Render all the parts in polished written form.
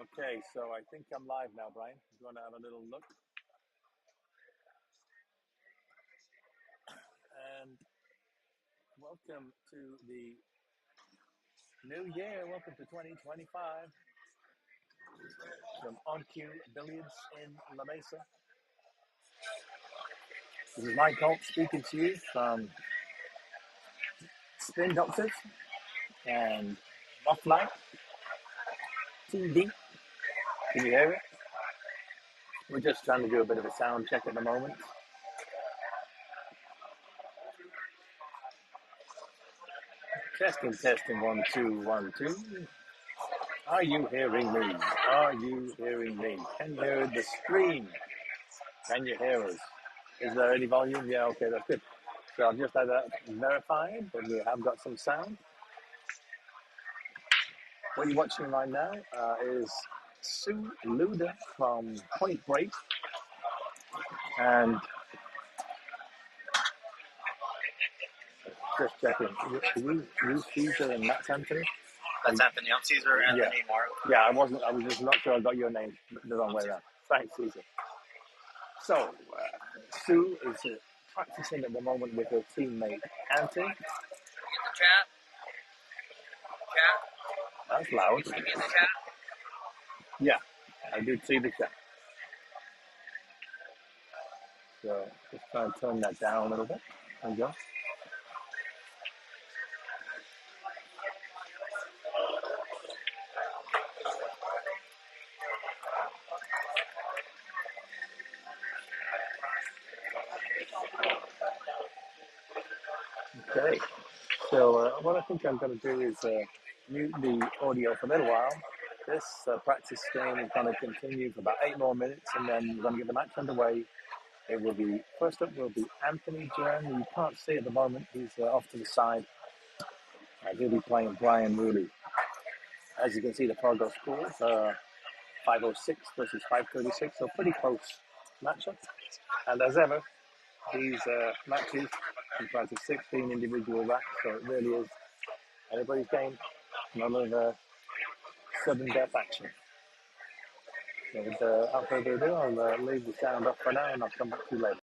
Okay, so I think I'm live now, Brian. If you want to have a little look. And welcome to the new year. Welcome to 2025 from On Cue Billiards in La Mesa. This is Mike Holt speaking to you from Spin Doctors and Mufflight TV. Can you hear it? We're just trying to do a bit of a sound check at the moment. Testing, testing, 1, 2, 1, 2. Are you hearing me? Are you hearing me? Can you hear the screen? Can you hear us? Is there any volume? Yeah, okay, that's good. So I've just had that verified that we have got some sound. What you're watching right now is Sue Luda from Point Break. And just checking, you Caesar and Matt Anthony? That's Anthony. I'm Caesar, Anthony Yeah. Mark. Yeah, I was just not sure I got your name the wrong way around. Thanks, Caesar. So, Sue is practicing at the moment with her teammate, Anthony. You get the chat? Chat? That's loud. You get the chat? Yeah, I did see the chat. So, just try and turn that down a little bit. There we go. Okay. So, what I think I'm going to do is mute the audio for a little while. This practice game is going to continue for about 8 more minutes, and then we're going to get the match underway. It will be, first up will be Anthony Duran, who you can't see at the moment. He's off to the side. He'll be playing Brian Rooley. As you can see, the progress score is 506 versus 536, so pretty close matchup. And as ever, these matches comprise of 16 individual racks, so it really is anybody's game, none of sudden death action. So without further ado, I'll leave the sound off for now and I'll come back to you later.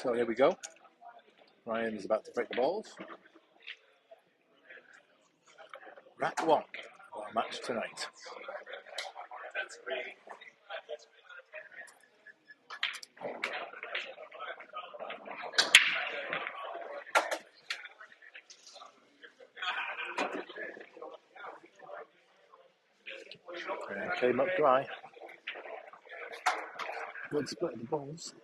So here we go. Ryan is about to break the balls. Rack one of our match tonight. And came up dry. Good split of the balls.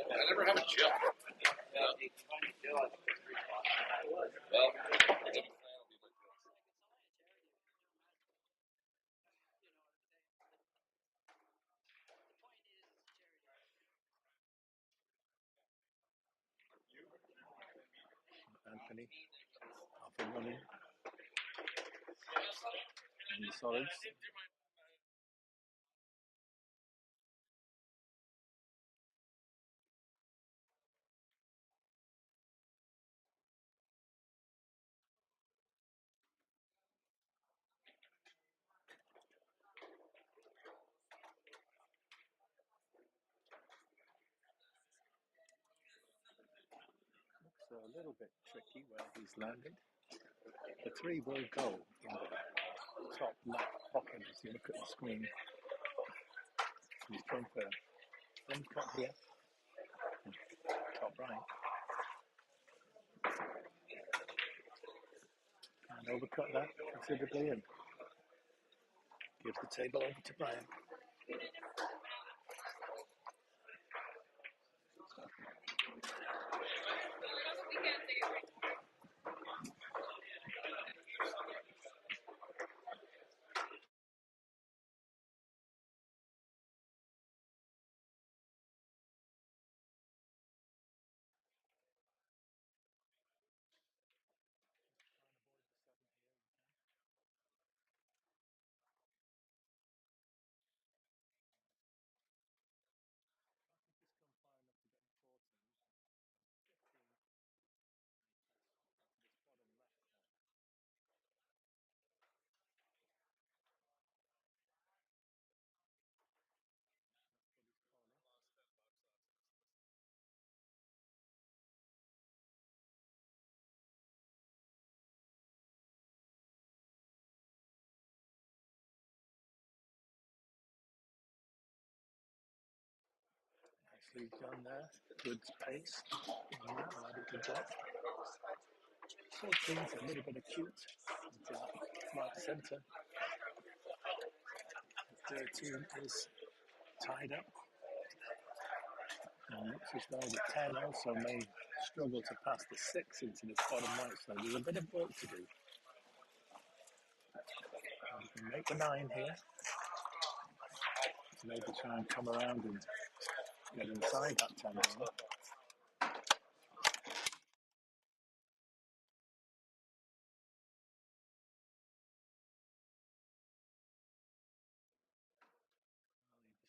I never have a chip. Anthony off and running. And the solids. So a little bit tricky where he's landed. The three will go in the top left pocket as you look at the screen. He's going for front cut here, top right, and overcut that considerably and gives the table over to Brian. Nicely done there. Good pace. Good job. 14's a little bit acute into that right centre. 13 is tied up. And looks as though the 10 also may struggle to pass the 6 into this bottom right. So there's a bit of work to do. And we can make the 9 here. Maybe try and come around and get inside that 10 now.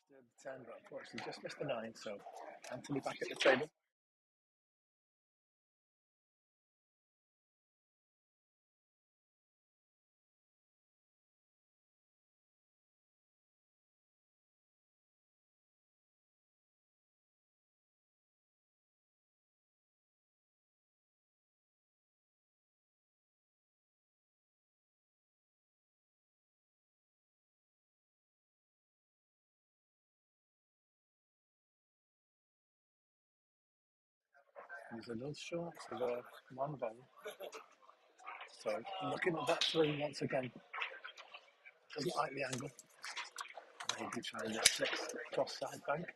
Disturbed the 10, but unfortunately just missed the 9. So Anthony back at the table. He's a little short of one ball. So looking at that 3 once again. Doesn't like the angle. Maybe trying the 6 cross side bank.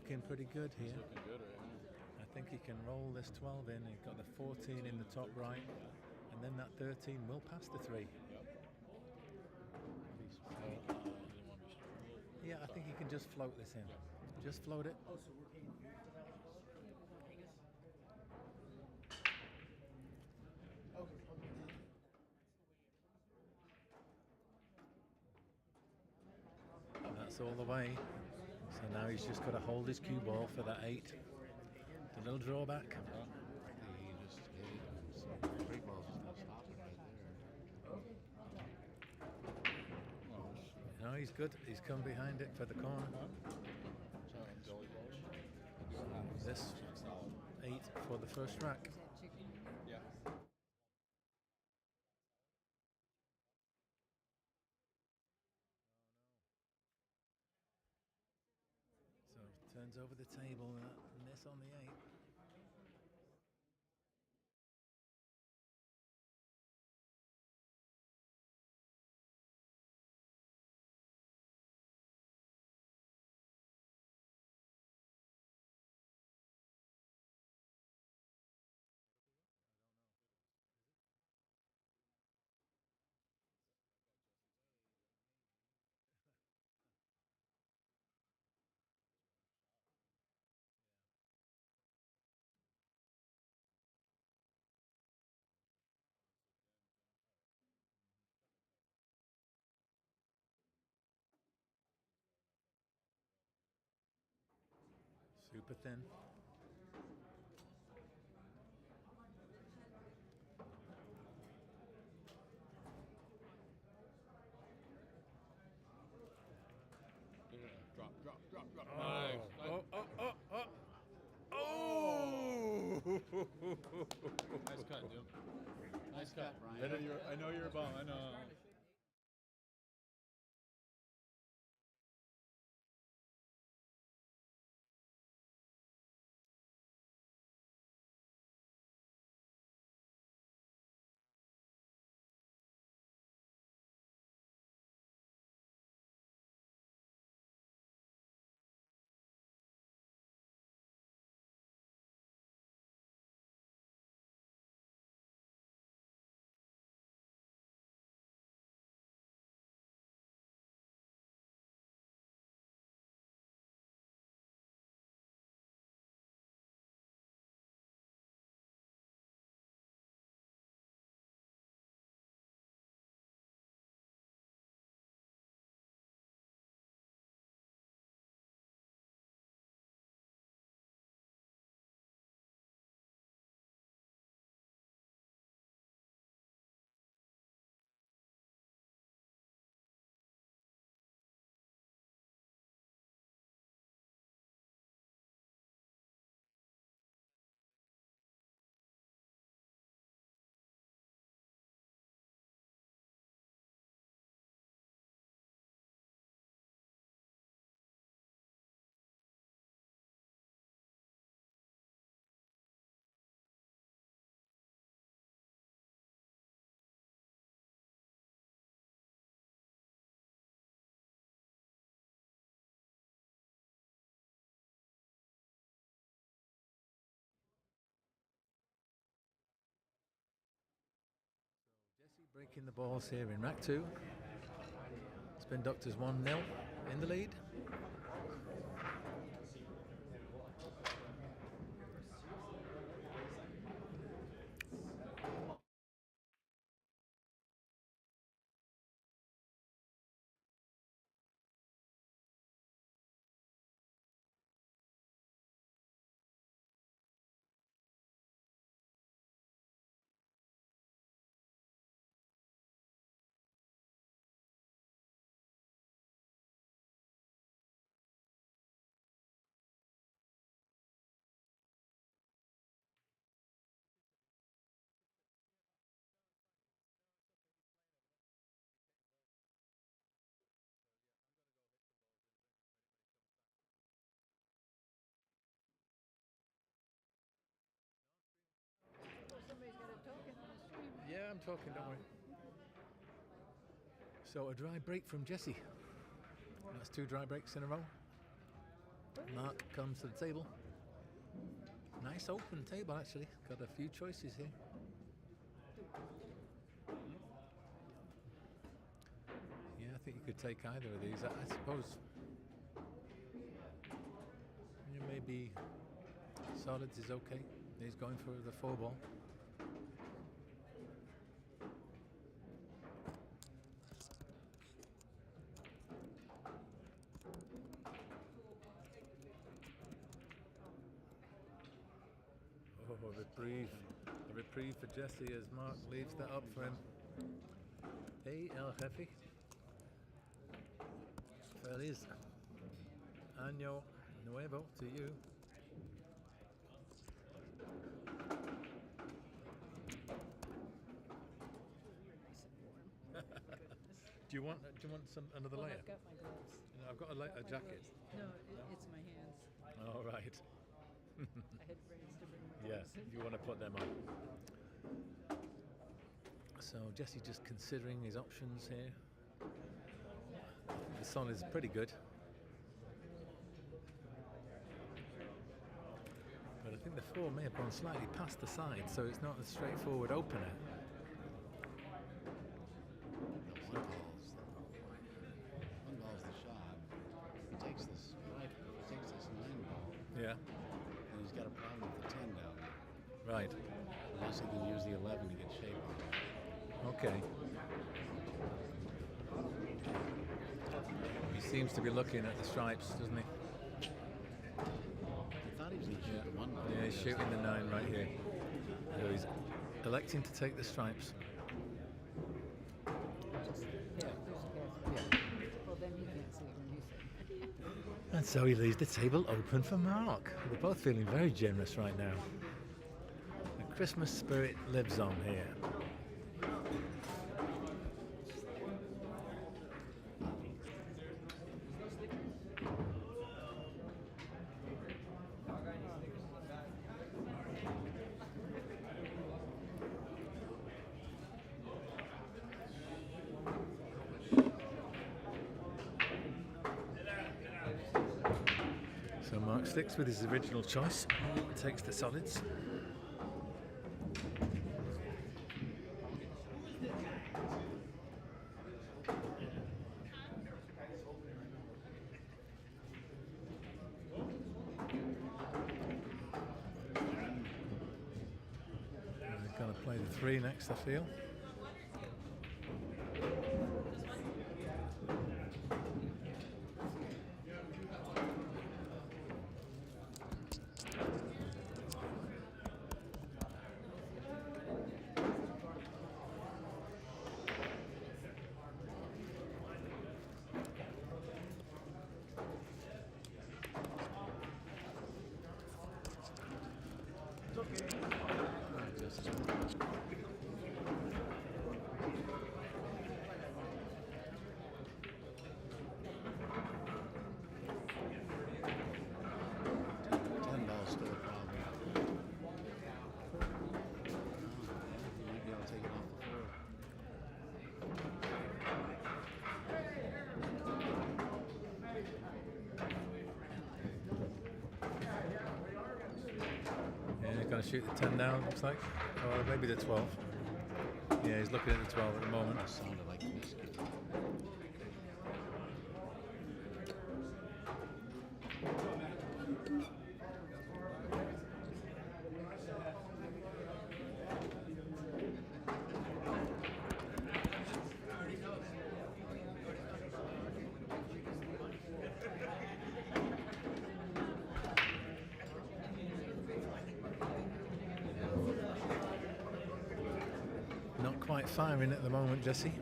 looking pretty good here. It's looking good right now. I think he can roll this 12 in. He's got the 14 in the top right, and then that 13 will pass the 3. Yeah, I think he can just float this in. Just float it. That's all the way. So now he's just got to hold his cue ball for that 8. A little drawback. He just hit it. So great ball's just gonna stop it right there. No, he's good. He's come behind it for the corner. This 8 for the first rack. Yeah. So turns over the table, miss on the 8. Super thin. Drop. Oh, Nice. Oh! Nice cut, Jim. Nice cut, Brian. I know you're a bum. I know. Jesse breaking the balls here in rack 2. Spin Doctors 1-0 in the lead. Yeah, I'm talking, don't worry. So a dry break from Jesse. That's 2 dry breaks in a row. Mark comes to the table. Nice open table, actually. Got a few choices here. Yeah, I think you could take either of these. I suppose maybe solids is okay. He's going for the 4-ball. Oh, a reprieve for Jesse as Mark leaves that up for him. Hey, El Jefe. Feliz Año Nuevo to you. Do you want another layer? I've got my gloves. I've got a jacket. No, it's my hands. All right. I had brains to bring my Yeah, gloves. you want to put them on. So Jesse just considering his options here. The sun is pretty good. But I think the 4 may have gone slightly past the side, so it's not a straightforward opener. One ball's the shot. He takes this 9 ball. Yeah. And he's got a problem with the 10 down there. Right. Unless he can use the 11 to get shape on it. Okay. He seems to be looking at the stripes, doesn't he? I thought he was going to shoot the 1 ball. Yeah, he's shooting the 9 right here. So he's electing to take the stripes. Well, then you can't see it when you see it. And so he leaves the table open for Mark. They're both feeling very generous right now. The Christmas spirit lives on here. So Mark sticks with his original choice, takes the solids. They're going to play the 3 next, I feel. Going to shoot the 10 down, looks like. Or maybe the 12. Yeah, he's looking at the 12 at the moment. That sounded like a biscuit. Not quite firing at the moment, Jesse.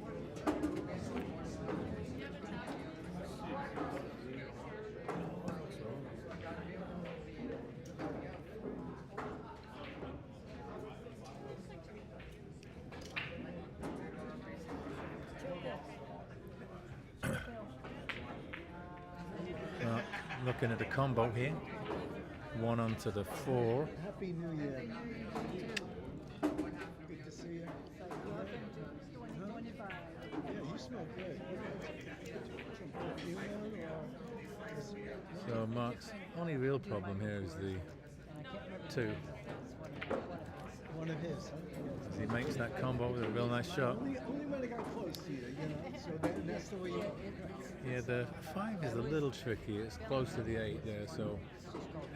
Looking at a combo here. 1 onto the 4. Happy New Year. Good to see you. Welcome to 2025. Yeah, you smell good. Some perfume on or? So Mark's only real problem here is the 2. One of his. As he makes that combo with a real nice shot. Only when it got close, so that's the way you... Yeah, the 5 is a little tricky. It's close to the 8 there, so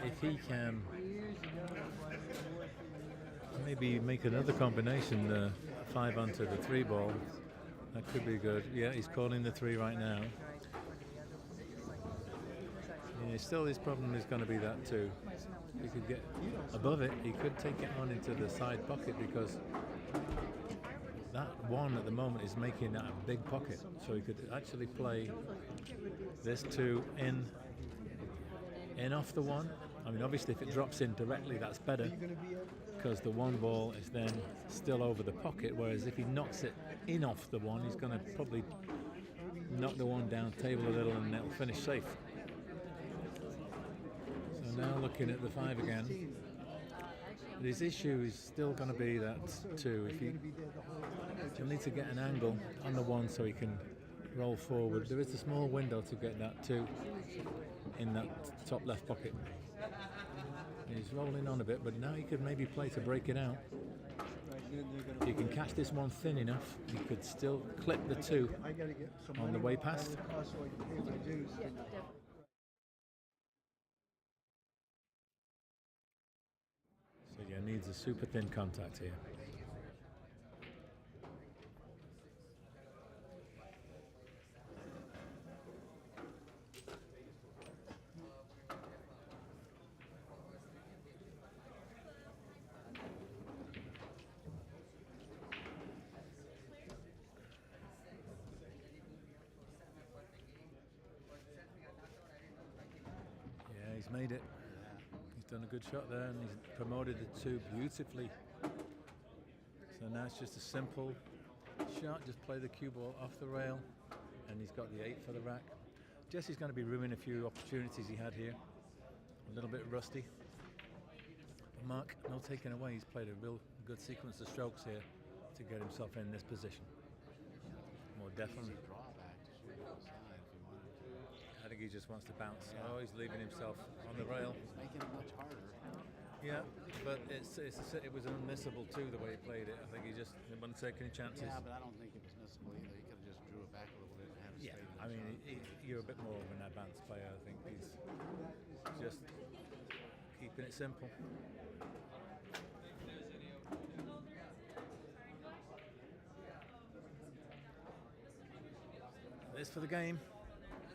if he can maybe make another combination, the 5 onto the 3 ball, that could be good. Yeah, he's calling the 3 right now. Yeah, still his problem is going to be that 2. He could get above it, he could take it on into the side pocket, because that 1 at the moment is making that a big pocket, so he could actually play this 2 in off the 1. I mean, obviously if it drops in directly, that's better, because the 1 ball is then still over the pocket, whereas if he knocks it in off the 1, he's going to probably knock the 1 down, table a little, and it'll finish safe. So now looking at the 5 again. But his issue is still going to be that 2. He'll need to get an angle on the 1 so he can roll forward. There is a small window to get that 2 in that top left pocket. He's rolling on a bit, but now he could maybe play to break it out. If he can catch this 1 thin enough, he could still clip the 2 on the way past. So yeah, needs a super thin contact here. Yeah, he's made it. He's done a good shot there, and he's promoted the 2 beautifully. So now it's just a simple shot, just play the cue ball off the rail, and he's got the 8 for the rack. Jesse's going to be ruining a few opportunities he had here. A little bit rusty. But Mark, no taking away, he's played a real good sequence of strokes here to get himself in this position. More definitely. I think he just wants to bounce. Oh, he's leaving himself on the rail. He's making it much harder. Yeah, but it was unmissable too, the way he played it. I think he just didn't want to take any chances. Yeah, but I don't think it was missable either. He could have just drew it back a little bit and had it straight. I mean, you're a bit more of an advanced player. I think he's just keeping it simple. This for the game,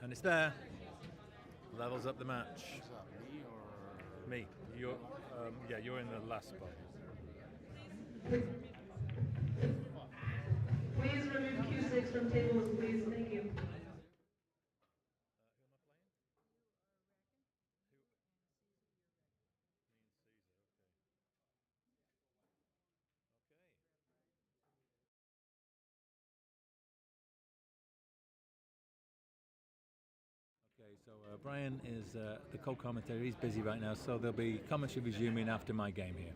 and it's there. Levels up the match. Who's up, me or... Me. You're, you're in the last spot. Please remove Q6 from tables, please. Thank you. Okay, so Brian is the co-commentator. He's busy right now, so there'll be commentary resuming after my game here.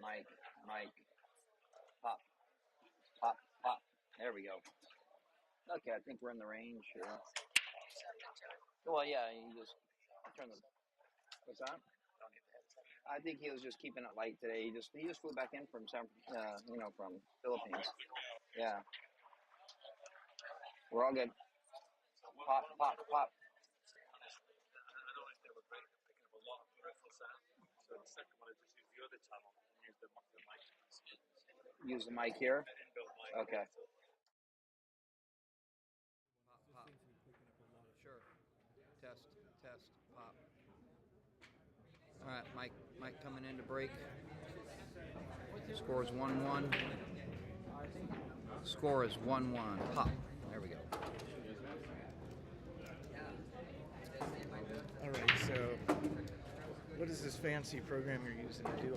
Mike, pop, pop, pop. There we go. Okay, I think we're in the range here. Well, yeah, you just turn the. What's that? I think he was just keeping it light today. He just flew back in from from Philippines. Yeah, we're all good. Pop, pop, pop. I don't think they were great at picking up a lot of peripheral sound. So the second one, I just used the other channel and used the mic. Use the mic here. Inbuilt mic. Okay. Pop, pop. Sure. Test, pop. All right, Mike coming in to break. Score is 1-1. Score is 1-1. Pop. There we go. All right, so what is this fancy program you're using to do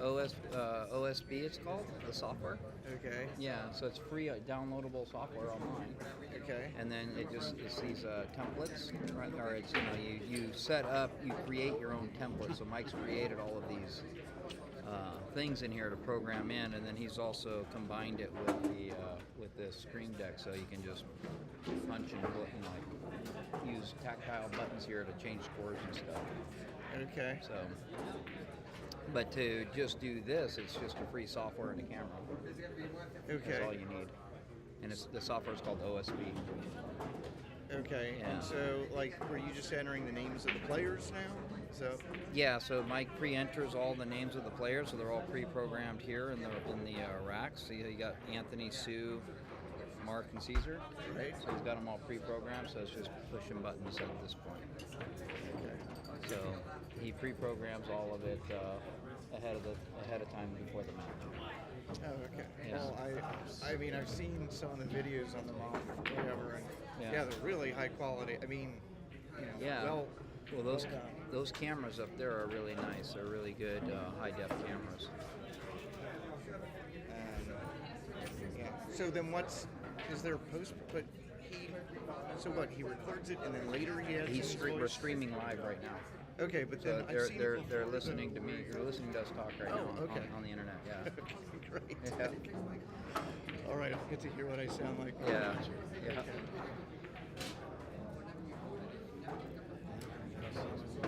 all this stuff? OSB it's called, the software. Okay. Yeah, so it's free downloadable software online. Okay. And then it's these templates, right? Or it's you set up, you create your own template. So Mike's created all of these things in here to program in, and then he's also combined it with the Scream Deck, so you can just punch and click and use tactile buttons here to change scores and stuff. Okay. So, but to just do this, it's just a free software and a camera. Okay. That's all you need, and the software is called OSB. Okay. Yeah. And so, were you just entering the names of the players now? So. Yeah. So Mike pre-enters all the names of the players, so they're all pre-programmed here in the racks. So you got Anthony, Sue, Mark, and Caesar. Right. So he's got them all pre-programmed. So it's just pushing buttons at this point. Okay. So he pre-programs all of it ahead of time before the match. Oh, okay. Yeah. Well, I mean, I've seen some of the videos on the mock or whatever, and yeah, they're really high quality. I mean, yeah. well, those cameras up there are really nice. They're really good high def cameras. Yeah. So then, is there post? But he records it and then later he adds. We're streaming live right now. Okay, but so then they're listening to me. You're listening to us talk right now on the internet. Yeah. Okay, great. Yeah. All right, I'll get to hear what I sound like. Yeah. Yeah.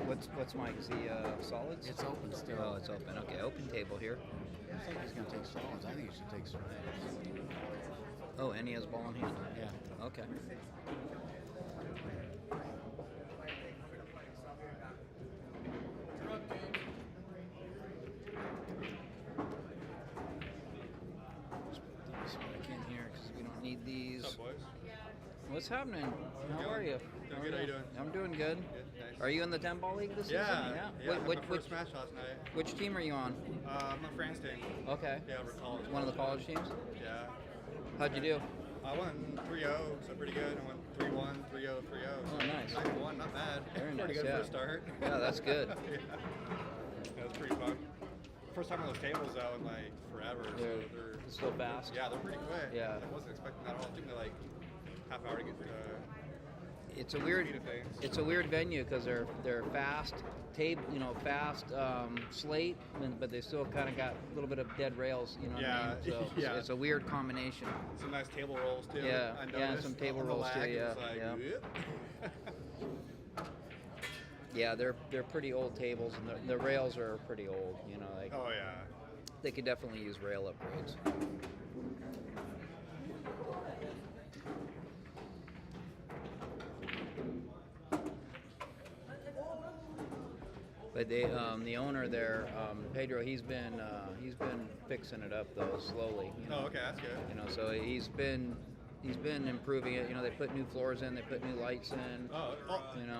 What's Mike's? Solids? It's open still. Oh, it's open. Okay, open table here. I think he's going to take solids. I think he should take ceramics. Oh, and he has ball in hand? Yeah. Okay. Just back in here because we don't need these. What's up, boys? What's happening? How are you? Doing good. How you doing? I'm doing good. Nice. Are you in the 10-ball league this season? Yeah. Which first match last night. Which team are you on? I'm on France team. Okay. Yeah, we're college. One of the college teams? Yeah. How'd you do? I won 3-0, so pretty good. I won 3-1, 3-0, 3-0. So Oh, nice. 9-1, not bad. Very nice. Pretty good yeah. for a start. Yeah, that's good. Yeah, it was pretty fun. First time on those tables though in forever. They're so fast. Yeah, they're pretty quick. Yeah. I wasn't expecting that at all. It took me half hour to get It's a weird venue because they're fast fast slate, but they still kind of got a little bit of dead rails. You know what I mean? So yeah. it's a weird combination. Some nice table rolls too. Yeah, I yeah, some table rolls too. Yeah. Yeah, they're pretty old tables, and the rails are pretty old. Oh yeah. They could definitely use rail upgrades. But the owner there, Pedro, he's been fixing it up though slowly. Oh, okay, that's good. So he's been improving it. They put new floors in, they put new lights in. Oh,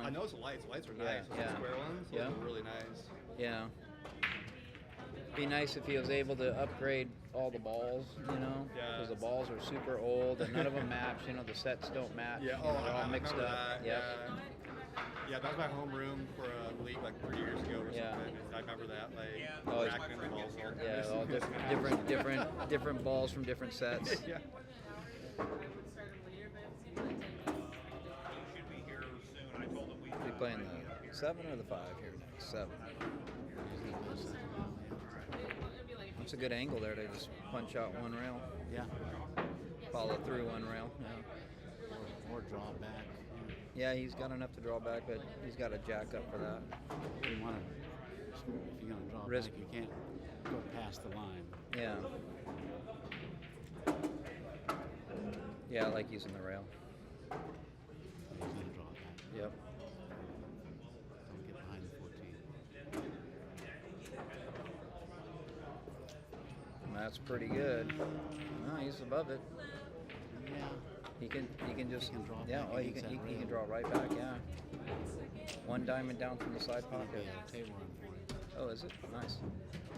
I noticed the lights. The lights are nice. Yeah. The square ones. Those are really nice. Yeah. Be nice if he was able to upgrade all the balls, Yeah. because the balls are super old and none of them match. The sets don't match. Yeah. They're all mixed remember up. that. Yeah. Yeah, that was my home room for a league 3 years ago or something. And I remember that, racking the balls all. Yeah, all different balls from different sets. Yeah. We playing the 7 or the 5 here next? 7. That's a good angle there to just punch out one rail. Yeah. Follow through one rail. Yeah. Or draw it back. Yeah, he's got enough to draw back, but he's got a jack up for that. You want to, if you're going to draw Risk. back, you can't go past the line. Yeah. Yeah, I like using the rail. He's going to draw it back. Yep. Don't get behind the 14. That's pretty good. No, he's above it. Yeah. He can just He can draw yeah. back Oh, he against can that he can rail. draw right back. Yeah. One diamond down from the side It'll be pocket. a table run for him. Oh, is it? Nice.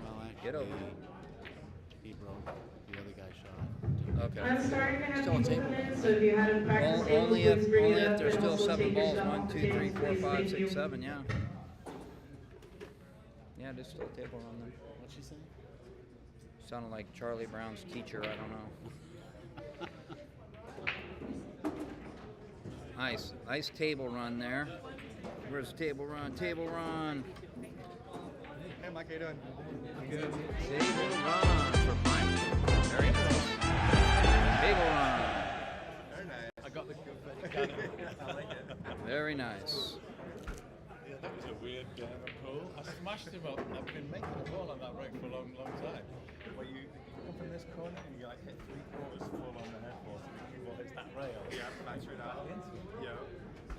Well, actually, Get over. he broke. The other guy shot. Okay. I'm starting to have Still a people table. come in, so if you hadn't practiced tables, Only please bring it if up, there's and still also 7 take your balls. shot 1, off the 2, 3, tables, 4, please. 5, Thank 6, you. 7. Yeah. Yeah, there's still a table run there. What'd she say? Sounded like Charlie Brown's teacher. I don't know. Nice table run there. Where's the table run? Table run. Hey, Mike, how you doing? Table run for Mike. Very nice. Table run. Very nice. I got the I like it. Very nice. Yeah, that was a weird game of pool. I smashed him up. I've been making a ball on that rake for a long time. Where you come from this corner and you like hit 3 quarters full on the headboard and the ball hits that rail. Yeah, back straight out. Into it. Yeah.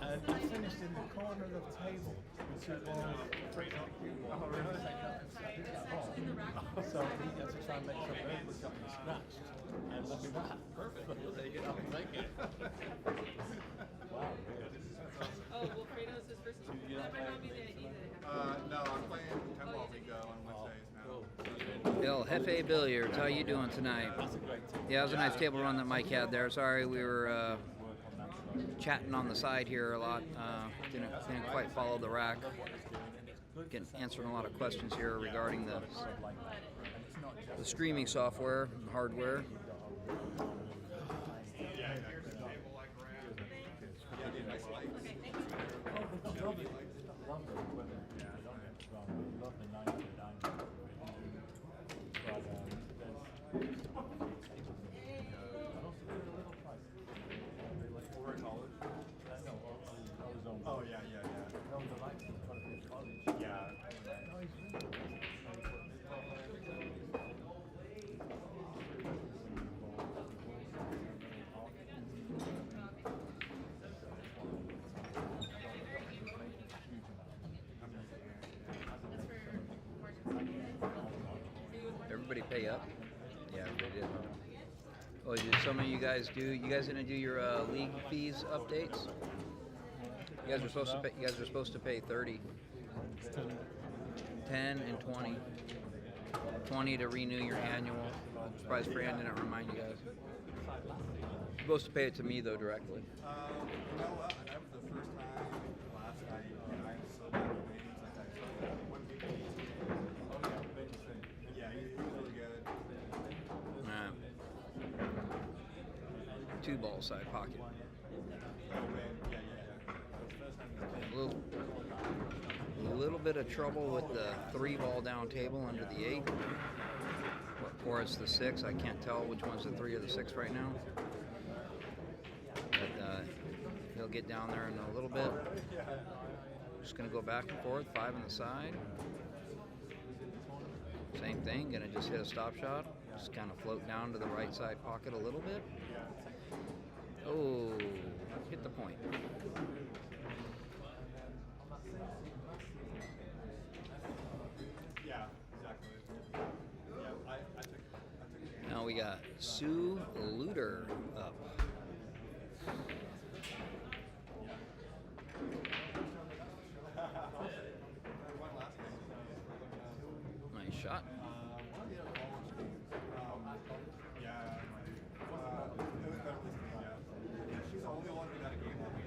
And I finished in the corner of the table with 2 balls straight on the cue ball. Oh, really? I can't hit that ball. So he had to try and make something that was something scratched. And look at that. Perfect. You'll take it. I'll take it. Wow. Oh, well, Kratos is first. That might not be that easy to have. No, I'm playing 10 ball bingo on Wednesdays now. El Jefe Billiards, how you doing tonight? Yeah, it was a nice table run that Mike had there. Sorry, we were chatting on the side here a lot. Didn't quite follow the rack. Answering a lot of questions here regarding the streaming software and hardware. Oh, yeah. Yeah. Everybody pay up? Yeah, everybody did. Oh, did some of you guys do? You guys gonna do your league fees updates? You guys are supposed to pay. You guys are supposed to pay 30, 10, and 20. 20 to renew your annual. I'm surprised Fran didn't remind you guys. You're supposed to pay it to me though directly. You know what? That was the first time last night I so many wings. Yeah, he's really good. Alright. 2 ball side pocket. A little bit of trouble with the 3 ball down table under the 8, or it's the 6. I can't tell which one's the 3 or the 6 right now. But he'll get down there in a little bit. Just gonna go back and forth, 5 on the side. Same thing. Gonna just hit a stop shot. Just kind of float down to the right side pocket a little bit. Oh, hit the point. Yeah, exactly. Yeah, I took Now we got Sue Luter up. Nice shot.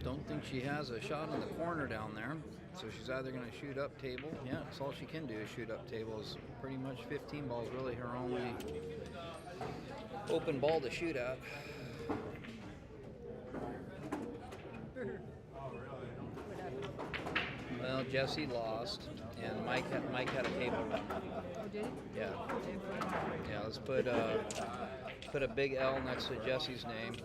Don't think she has a shot in the corner down there. So she's either going to shoot up table. Yeah, that's all she can do is shoot up table. Is pretty much 15 balls really her only open ball to shoot at. Well, No, Jesse lost, and Mike had a table run. Oh, did he? Yeah. Yeah. Let's put a big L next to Jesse's name.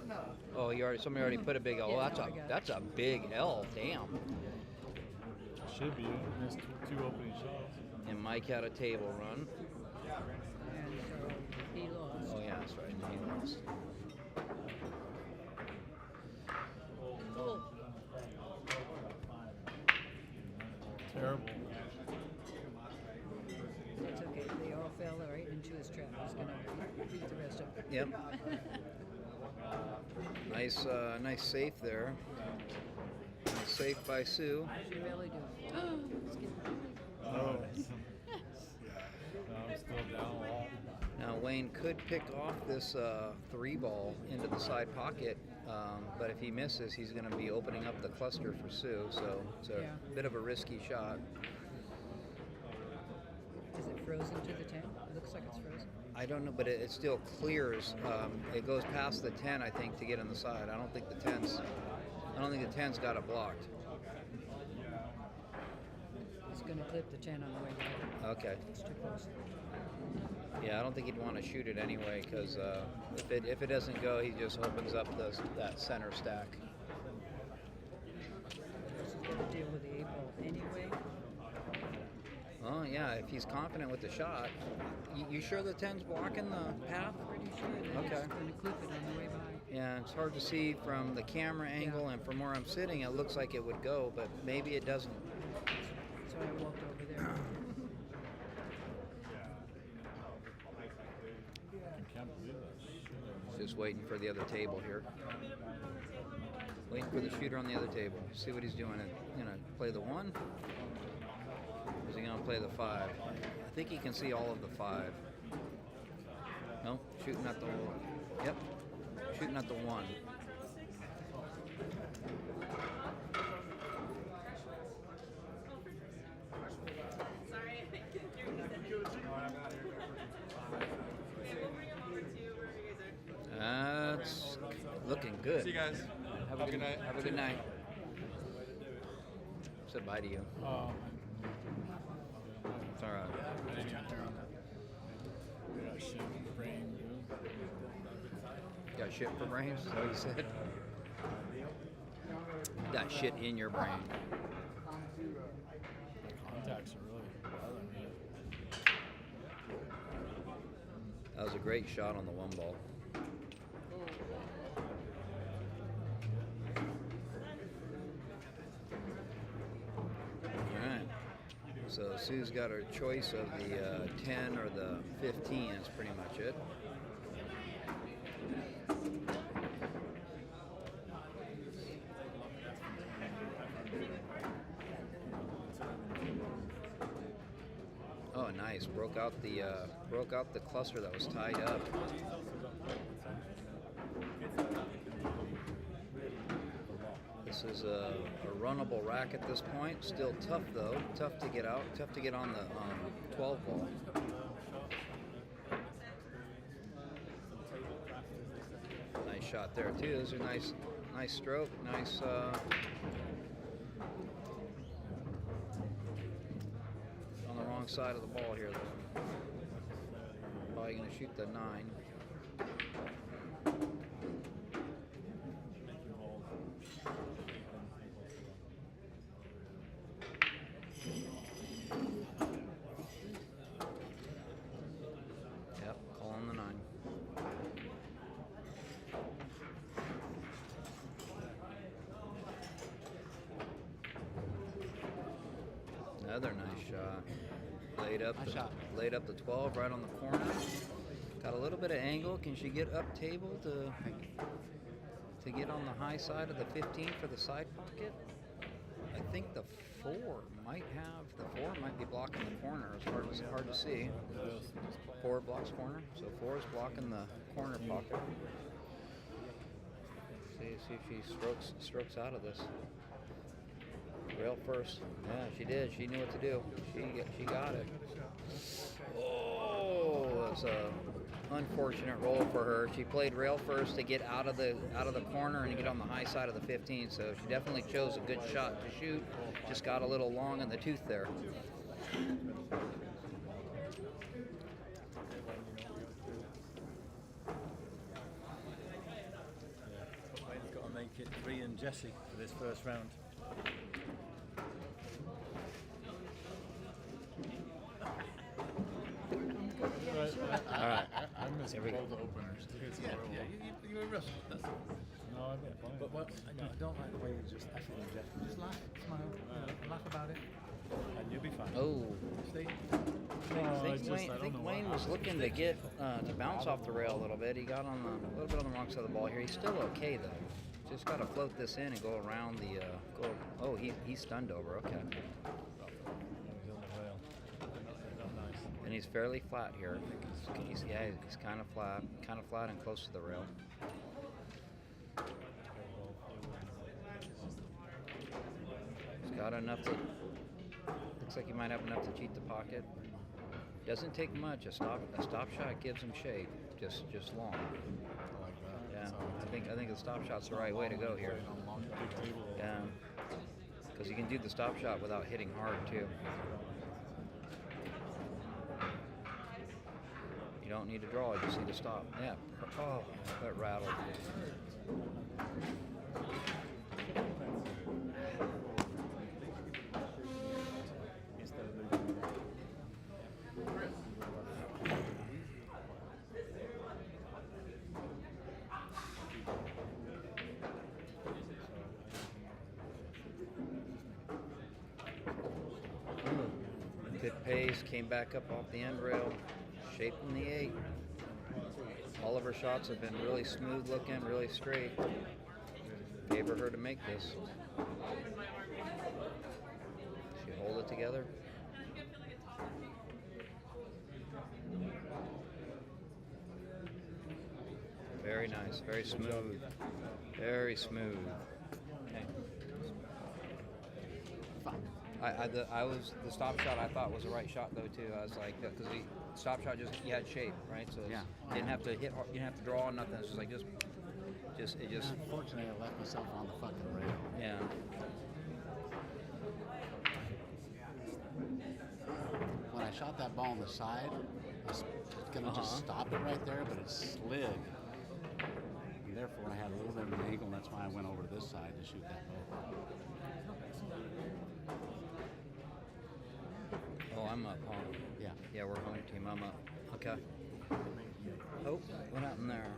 Oh, somebody already put a big L. Yeah, Oh, that's a big L. Damn. Should be. Missed two opening shots. And Mike had a table run. And so he lost. Oh yeah, that's right. He lost. Cool. Terrible. It's okay. They all fell right into his trap. He's going to beat the rest of them. Yep. Nice save there. Nice save by Sue. She really do. It's getting Oh. I'm still down a lot. Now Wayne could pick off this 3-ball into the side pocket, but if he misses, he's going to be opening up the cluster for Sue. So it's a bit of a risky shot. Is it frozen to the 10? It looks like it's frozen. I don't know, but it still clears. It goes past the 10, I think, to get on the side. I don't think the 10's got it blocked. It's going to clip the 10 on the way back. Okay. It's too close. Yeah, I don't think he'd want to shoot it anyway, because if it doesn't go, he just opens up that center stack. He's going to deal with the 8-ball anyway. Oh yeah, if he's confident with the shot. You sure the 10's blocking the path? Pretty sure that Okay. it's going to clip it on the way by. Yeah, it's hard to see from the camera angle, and from where I'm sitting, it looks like it would go, but maybe it doesn't. So I walked over there. I can't believe that. Just waiting for the other table here. Waiting for the shooter on the other table. See what he's doing. Gonna play the 1? Or is he gonna play the 5? I think he can see all of the 5. No, shooting at the. Yep, shooting at the 1. That's looking good. See you guys. Have a good night. Have a good night. Said bye to you. Oh. It's all right. Yeah, shit, brain. Got shit for brains? Is that what you said? Got shit in your brain. Contacts are really bothering me. That was a great shot on the 1 ball. Alright. So Sue's got her choice of the 10 or the 15 is pretty much it. Oh, nice! Broke out the cluster that was tied up. This is a runnable rack at this point. Still tough though. Tough to get out. Tough to get on the 12 ball. Nice shot there too. Those are nice stroke. Nice. On the wrong side of the ball here though. Probably gonna shoot the 9. Yep, calling the 9. Another nice shot. Laid up the 12 right on the corner. Got a little bit of angle. Can she get up table to get on the high side of the 15 for the side pocket? I think the 4 might be blocking the corner. It's hard to see. 4 blocks corner, so 4 is blocking the corner pocket. See if she strokes out of this. Rail first. Yeah, she did. She knew what to do. She got it. Oh, that's a unfortunate roll for her. She played rail first to get out of the corner and to get on the high side of the 15. So she definitely chose a good shot to shoot. Just got a little long in the tooth there. Wayne's got to make it 3 and Jesse for this first round. All right. I missed both openers. You were rushed. No, I get fine. But what? I don't like the way you just effing and Jeff. Just laugh, smile, laugh about it, and you'll be fine. Oh. See? I think Wayne was looking to get to bounce off the rail a little bit. He got on a little bit on the wrong side of the ball here. He's still okay though. Just got to float this in and go around the. Oh, he's stunned over. Okay. And he's fairly flat here. He's kind of flat and close to the rail. He's got enough to. Looks like he might have enough to cheat the pocket. Doesn't take much. A stop shot gives him shape. Just long. I like that. Yeah, I think the stop shot's the right way to go here. Yeah, because you can do the stop shot without hitting hard too. You don't need to draw, you just need to stop. Yeah. Oh, that rattled. Good pace, came back up off the end rail, shaping the 8. All of her shots have been really smooth looking, really straight. Favor her to make this. She hold it together. Very nice, very smooth. Very smooth. Okay. The stop shot I thought was the right shot though too. I was like, because the stop shot you had shape, right? So you didn't have to hit, you didn't have to draw nothing. It's just like it just. Unfortunately, I left myself on the fucking rail. Yeah. When I shot that ball on the side, I was gonna just stop it right there, but it slid. And therefore, I had a little bit of an angle, and that's why I went over to this side to shoot that ball. Oh, I'm up, huh? Yeah. Yeah, we're home team. I'm up. Okay. Oh, what happened there?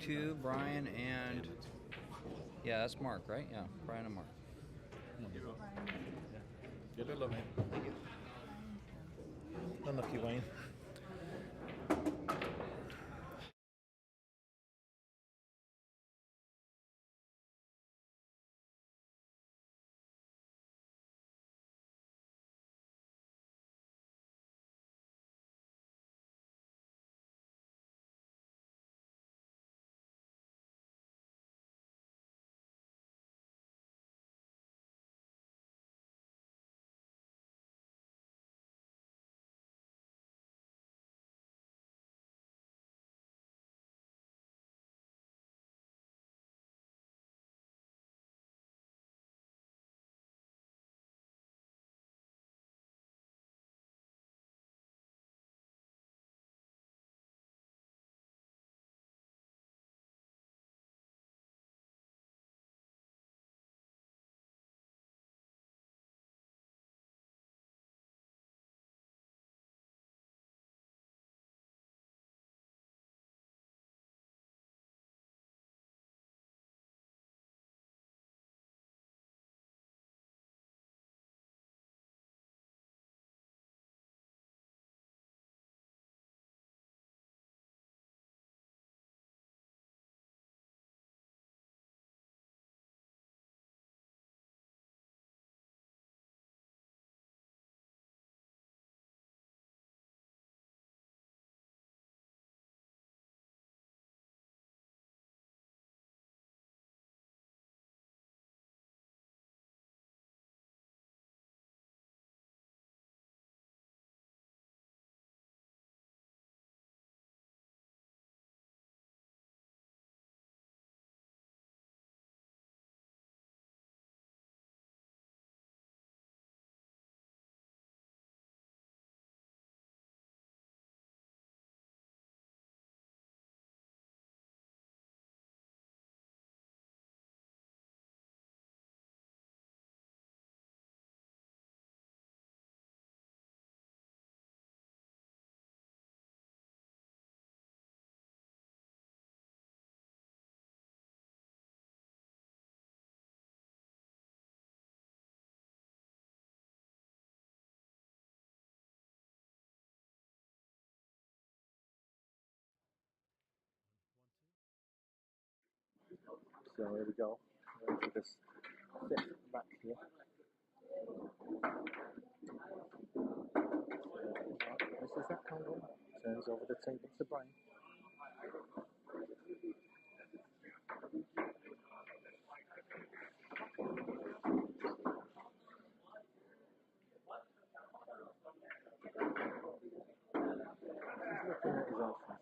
Two, Brian and that's Mark, right? Yeah, Brian and Mark. Good luck, mate. Thank you. Unlucky, Wayne. So here we go. We're into this fifth back here. This is that angle. Turns over the table to Brian. He's looking at his offense.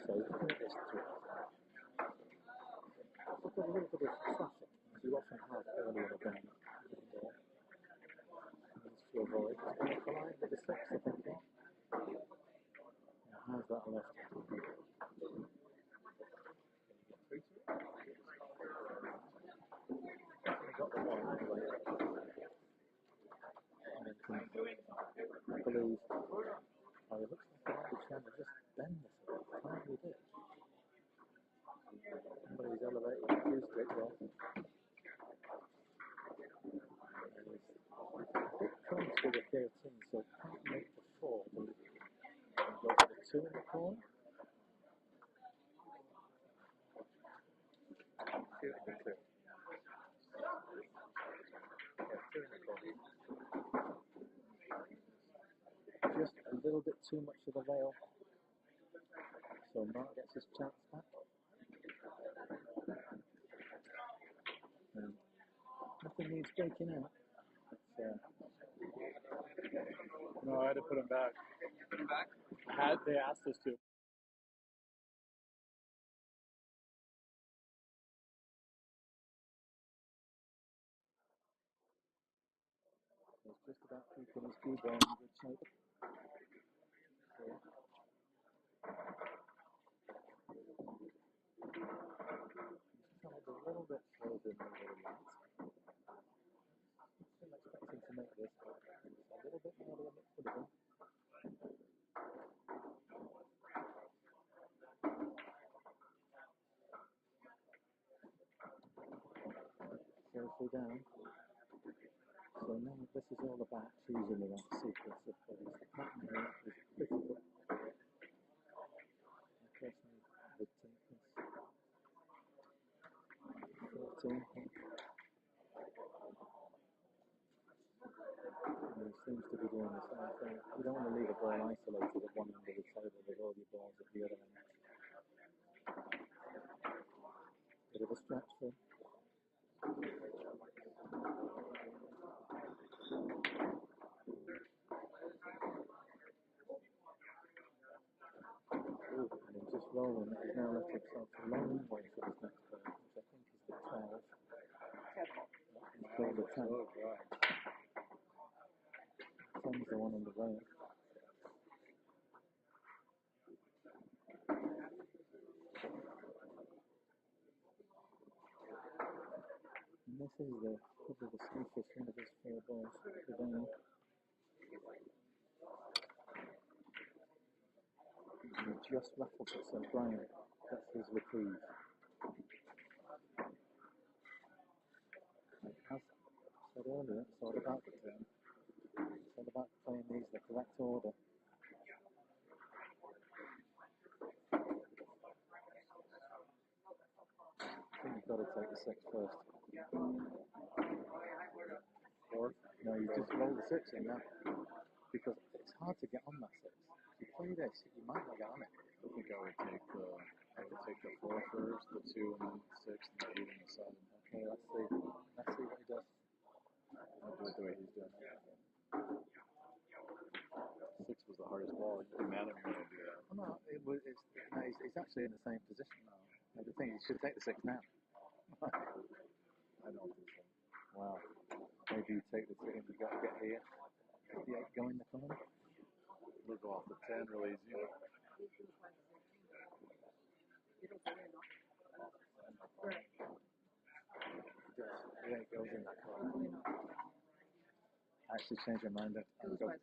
So he's looking at this through. Look at a little bit of traffic, as you often have early in a game. To avoid, he's going to collide with the six, I think. How's that left? Got the one anyway. I believe. Oh, it looks like the might be trying to just bend this a bit. Tiny bit. Somebody's elevated the cue stick there. And he's a bit close to the 13, so can't make the 4. But go for the 2 in the corner. Shoot the 2. Just a little bit too much of the veil. So Mark gets his chance back. And nothing needs breaking out. No, I had to put him back. Put him back? They asked us to. He's just about keeping his cue ball in good shape. He's travelled a little bit further than he would like. Still expecting to make this, but it's a little bit more than it could have been. Safely down. So now this is all about choosing the right sequence of plays. The pattern here is critical. I personally would take this 14. And he seems to be doing the same thing. You don't want to leave a ball isolated at one end of the table with all your balls at the other end. Bit of a stretch for him. Ooh, and he's just rolling. He's now left himself a long way for his next ball, which I think is the 12. He's called the 10. 10's the one on the rail. And this is probably the safest one of his 4 balls for Daniel. He just ruffled it, so Brian, that's his reprieve. As I said earlier, it's all about the turn. It's all about playing these the correct order. I think you've got to take the 6 first. Or, no, you just roll the 6 in now. Because it's hard to get on that 6. If you play this, you might not get on it. I think I would take the 4 first, the 2 and then the 6 and the 8 and the 7. Okay, let's see what he does. I'll do it the way he's doing it. 6 was the hardest ball. You can mad at me when I do that. Oh, no, he's actually in the same position now. The thing is, you should take the 6 now. I don't think so. Wow. Maybe you take the 2 and you've got to get here. The 8 go in the corner. We'll go off the 10 real easy. The 8 goes in that corner. I actually changed my mind. I'd go for the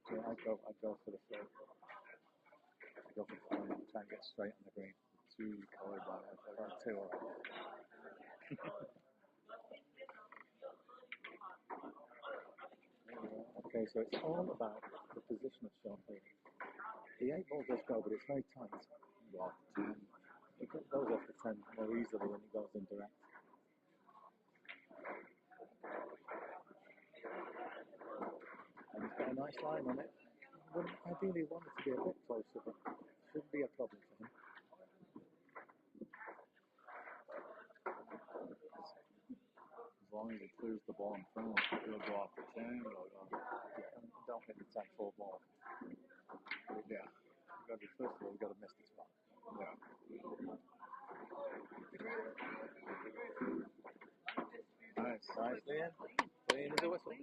4. I'd go for the 4 and try and get straight on the green. 2 colored by that. I got 2 on. Okay, so it's all about the position of shot here. The 8 ball does go, but it's very tight. Yeah. It goes off the 10 more easily when it goes in direct. And it's got a nice line on it. Wouldn't ideally want it to be a bit closer, but shouldn't be a problem for him. As long as he clears the ball in front, he'll go off the 10 or don't hit the 10 full ball. Yeah. You got to be first of all, you got to miss the spot. Yeah. Nice, Liam. Liam is a whistle.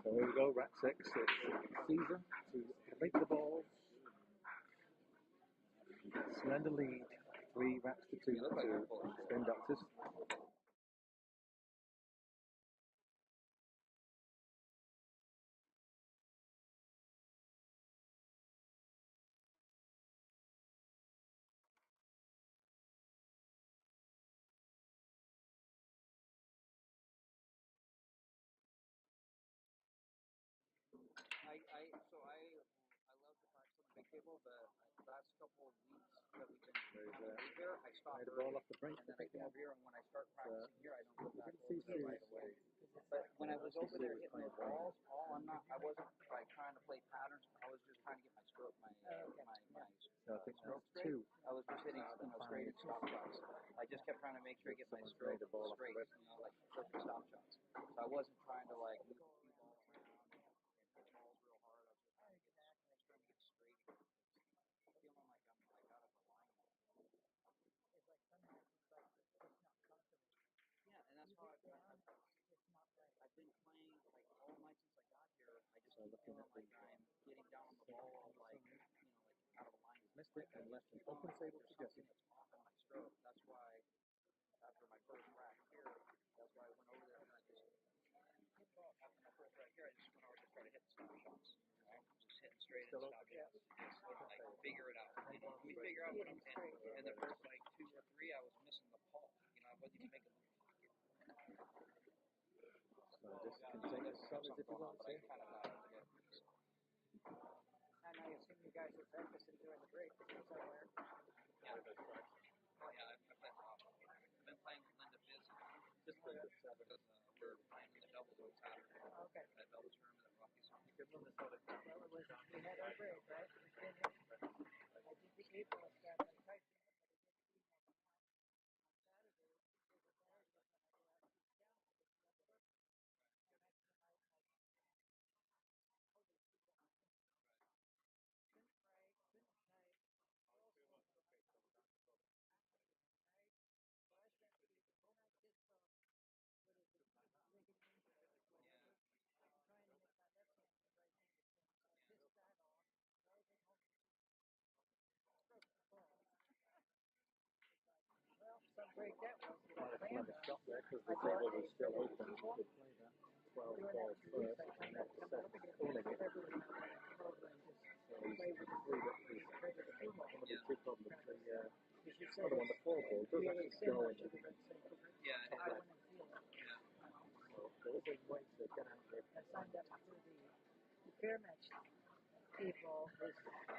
So here we go, rack 6. It's Caesar to make the balls. Slender lead, 3 racks to 2 to spin doctors. I love to practice on the big table, but the last couple of weeks that we've been here, I stopped early, and then I came over here, and when I start practicing here, I don't go back over there right away. But when I was over there hitting the balls, I wasn't like trying to play patterns. I was just trying to get my stroke, my stroke straight. I was just hitting, straight and stop shots. I just kept trying to make sure I get my stroke straight, like perfect stop shots. So I wasn't trying to like move the cue ball around and hit balls real hard. I was just trying to get straight. Feeling like I'm like out of alignment. It's like sometimes it's like it's not comfortable. Yeah, and that's how I've been playing like all night since I got here. I just keep feeling like I'm getting down on the ball, like out of alignment. Missed it and left an open table to Jesse. That's off in my stroke. That's why after my first rack here, that's why I went over there and I just after my first rack here, I just went over to try to hit the stop shots. Just hitting straight and stop shots. Just figure it out. Let me figure out what I'm hitting. And the first like 2 or 3, I was missing the ball. I wasn't even making the pocket. So just continue to cover if you want to. And I assume you guys are practicing during the break somewhere. Yeah. Oh yeah, I've been playing with Linda Fizz. Just because we're playing in the doubles on Saturday. Okay. That doubles tournament at Rockies. We had our break, right? I did the 8 ball stuff. I tried to break that was. Another shot there because the table was still open. You could play that 12 balls first and then 7 pulling it. So he's free up his one of the 2 problems. The other one, the 4 ball, does actually go in the top left. So there is a way to get out there. I signed up to the fair match people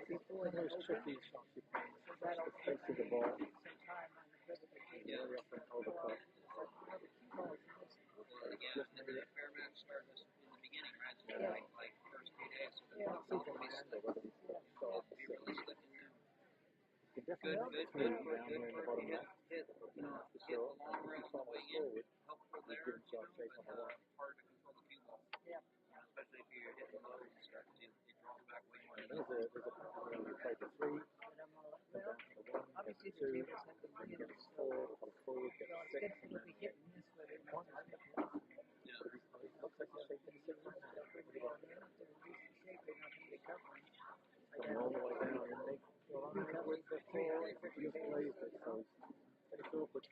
before Those tricky shots you play, push the face of the ball. some time on the Very often overcut. Just the fair match started in the beginning, right? So like first few days. So the really slipping now. You can definitely Good down here in the bottom left. Hit the long rail on the way in. Helpful there. Shot shape on the right. Hard to control the cue ball. Yeah. Especially if you're hitting low and stuff, it draws back way more. There's a pattern where you take a 3, Obviously, the two, tables have the then you get wheels, 4, from 4, get well, it's 6, gonna, and it'll then be hit and miss whether it wants to hit. Yeah. but it looks like it's shaking 6 right now. They'll bring it all in, if they're losing shape, they're not gonna be covering. Coming all the way down and make with the 4, it just plays it, so it's awkward.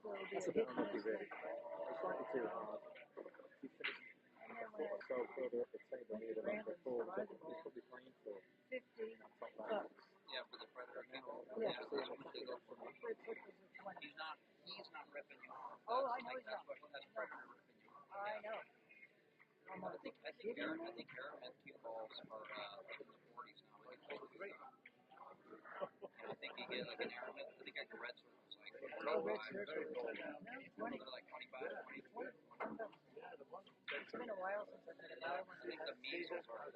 So it'll be That's a a bit hit and unlucky, miss really. thing. It's slightly too hard. If you finish And then a when foot or so further up the table near the number 4, he's probably playing for $50 top bucks. right. Yeah, for the predator kibble. Yeah. That's what they go for. He's not ripping you off. Oh, I know he's that's not. That's predator ripping you off. I know. I think Aramid cue balls are like in the 40s now. They play great. And I think you get like an Aramid. I think like a red circle's like 25. They're like 25, 20. It's been a while since I've had a buy one. I think the measles are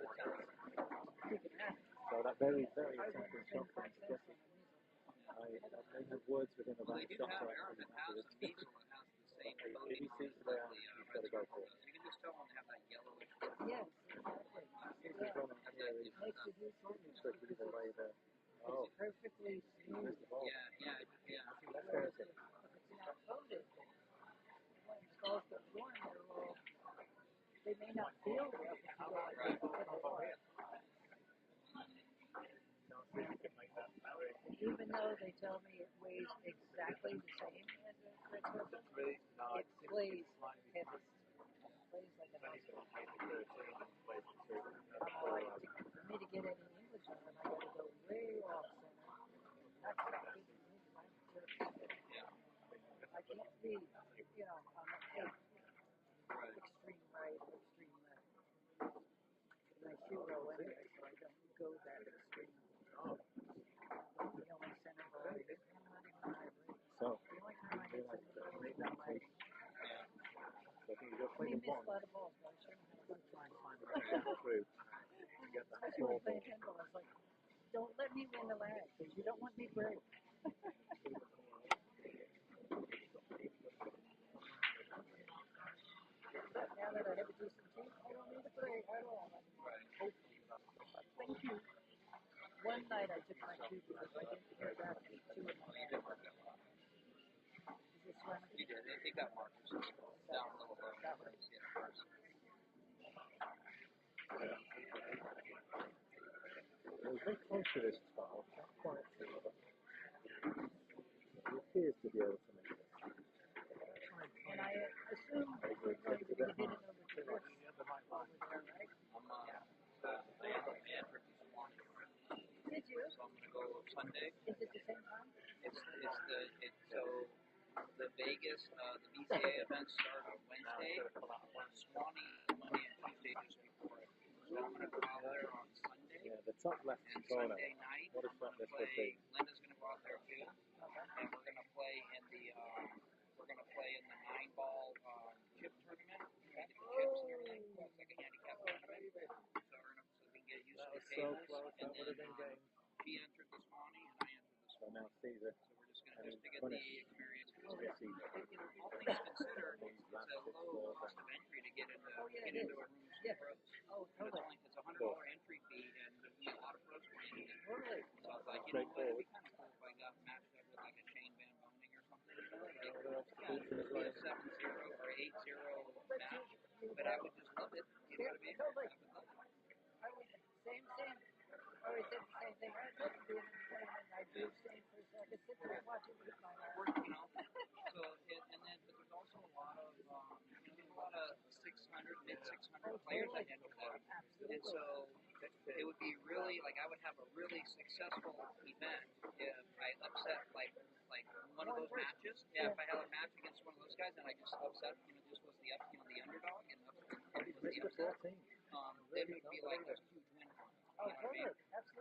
So that very, very attacking shot from Jesse. I may have words with him about they the do shot have so Aramid has a measle that has the same if coating he on sees it the way that out, the he's got red to go circle for it. does. You can just tell when they have that yellowish Yes, exactly. Sees the run on here, It makes it useful. he's got to either way there. Oh, It's perfectly smooth. missed the ball. Yeah. That's Whereas fair. if it's not coated, when the balls get worn, they may not feel rough if you go like this to the ball. Even though they tell me it weighs exactly the same as a red circle, it plays heavy. It plays like a house. For me to get any English on them, I got to go way off center. Not stop being my jerks. I can't be, on the extreme right or extreme left. And I shoot low anyway, so I don't go that extreme. The only center ball I get, I'm not even hybrid. So, The only time I get center ball is made when that I take. So I think you got we playing miss a one. lot of balls, but I sure know how to Try and find the gap through. You get that especially when 4 playing ball. handball. It's like, don't let me win the lag because you don't want me to break. But now that I have a decent team, I don't need to break at all. Thank you. One night I took my cue because I didn't hear back from 2 of my You did work that well. Is this one? You did. They got markers down a little low. That one. Yeah, first. It was very close to this style, not quite sure, but he appears to be able to make it. And I assume that we're going to be hitting over to this over there, right? I entered this morning. Did you? So I'm going to go Sunday. Is it the same time? So the Vegas, the BCA events start on Wednesday. Swanee Monday and Tuesday just before it. So I'm going to go out there on Sunday. Yeah, the top left And corner. Sunday night, What a I'm shot going to this would play. be. Linda's going to go out there too, and we're going to play in the 9-ball chip tournament. I think the chips and everything. It's like a handicap tournament. So we can get used to the So tables. close, And that would have been game. he entered the Swanee, and I entered the So Swanee. now Caesar. So we're just going to And get the punish. experience. Yes, he All things considered, it's a low cost of entry to get into a room of pros. Oh, totally. It's $100 entry fee, and there's a lot of pros playing in it. Really? So I was like, you know what, it'd be kind of cool if I got matched up with like a Shane Van Boening or something. Be a 7-0 or 8-0 match, but I would just love it. You know what I mean? Totally. I would love it. I would, same. I always said the same thing. I would love to be in the tournament. I'd do the same for so I could sit there and watch it with my You know, so but there's also a lot of there's a lot of 600, mid 600 players that enter that, and so it would be really like I would have a really successful event if I upset like one of those matches. Yeah, if I had a match against one of those guys and I just upset, just was the underdog and was the upset. Then it would be like a huge win for me. You know what I mean?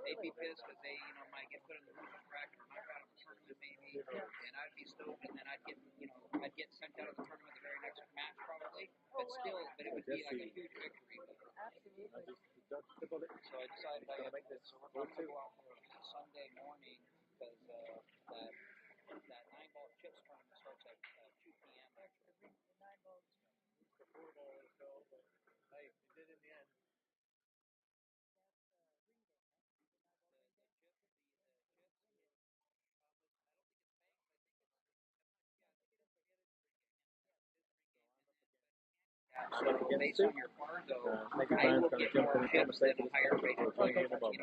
They'd be pissed because they, might get put in the losers bracket or knocked out of the tournament maybe, and I'd be stoked, and then I'd get sent out of the tournament the very next match probably. But still, it would be like a huge victory. Absolutely. So I decided I had to make this. So we're going to go out for Sunday morning because that 9-ball chips tournament starts at 2 p.m. actually. The 9 balls. Hey, stuck against based it. on your par, though, Make a I plan will to kind of get jump more in the chips than conversation. a higher rated Playing player. it above.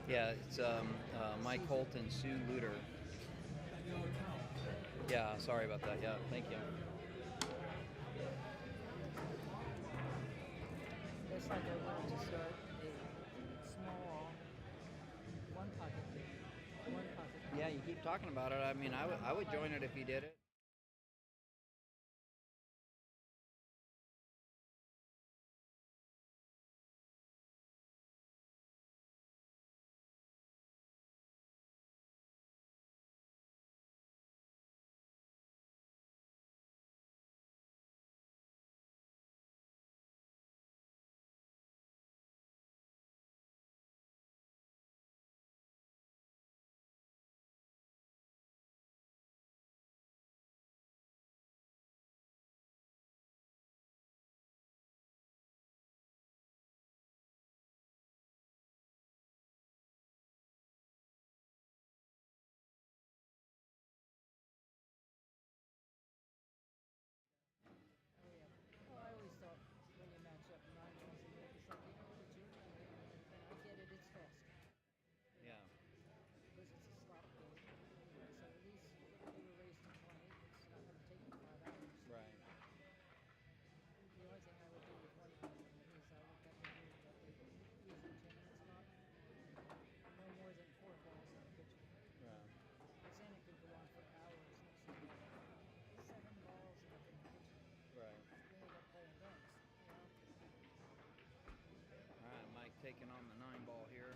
Yeah, it's Mike Holt and Sue Luter. Yeah, sorry about that. Yeah, thank you. It's like I wanted to start a small one pocket league. One pocket league. Yeah, you keep talking about it. I mean, I would join it if you did it. Oh, I always thought when you match up 9 balls a week, it's like, did you? And I get it, it's fast. Yeah. Because it's a slot game. So at least if you were raised to 20, it's not going to take you 5 hours. Right. The only thing I would do with one pocket is I would kind of move that they use the 10-minute slot. No more than 4 balls in the pitcher. Yeah. Because then it could go on for hours next to 7 balls in the pitcher. Right. Then you got playing dumps, you know. All right, Mike taking on the 9 ball here.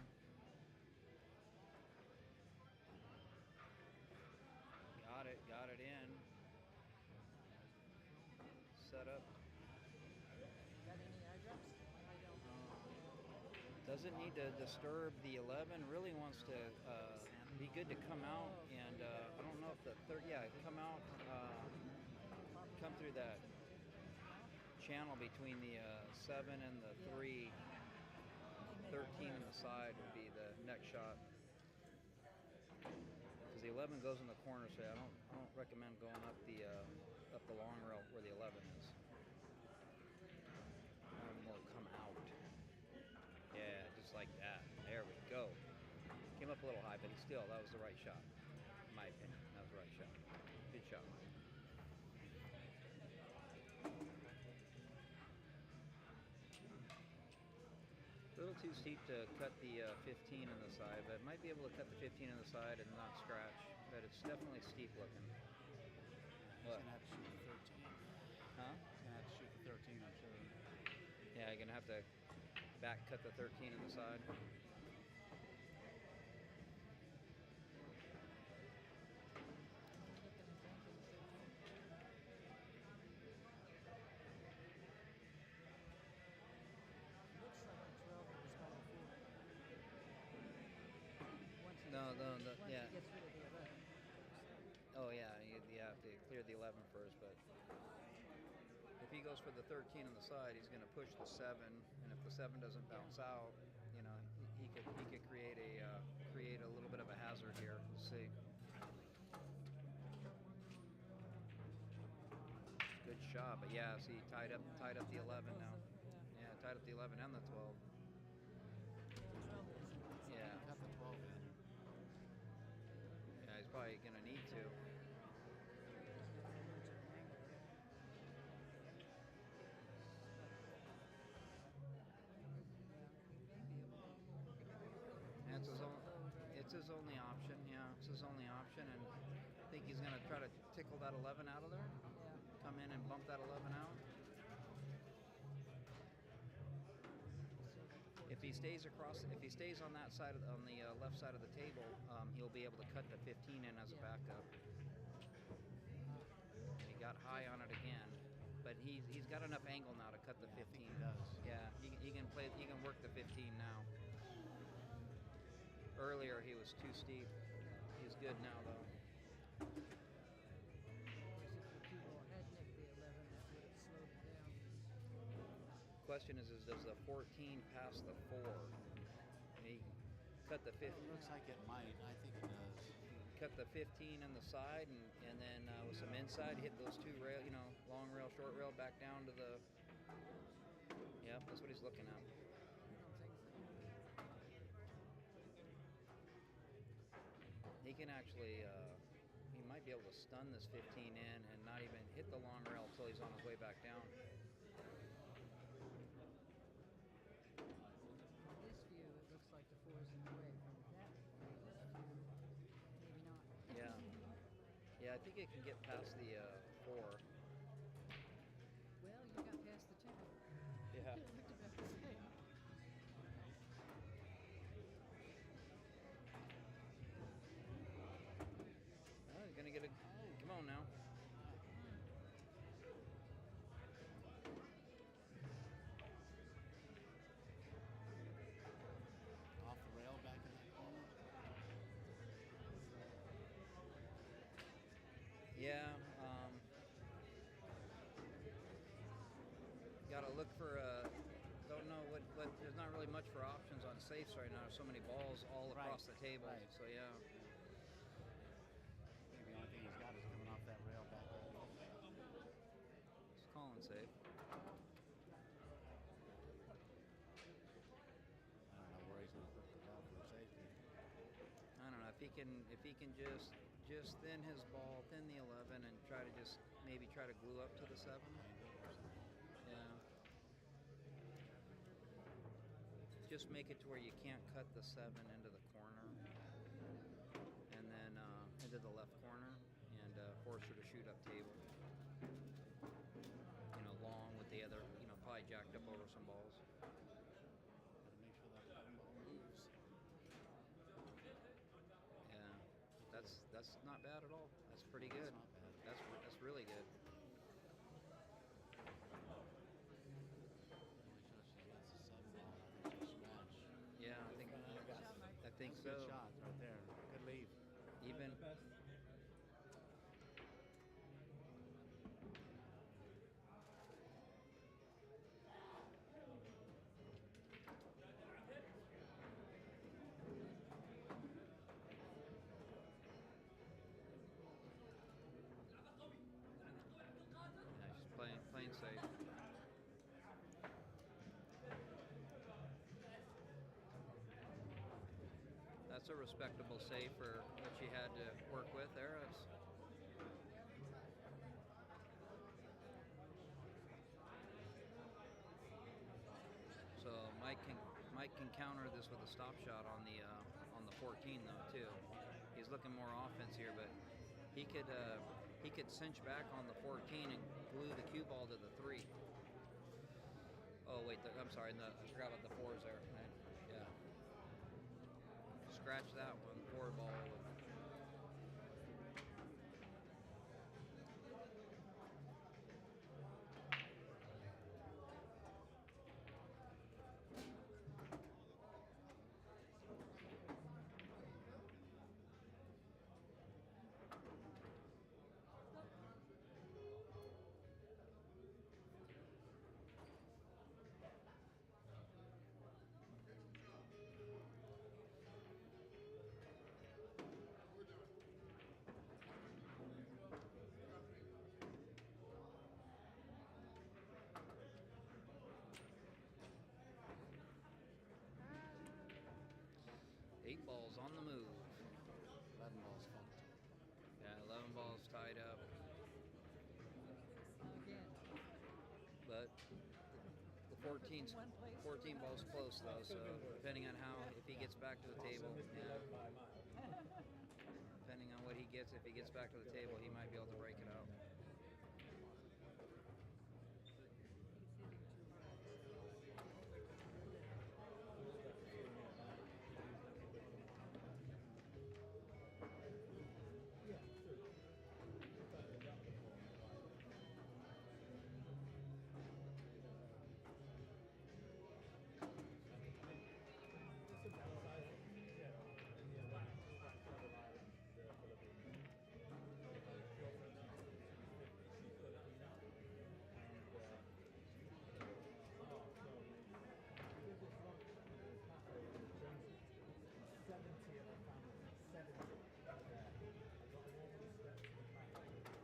Got it in. Set up. Got any eye drops? I don't. Doesn't need to disturb the 11. Really wants to be good to come out, and I don't know if the third. Yeah, come out, come through that channel between the 7 and the 3. 13 on the side would be the next shot. Because the 11 goes in the corner, so I don't recommend going up the long rail where the 11 is. More come out. Yeah, just like that. There we go. Came up a little high, but that was the right shot. In my opinion, that was the right shot. Good shot, Mike. A little too steep to cut the 15 on the side, but might be able to cut the 15 on the side and not scratch. But it's definitely steep looking. What? He's gonna have to shoot the 13. Huh? He's gonna have to shoot the 13, I'm sure. Yeah, you're gonna have to back cut the 13 on the side. No, yeah. Gets rid of the 11. Oh yeah, you have to clear the 11 first, but he goes for the 13 on the side, he's going to push the 7, and if the 7 doesn't bounce out, you know, he could create a little bit of a hazard here. Let's see. Good shot, but yeah, see, tied up the 11 now. Yeah, tied up the 11 and the 12. Yeah. Cut the 12 in. Yeah, he's probably going to need to. And it's his only option. Yeah, it's his only option, and I think he's going to try to tickle that 11 out of there. Come in and bump that 11 out. If he stays on that side on the left side of the table, he'll be able to cut the 15 in as a backup. He got high on it again, but he's got enough angle now to cut the 15. I think he does. Yeah, he can work the 15 now. Earlier he was too steep. He's good now though. Question is does the 14 pass the 4? He cut the 15. It looks like it might. I think it does. Cut the 15 in the side, and then with some inside, hit those 2 rail, you know, long rail, short rail, back down to the. Yep, that's what he's looking at. He can actually, he might be able to stun this 15 in and not even hit the long rail until he's on his way back down. From this view, it looks like the 4's in the way. From that view, maybe not. Yeah. Yeah, I think it can get past the 4. Well, you got past the 2. Yeah. I was about to say. Oh, he's gonna get a. Come on now. Off the rail back in that corner. Yeah. Gotta look for. Don't know what. There's not really much for options on safes right now. There's so many balls all across the table. Right. So yeah. I think the only thing he's got is coming off that rail back. It's calling safe. I don't know where he's going to put the ball for safety. I don't know if he can just thin his ball, thin the 11, and try to just maybe try to glue up to the 7. Yeah. Just make it to where you can't cut the 7 into the corner, and then into the left corner, and force her to shoot up table. You know, long with the other, you know, probably jacked up over some balls. Gotta make sure that ball moves. Yeah, that's not bad at all. That's pretty good. That's not bad. That's really good. Yeah, I think That's so. Good shot right there. Good leave. Even. Yeah, she's playing safe. That's a respectable save for what she had to work with there. So Mike can counter this with a stop shot on the 14 though too. He's looking more offense here, but he could cinch back on the 14 and glue the cue ball to the 3. Oh wait, I'm sorry, I forgot about the 4s there. Right? Yeah. Scratch that one, 4 ball. 14 balls close though, so depending on if he gets back to the table, yeah. Depending on what he gets, if he gets back to the table, he might be able to break it out.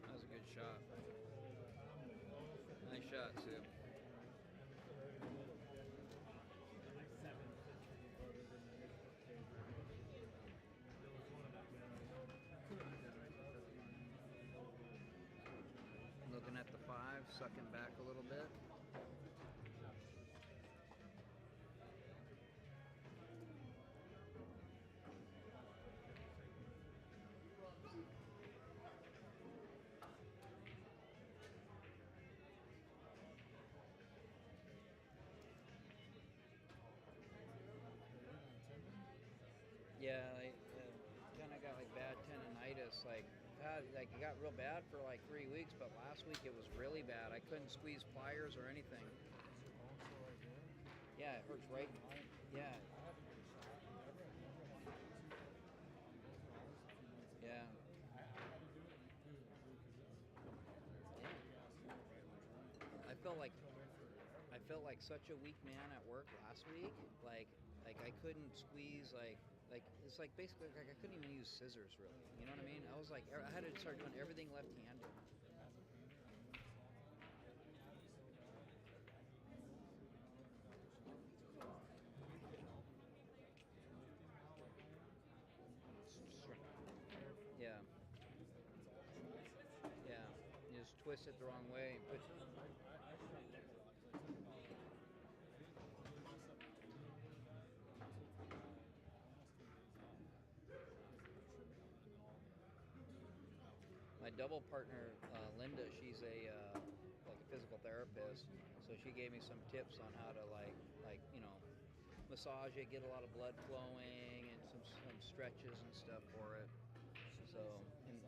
That was a good shot. Nice shot, Sue. Looking at the 5, sucking back a little bit. Yeah, I kind of got like bad tendonitis. Like it got real bad for like 3 weeks, but last week it was really bad. I couldn't squeeze pliers or anything. Yeah, it hurts right. Yeah. Yeah. I felt like such a weak man at work last week. Like I couldn't squeeze like it's like basically like I couldn't even use scissors really. You know what I mean? I was like I had to start doing everything left-handed. Yeah. Yeah. You just twist it the wrong way. My double partner, Linda, she's like a physical therapist, so she gave me some tips on how to like massage it, get a lot of blood flowing, and some stretches and stuff for it. So,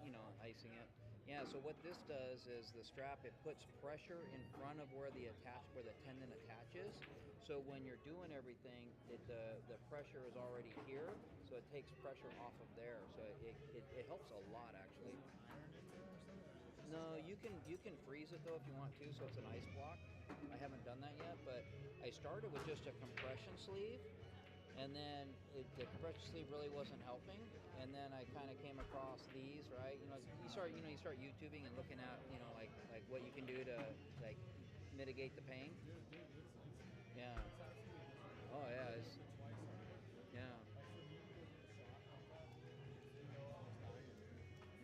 and icing it. Yeah. So what this does is the strap, it puts pressure in front of where the tendon attaches. So when you're doing everything, the pressure is already here, so it takes pressure off of there. So it helps a lot actually. No, you can freeze it though if you want to, so it's an ice block. I haven't done that yet, but I started with just a compression sleeve, and then the compression sleeve really wasn't helping, and then I kind of came across these, right? You start YouTubing and looking at like what you can do to like mitigate the pain. Yeah. Oh yeah. Yeah.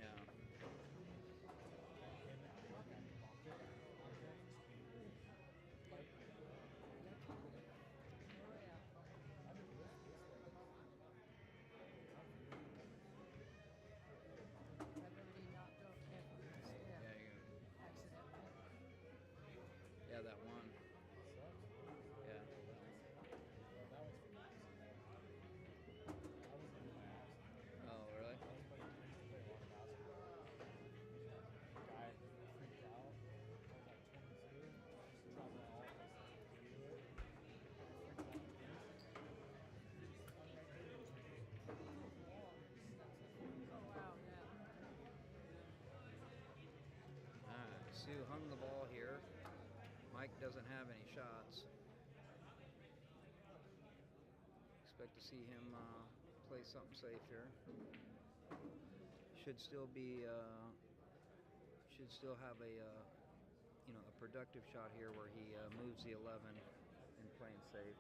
Yeah. Yeah, that one. Yeah. Oh, really? Alright, Sue hung the ball here. Mike doesn't have any shots. Expect to see him play something safe here. Should still have a productive shot here where he moves the 11 and playing safe.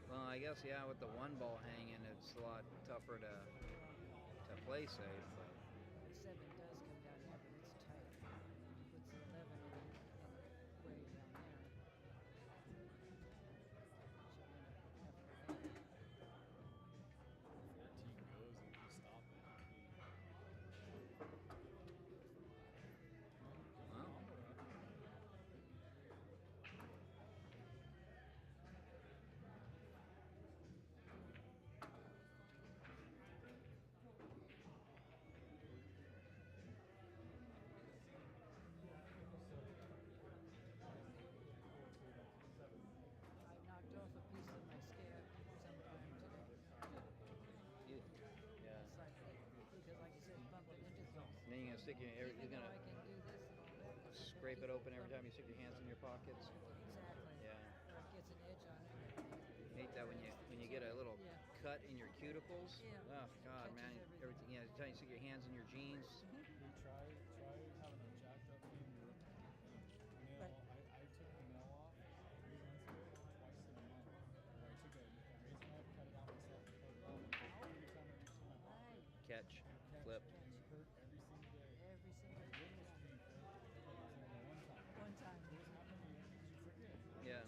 Well, I guess, yeah, with the one ball hanging, it's a lot tougher to play safe. But The 7 does come down here, but it's tight. Puts the 11 way down there. She'll end up with half her head. 14 goes and you stop it. Wow. I knocked off a piece of my scab sometime today. Yeah. It's like, because like you said, bumping into things. And then you're gonna stick your, you're Even though I gonna can do this and all that. but scrape it open every time you stick your hands in your pockets. Exactly. Yeah. Or it gets an edge on it. Hate that when you get a little Yeah. cut in your cuticles. Yeah. Oh God, Catches man, everything. everything. Yeah, every time you stick your hands in your jeans. You try having a jacked up finger. Nail. Right. I took the nail off 3 months ago, twice in a month. Where I took a razor knife, cut it out myself, and cut it off. Every time I reached in my pocket, Catch, flip. and it hurt every single day. Every single It day. was painful, but it was only one time. One time. It was not many, you forget. Yeah. Yeah.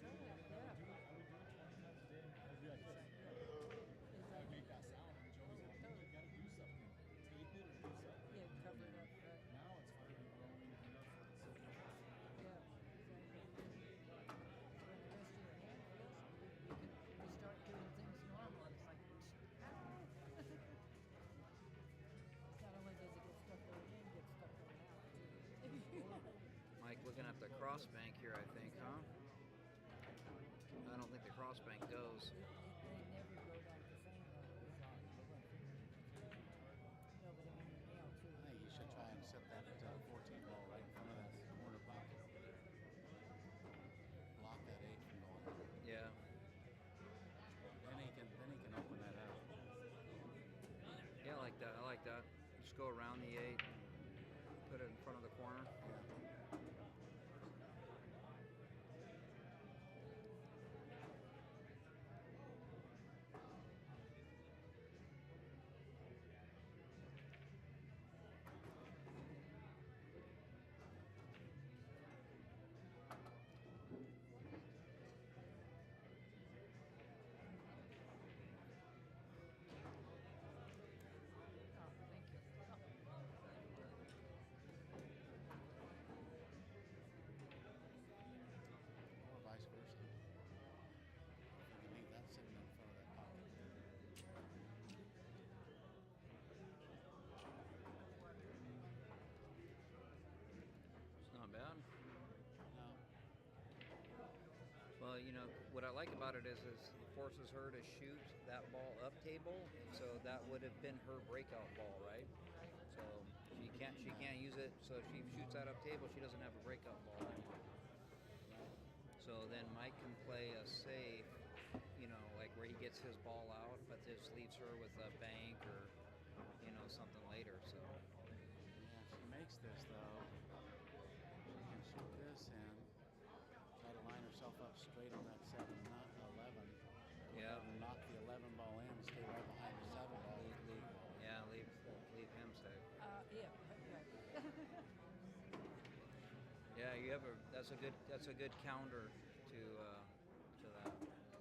I would do it 20 times a day, and I'd be like this. I'd make that sound, and Joey's like, you gotta do something. Tape it or do something. Yeah, cover it up. Right. Now it's finally growing enough that it's so Yeah, exactly. When the rest of your hand feels, you start doing things normal. It's like, it's not only does it get stuck going in, it gets stuck going out. Mike looking at the cross bank here, I think, huh? I don't think the cross bank goes. They never go down the same level. No, but I mean, you know, too. Hey, you should try and set that 14 ball right in front of that corner pocket. Block that 8 from going. Yeah. Then he can open that up. Yeah, I like that. I like that. Just go around the 8, put it in front of the corner. Yeah. Oh, thank you. Or vice versa. You can leave that sitting in front of that pocket. It's not bad. No. Well, you know, what I like about it is it forces her to shoot that ball up table, so that would have been her breakout ball, right? So she can't use it. So if she shoots that up table, she doesn't have a breakout ball anymore. So then Mike can play a safe, you know, like where he gets his ball out, but just leaves her with a bank or, you know, something later. So Yeah, if she makes this though, she can shoot this and try to line herself up straight on that 7, not 11. yeah, And knock the 11 ball in and stay right behind the 7 ball. leave him safe. Yeah, right. Yeah, you have that's a good counter to that. So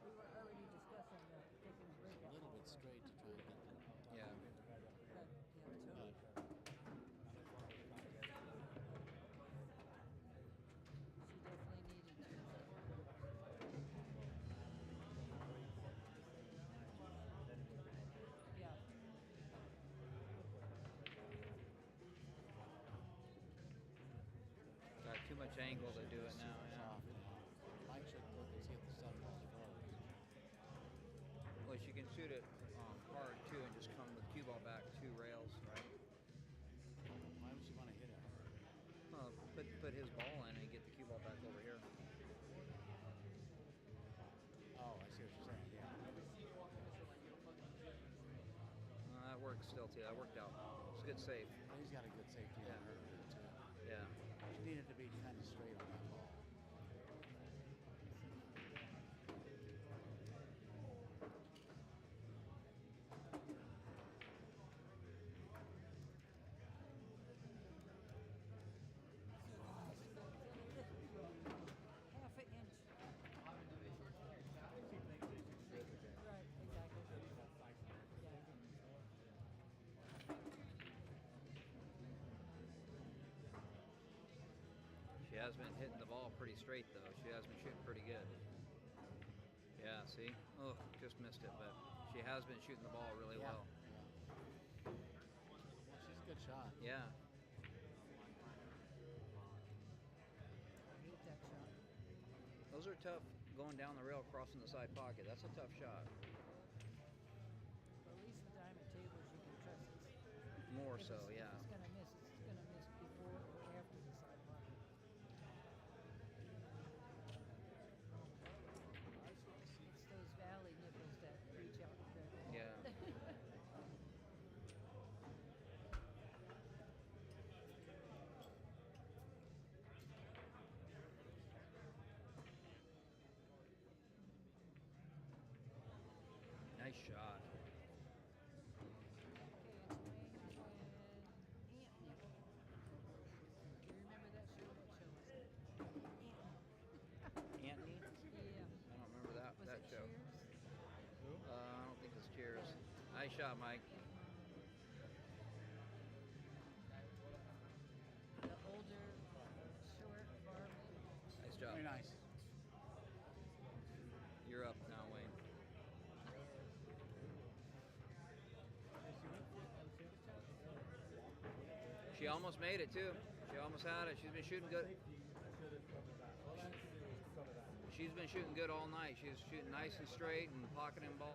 we were already discussing taking a break. A little bit straight to try and get them. Yeah. But, yeah, totally. She definitely needed to. Yeah. Got too much angle to do it now. Yeah. Soft. Mike should look and see if the 7 ball's forward. Well, she can shoot it hard too, and just come with cue ball back 2 rails, right? Why would she want to hit it? Well, put his ball in and get the cue ball back over here. Oh, I see what you're saying. Yeah. That worked still too. That worked out. It's a good save. He's got a good safety on her too. Yeah. She needed to be kind of straight on that ball. has been hitting the ball pretty straight, though. She has been shooting pretty good. Yeah, see? Oh, just missed it, but she has been shooting the ball really well. Yeah. Well, she's a good shot. Yeah. I hate that shot. Those are tough, going down the rail, crossing the side pocket. That's a tough shot. But at least the diamond tables, you can trust it's More if so, it's, yeah. If it's gonna miss, it's gonna miss before or after the side pocket. It's those valley nipples that reach out and grab it. Yeah. Nice shot. Anthony? Yeah. I don't remember that Was that it show. Cheers? I don't think it's Cheers. Nice shot, Mike. The older, short Barbie. Nice job. Very nice. You're up now, Wayne. She almost made it too. She almost had it. She's been shooting good. She's been shooting good all night. She's shooting nice and straight and pocketing balls.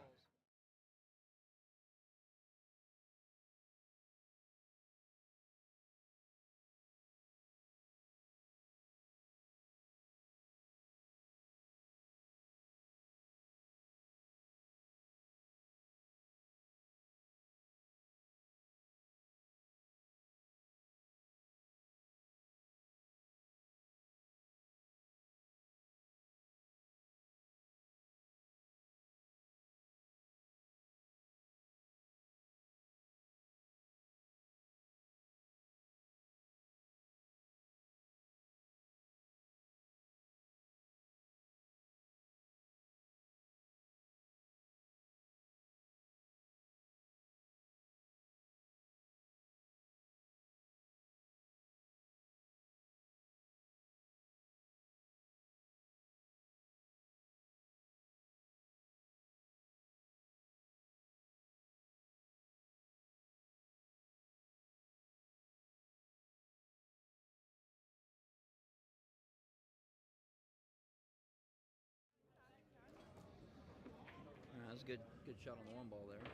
That's a good shot on the one ball there.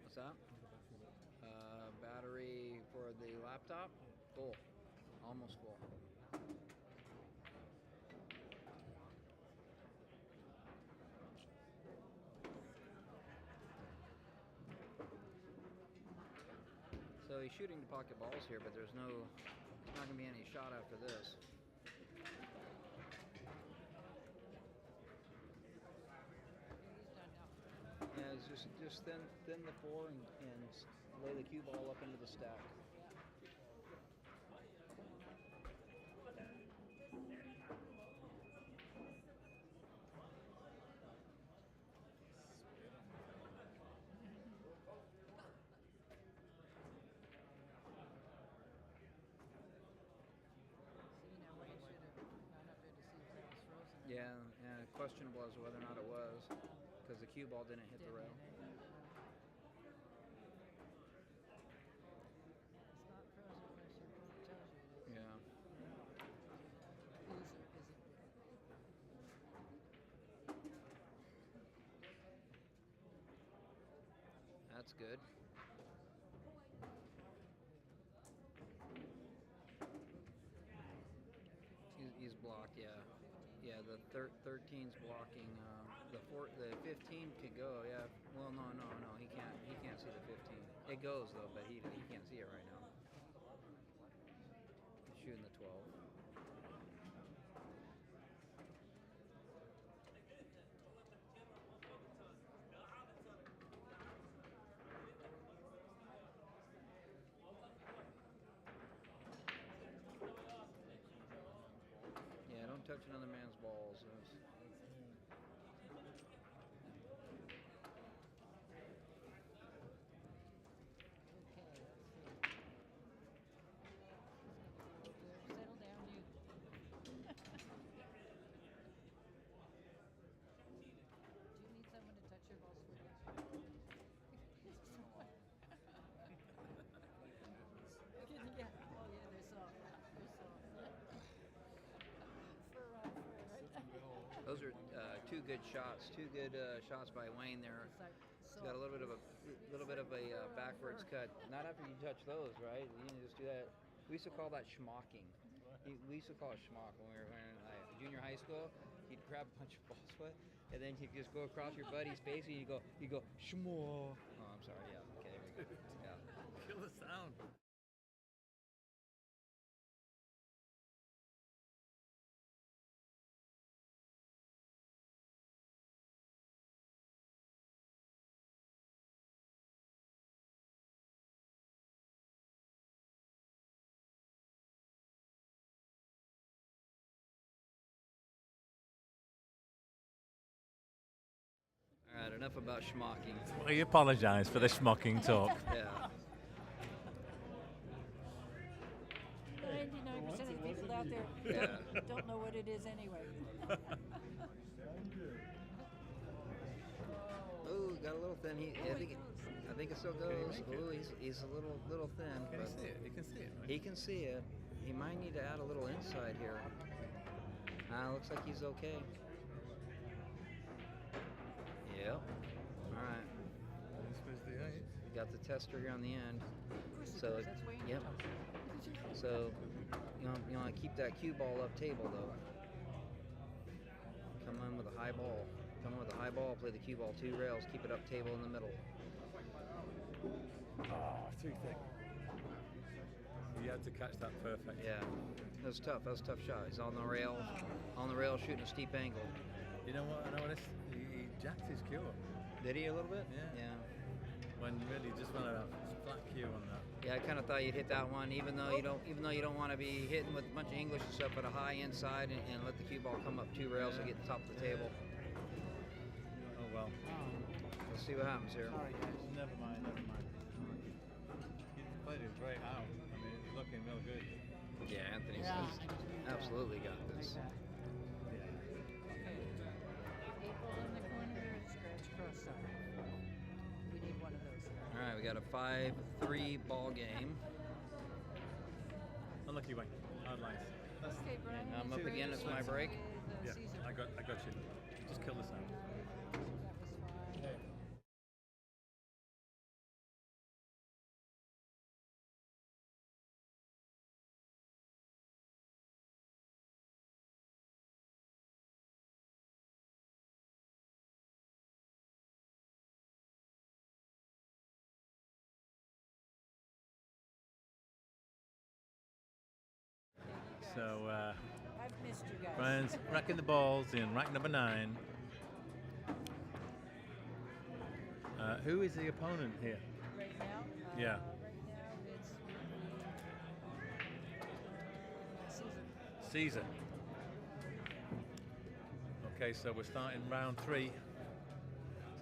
What's that? Battery for the laptop? Full. Almost full. So he's shooting the pocket balls here, but there's not going to be any shot after this. Yeah, it's just thin the four and lay the cue ball up into the stack. Yeah, and questionable as to whether or not it was, because the cue ball didn't hit the rail. It's not frozen unless your phone tells you it is. Yeah. That's good. He's blocked, yeah. Yeah, the 13's blocking. The 15 could go, yeah. Well, no, he can't see the 15. It goes though, but he can't see it right now. He's shooting the 12. Yeah, don't touch another man's balls. good shots. Two good shots by Wayne there. He's got a little bit of a backwards cut. Not after you touch those, right? You can just do that. We used to call that schmocking. We used to call it schmock when we were in junior high school. He'd grab a bunch of balls with, and then he'd just go across your buddy's face, and you go schmock. Oh, I'm sorry. Yeah. Okay. Yeah. Kill the sound. All right, enough about schmocking. We apologise for the schmocking talk. Yeah. 99% of the people out there don't know what it is anyway. Oh, got a little thin. I think it still goes. Oh, he's a little thin. Can you see it? You can see it, right? He can see it. He might need to add a little inside here. Looks like he's okay. Yep. All right. This was the 8. Got the tester here on the end. So, yep. So, you want to keep that cue ball up table though. Come in with a high ball. Play the cue ball 2 rails. Keep it up table in the middle. Oh, too thick. You had to catch that perfect. Yeah. That was tough. That was a tough shot. He's on the rail, shooting a steep angle. You know what? I noticed he jacked his cue up. Did he a little bit? Yeah. When really just went a flat cue on that. Yeah, I kind of thought you'd hit that one, even though you don't want to be hitting with a bunch of English and stuff, but a high inside and let the cue ball come up 2 rails and get the top of the table. Oh well. Let's see what happens here. Sorry guys. Never mind. You played it great out. I mean, it's looking real good. Yeah, Anthony's absolutely got this. Okay. 8 ball in the corner, scratch cross side. We need one of those. All right, we got a 5-3 ball game. Unlucky Wayne. Hard lines. Okay, Brian. I'm up again. It's my break. Yeah, I got you. Just kill the sound. So, I've missed you guys. Brian's racking the balls in rack number 9. Who is the opponent here? Right now? Yeah. Right now it's Caesar. Caesar. Okay, so we're starting round 3.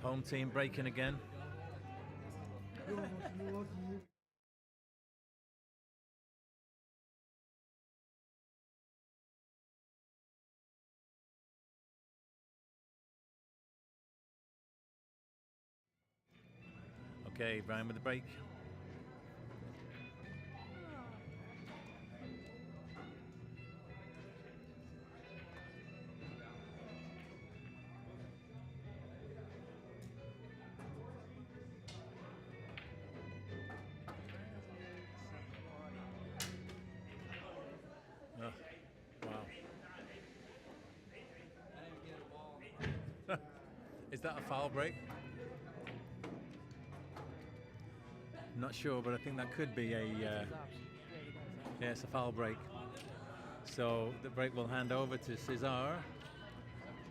Home team breaking again. Okay, Brian with the break. Oh, wow. Is that a foul break? Not sure, but I think that could be a yeah, it's a foul break. So the break will hand over to Cesar.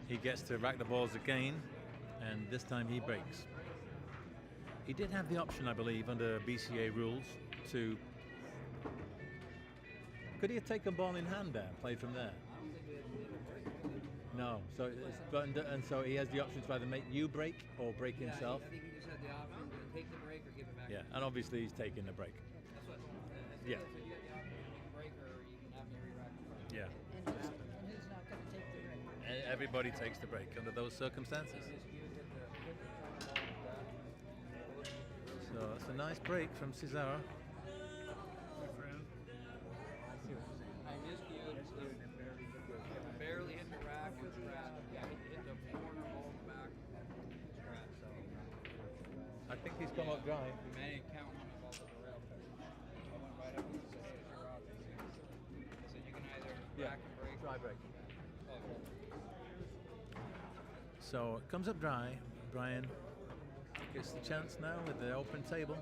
He gets to rack the balls again, and this time he breaks. He did have the option, I believe, under BCA rules to. Could he have taken ball in hand there and played from there? No. So and so he has the option to either make you break or break himself. I think he just had the option to take the break or give it back. Yeah, and obviously he's taking the break. That's what. Yeah. So you have the option to take the break or you can have me re-rack the break. Yeah. And who's not going to take the break? Everybody takes the break under those circumstances. So it's a nice break from Cesar. I missed you. Barely hit the rack. Yeah, hit the corner up dry. I mean, I didn't count how many balls at the rail. I went right up and said, hey, if you're out, I said, you can either rack and break. Dry break. Oh, So it comes up dry. Brian gets the chance now with the open table.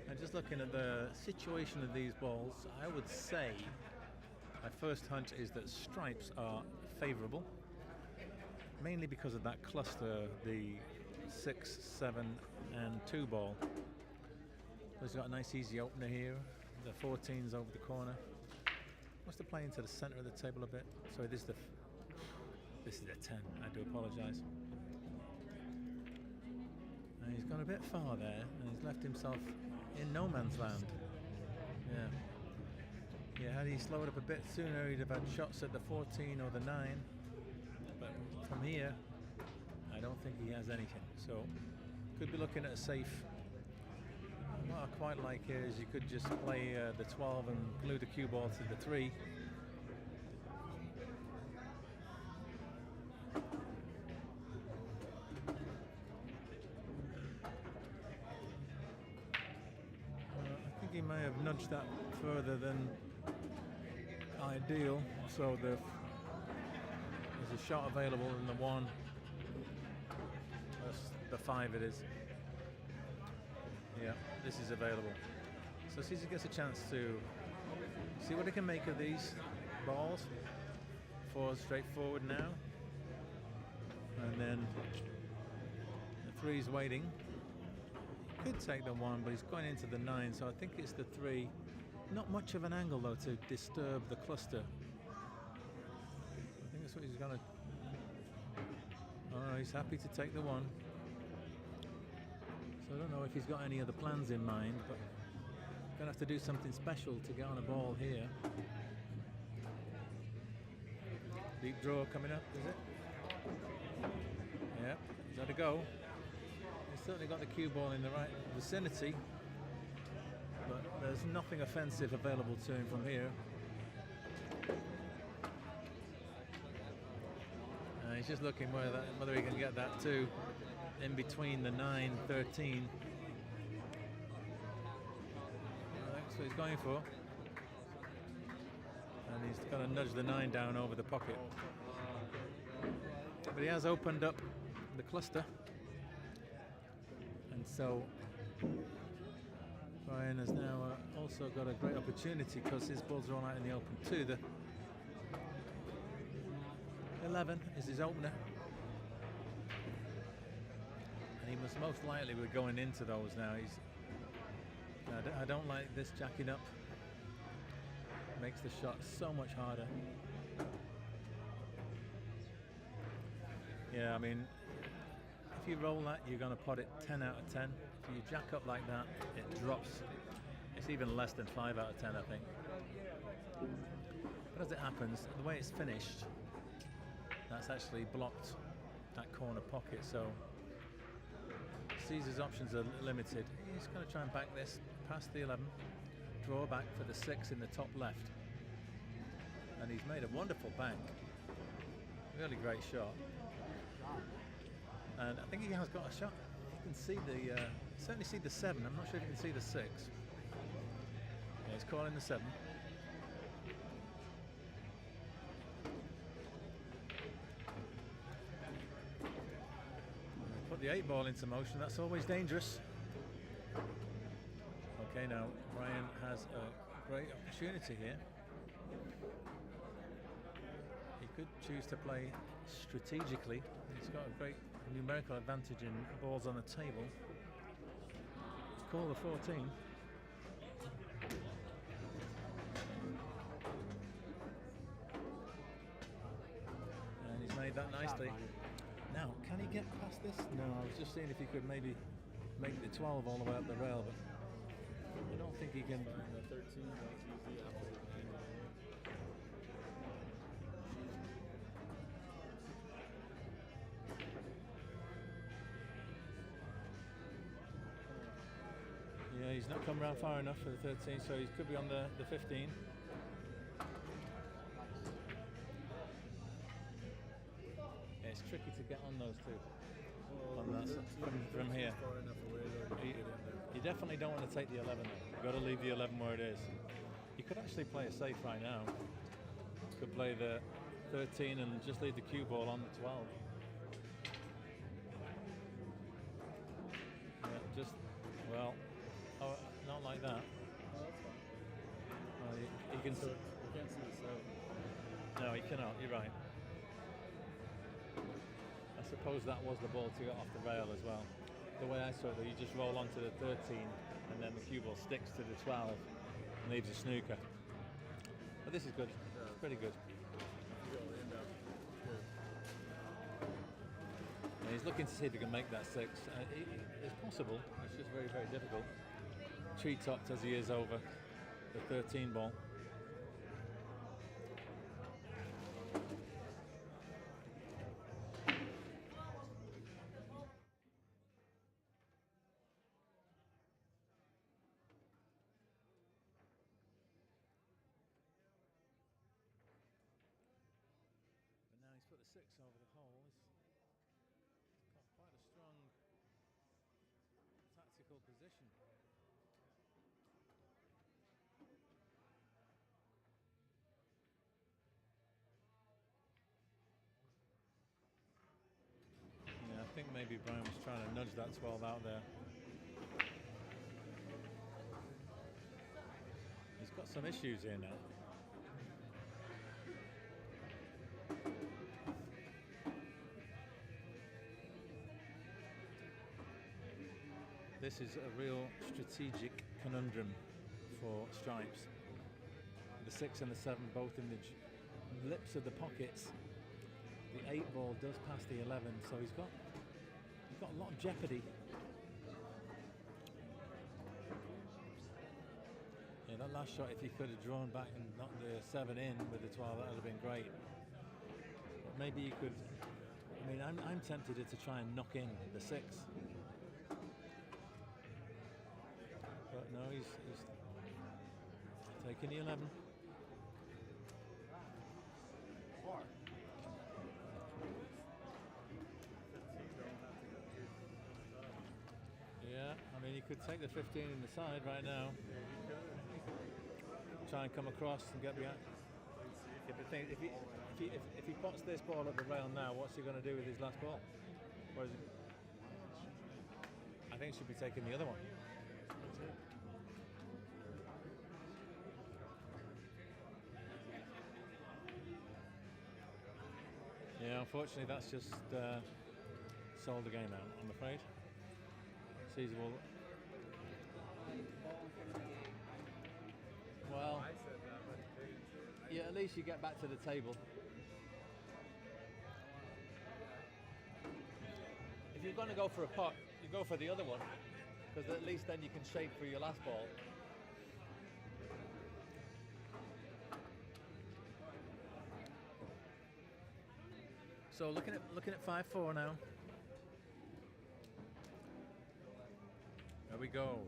And just looking at the situation of these balls, I would say my first hunch is that stripes are favourable, mainly because of that cluster, the 6, 7 and 2 ball. He's got a nice easy opener here. The 14's over the corner. Must have played into the centre of the table a bit. Sorry, this is a 10. I do apologise. And he's gone a bit far there, and he's left himself in no man's land. Yeah, had he slowed up a bit sooner, he'd have had shots at the 14 or the 9. But from here, I don't think he has anything. So, could be looking at a safe. What I quite like here is you could just play the 12 and glue the cue ball to the 3. I think he may have nudged that further than ideal, so there's a shot available in the 1. That's the 5 it is. Yeah, this is available. So Caesar gets a chance to see what he can make of these balls. 4 straightforward now. And then the 3's waiting. He could take the 1, but he's going into the 9, so I think it's the 3. Not much of an angle though to disturb the cluster. I think that's what he's gonna. Oh, he's happy to take the 1. So I don't know if he's got any other plans in mind, but gonna have to do something special to get on a ball here. Deep draw coming up, is it? Yeah, is that a go? He's certainly got the cue ball in the right vicinity, but there's nothing offensive available to him from here. He's just looking whether he can get that 2 in between the 9, 13. That's what he's going for. And he's going to nudge the 9 down over the pocket. But he has opened up the cluster. And so Brian has now also got a great opportunity because his balls are all out in the open too. The 11 is his opener. And he must most likely be going into those now. I don't like this jacking up. Makes the shot so much harder. Yeah, I mean, if you roll that, you're going to pot it 10 out of 10. If you jack up like that, it drops. It's even less than 5 out of 10, I think. But as it happens, the way it's finished, that's actually blocked that corner pocket, so Caesar's options are limited. He's going to try and back this past the 11, draw back for the 6 in the top left. And he's made a wonderful bank. Really great shot. And I think he has got a shot. You can see certainly see the 7. I'm not sure if you can see the 6. Yeah, he's calling the 7. Put the 8 ball into motion. That's always dangerous. Okay, now Brian has a great opportunity here. He could choose to play strategically. He's got a great numerical advantage in balls on the table. Let's call the 14. And he's made that nicely. Now, can he get past this? No, I was just seeing if he could maybe make the 12 all the way up the rail, but I don't think he can. The 13, that's usually after the 9. Yeah, he's not come around far enough for the 13, so he could be on the 15. Yeah, it's tricky to get on those two. on that from here. You definitely don't want to take the 11 though. You've got to leave the 11 where it is. You could actually play a safe right now. You could play the 13 and just leave the cue ball on the 12. Yeah, just, well, oh, not like that. You can. So you can't see the serve. No, you cannot. You're right. I suppose that was the ball to get off the rail as well. The way I saw it, you just roll onto the 13, and then the cue ball sticks to the 12 and leaves a snooker. But this is good. It's pretty good. And he's looking to see if he can make that 6. It's possible. It's just very, very difficult. Tree-topped as he is over the 13 ball. But now he's put the 6 over the hole. He's got quite a strong tactical position. Yeah, I think maybe Brian was trying to nudge that 12 out there. He's got some issues here now. This is a real strategic conundrum for Stripes. The 6 and the 7 both in the lips of the pockets. The 8 ball does pass the 11, so he's got a lot of jeopardy. Yeah, that last shot, if he could have drawn back and knocked the 7 in with the 12, that would have been great. But maybe you could. I mean, I'm tempted to try and knock in the 6. But no, he's taking the 11. Yeah, I mean, you could take the 15 in the side right now. Try and come across and get behind. Yeah, but think, if he pots this ball at the rail now, what's he going to do with his last ball? Where is it? I think he should be taking the other one. Yeah, unfortunately, that's just sold the game out, I'm afraid. Caesar will. Well, yeah, at least you get back to the table. If you're going to go for a pot, you go for the other one, because at least then you can shape for your last ball. So looking at 5-4 now. There we go.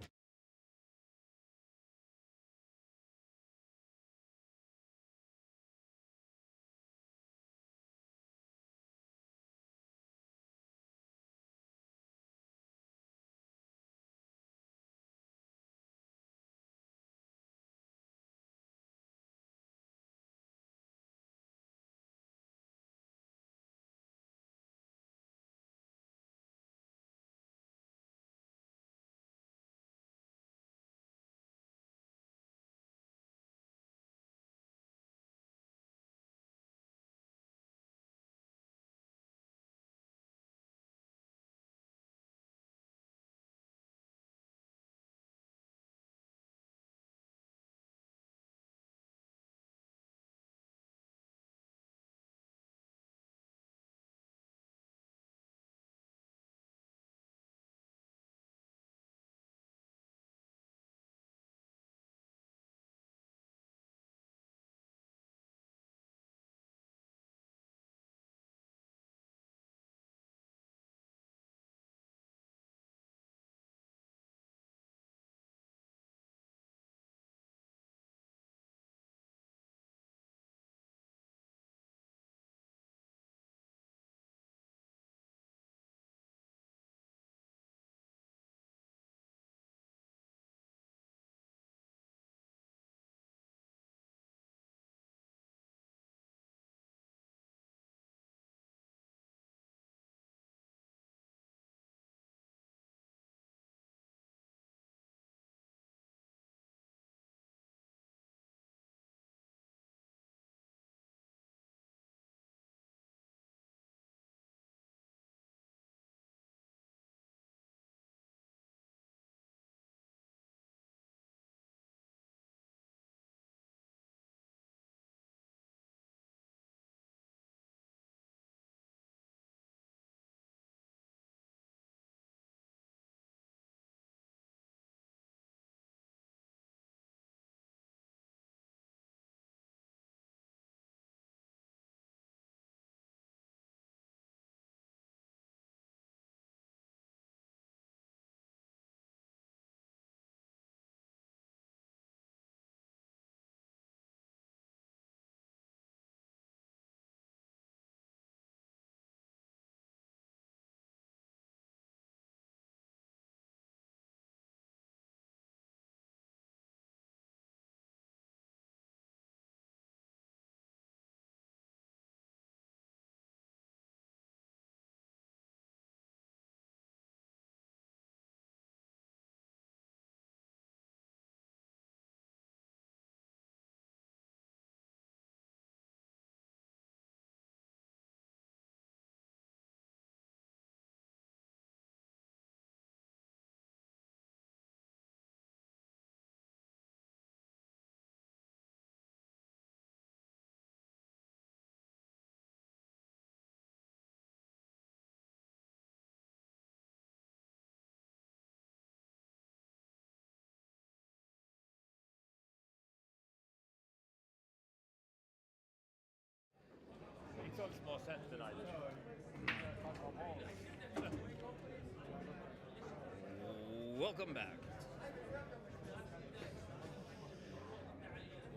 Welcome back.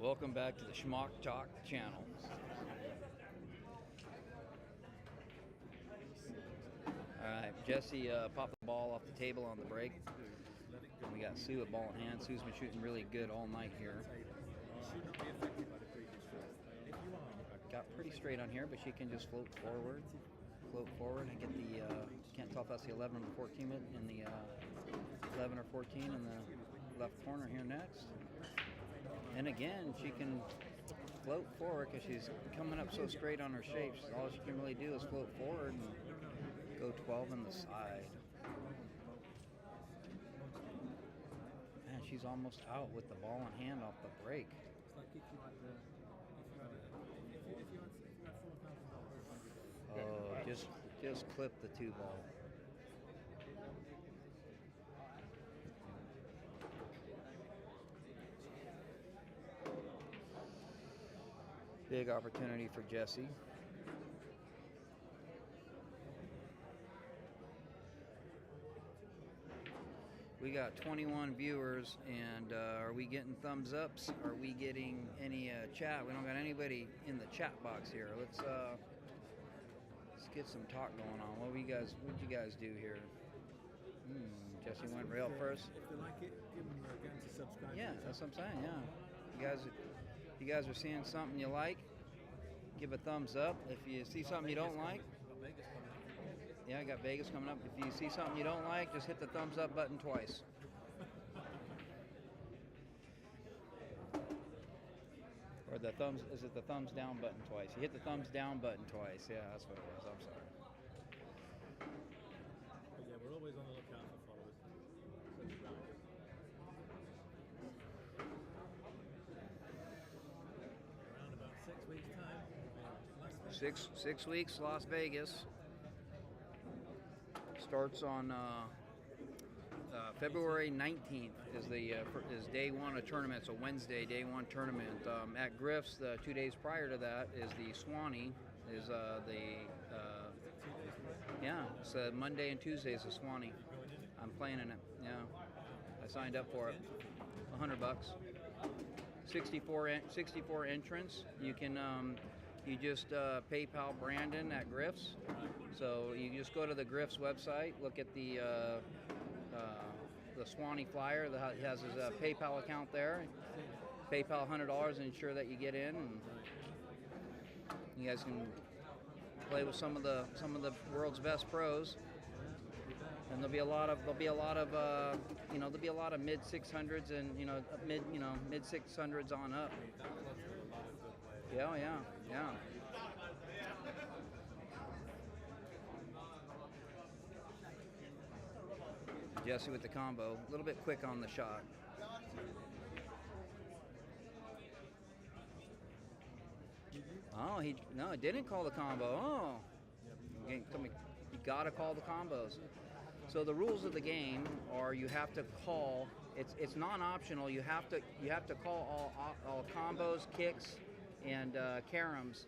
Welcome back to the Schmock Talk channel. All right, Jesse popped the ball off the table on the break. And we got Sue at ball in hand. Sue's been shooting really good all night here. Got pretty straight on here, but she can just float forward and get the, can't tell if that's the 11 or the 14 in the 11 or 14 in the left corner here next. And again, she can float forward because she's coming up so straight on her shapes. All she can really do is float forward and go 12 in the side. Man, she's almost out with the ball in hand off the break. Oh, just clip the 2 ball. Big opportunity for Jesse. We got 21 viewers, and are we getting thumbs ups? Are we getting any chat? We don't got anybody in the chat box here. Let's get some talk going on. What you guys do here? Jesse went rail first. If they like it, give them again to subscribe. Yeah, that's what I'm saying. Yeah, you guys are seeing something you like, give a thumbs up. If you see something you don't like, yeah, I got Vegas coming up. If you see something you don't like, just hit the thumbs up button twice. Or the thumbs, is it the thumbs down button twice? You hit the thumbs down button twice. Yeah, that's what it was. I'm sorry. But yeah, we're always on the lookout for followers. Around about 6 weeks' time. Las Vegas. Six weeks, Las Vegas. Starts on February 19th is day one of tournament. So Wednesday, day one tournament. At Griff's, the 2 days prior to that is the Swanee. Is it's Monday and Tuesday is the Swanee. I'm playing in it. Yeah, I signed up for it. $100. 64 entrants. You can you just PayPal Brandon at Griff's. So you just go to the Griff's website, look at the Swanee flyer that has his PayPal account there. PayPal $100 and ensure that you get in, and you guys can play with some of the world's best pros. And there'll be a lot of mid 600s and mid 600s on up. Yeah. Jesse with the combo, a little bit quick on the shot. Oh, he didn't call the combo. Oh, you gotta call the combos. So the rules of the game are you have to call. It's non-optional. You have to call all combos, kicks, and caroms.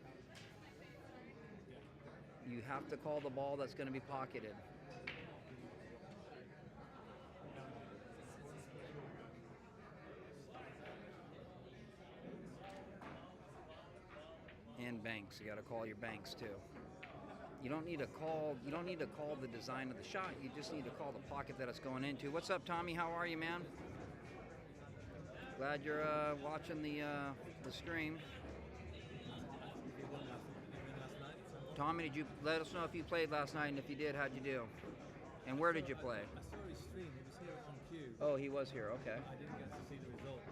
You have to call the ball that's going to be pocketed. And banks. You got to call your banks too. You don't need to call the design of the shot. You just need to call the pocket that it's going into. What's up, Tommy? How are you, man? Glad you're watching the stream. Tommy, did you let us know if you played last night, and if you did, how'd you do? And where did you play? I saw his stream. He was here on Cue. Oh, he was here. Okay. I didn't get to see the result.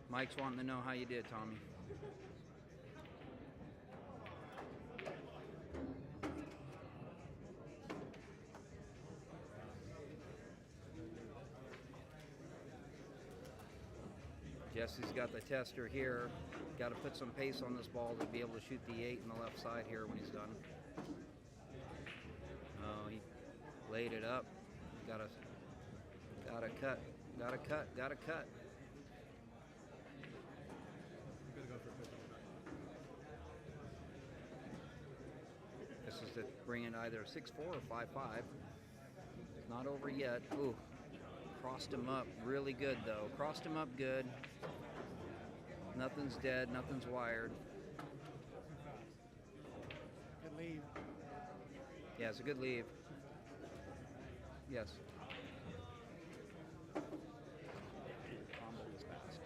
Mike's wanting to know how you did, Tommy. Jesse's got the tester here. Got to put some pace on this ball to be able to shoot the 8 in the left side here when he's done. Oh, he laid it up. Gotta cut. This is to bring in either 6-4 or 5-5. It's not over yet. Ooh, Crossed him up really good, though. Crossed him up good. Nothing's dead, nothing's wired. Good leave. Yeah, it's a good leave. Yes. Combo is fast.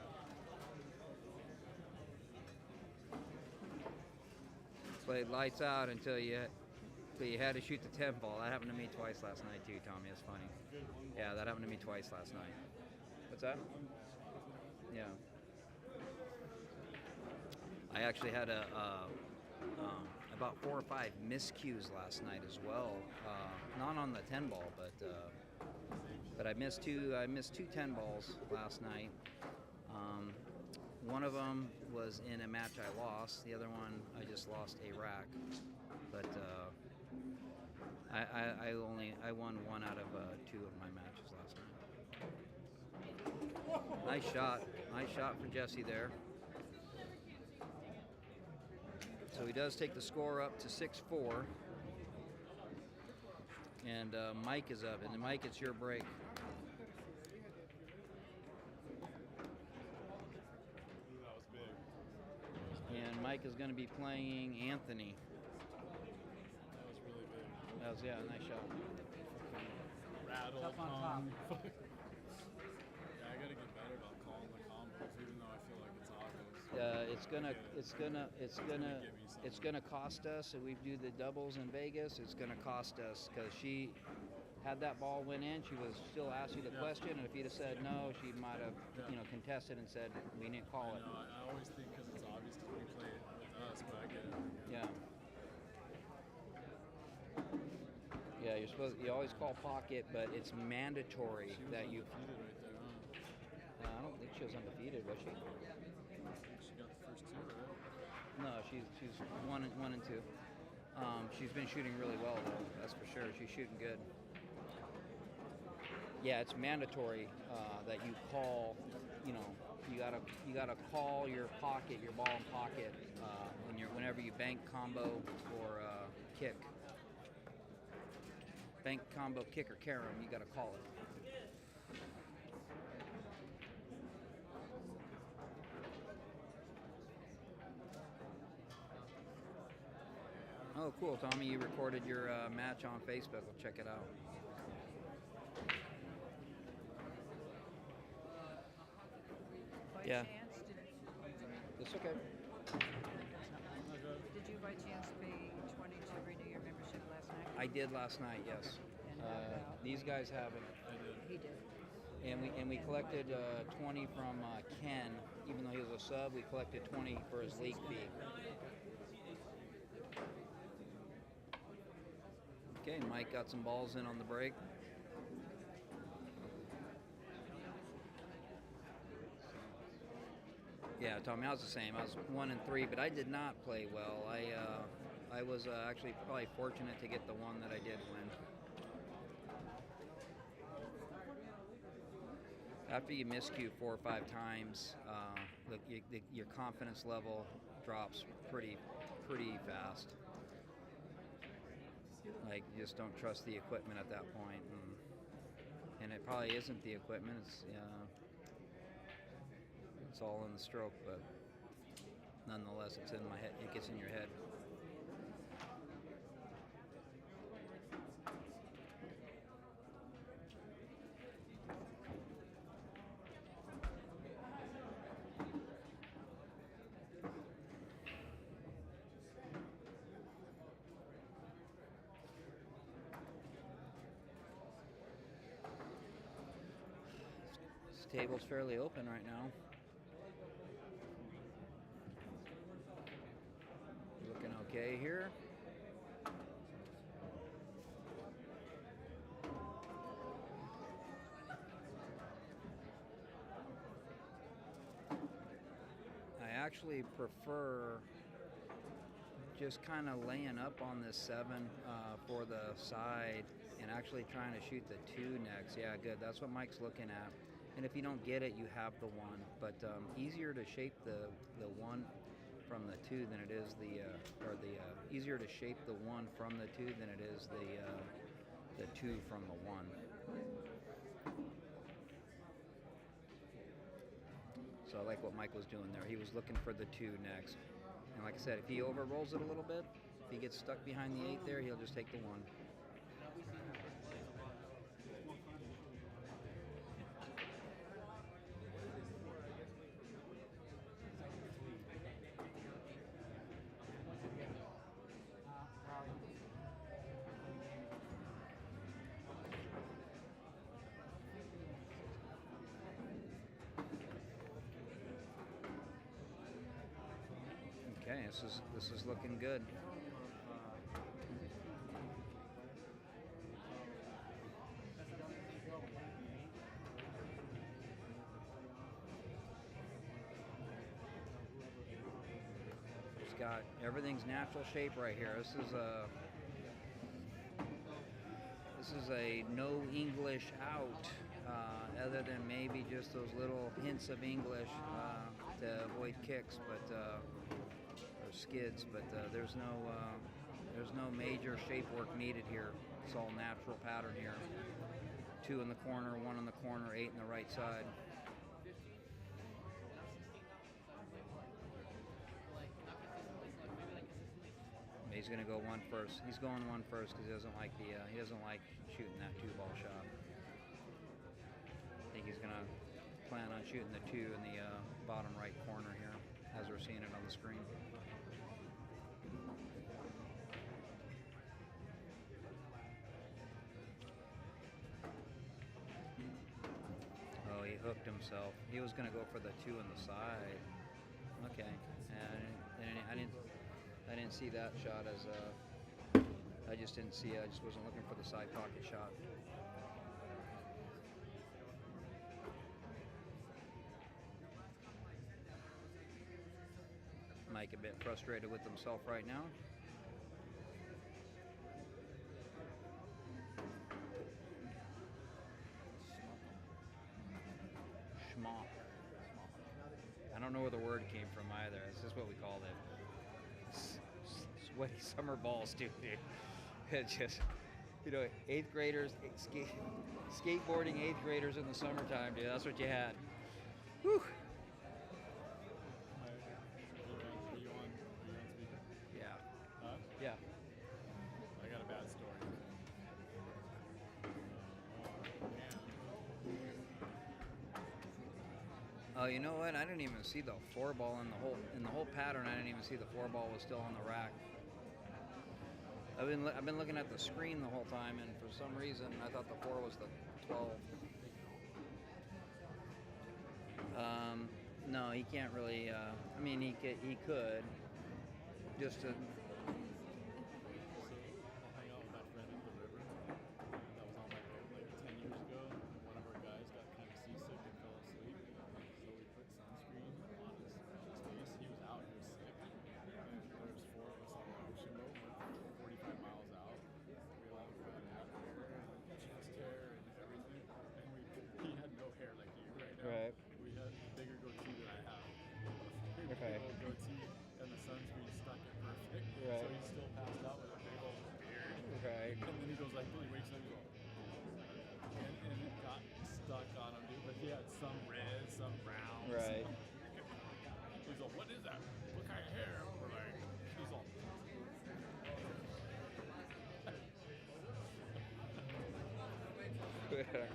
Played lights out until you had to shoot the 10 ball. That happened to me twice last night too, Tommy. It's funny. Yeah, that happened to me twice last night. What's that? Yeah. I actually had about 4 or 5 miscues last night as well. Not on the 10 ball, but I missed two 10 balls last night. One of them was in a match I lost. The other one I just lost a rack. But I won 1 out of 2 of my matches last night. Nice shot for Jesse there. So he does take the score up to 6-4. And Mike is up. And Mike, it's your break. That was big. And Mike is going to be playing Anthony. That was really big. That was, yeah, nice shot. Rattle, Tough on top. yeah, I gotta get better about calling the combos, even though I feel like it's obvious. It's gonna cost us. If we do the doubles in Vegas, it's gonna cost us because she had that ball went in. She was still asked you the question, and if you'd have said no, she might have contested and said we didn't call it. I always think because it's obvious because we play it with us, but I get it. Yeah. Yeah, you always call pocket, but it's mandatory that you. Right there, huh? I don't think she was undefeated, was she? She got the first 2, right? No, she's 1 and 2. She's been shooting really well though, that's for sure. She's shooting good. Yeah, it's mandatory that you call. You gotta call your pocket, your ball and pocket whenever you bank, combo, or kick. Bank, combo, kick, or carom, you gotta call it. Oh, cool, Tommy. You recorded your match on Facebook. I'll check it out. By Yeah. chance, It's okay. did you by chance pay 20 to renew your membership last night? I did last night, yes. These guys haven't. He did. And we collected 20 from Ken, even though he was a sub. We collected 20 for his league fee. Okay, Mike got some balls in on the break. Yeah, Tommy, I was the same. I was 1 and 3, but I did not play well. I was actually probably fortunate to get the one that I did win. After you miscue 4 or 5 times, your confidence level drops pretty fast. Like, you just don't trust the equipment at that point, and it probably isn't the equipment. It's all in the stroke, but nonetheless, it's in my head. It gets in your head. This table's fairly open right now. Looking okay here. I actually prefer just kind of laying up on this 7 for the side and actually trying to shoot the 2 next. Yeah, good. That's what Mike's looking at. And if you don't get it, you have the 1. But easier to shape the 1 from the 2 than it is easier to shape the 1 from the 2 than it is the 2 from the 1. So I like what Mike was doing there. He was looking for the 2 next. And like I said, if he over rolls it a little bit, if he gets stuck behind the 8 there, he'll just take the 1. Okay, this is looking good. It's got everything's natural shape right here. This is a no English out, other than maybe just those little hints of English to avoid kicks, but or skids. But there's no major shape work needed here. It's all natural pattern here. 2 in the corner, 1 in the corner, 8 in the right side. He's going to go 1 first. He's going 1 first because he doesn't like shooting that 2-ball shot. I think he's going to plan on shooting the 2 in the bottom right corner here, as we're seeing it on the screen. Oh, he hooked himself. He was going to go for the 2 on the side. Okay, and I didn't see that shot as I just didn't see it. I just wasn't looking for the side pocket shot. Mike a bit frustrated with himself right now. Schmock. I don't know where the word came from either. It's just what we called it. Sweaty summer balls, dude. It's just, 8th graders, skateboarding 8th graders in the summertime, dude. That's what you had. Whew. Are you on speaker? Yeah. Huh? Yeah. I got a bad story. Oh, you know what? I didn't even see the 4-ball in the whole pattern. I didn't even see the 4-ball was still on the rack. I've been looking at the screen the whole time, and for some reason I thought the 4 was the 12. No, he can't really. I mean, he could just to. I'll hang out with my friend at the river. That was on my boat like 10 years ago. And one of our guys got kind of seasick and fell asleep. So we put sunscreen on his face. He was out. He was sick. And there was 4 of us on the ocean boat. We're 45 miles out. We all got hair and chest hair and everything. And he had no hair like you right now. Right. We had a bigger goatee than I have. Okay. Big old goatee, and the sunscreen stuck it perfect. Right. So he's still passed out with a big old beard. Right. And then he goes like, he wakes up and goes, and it got stuck on him, dude. But he had some red, some brown. Right. He's like, what is that? What kind of hair? We're like, he's all. Yeah.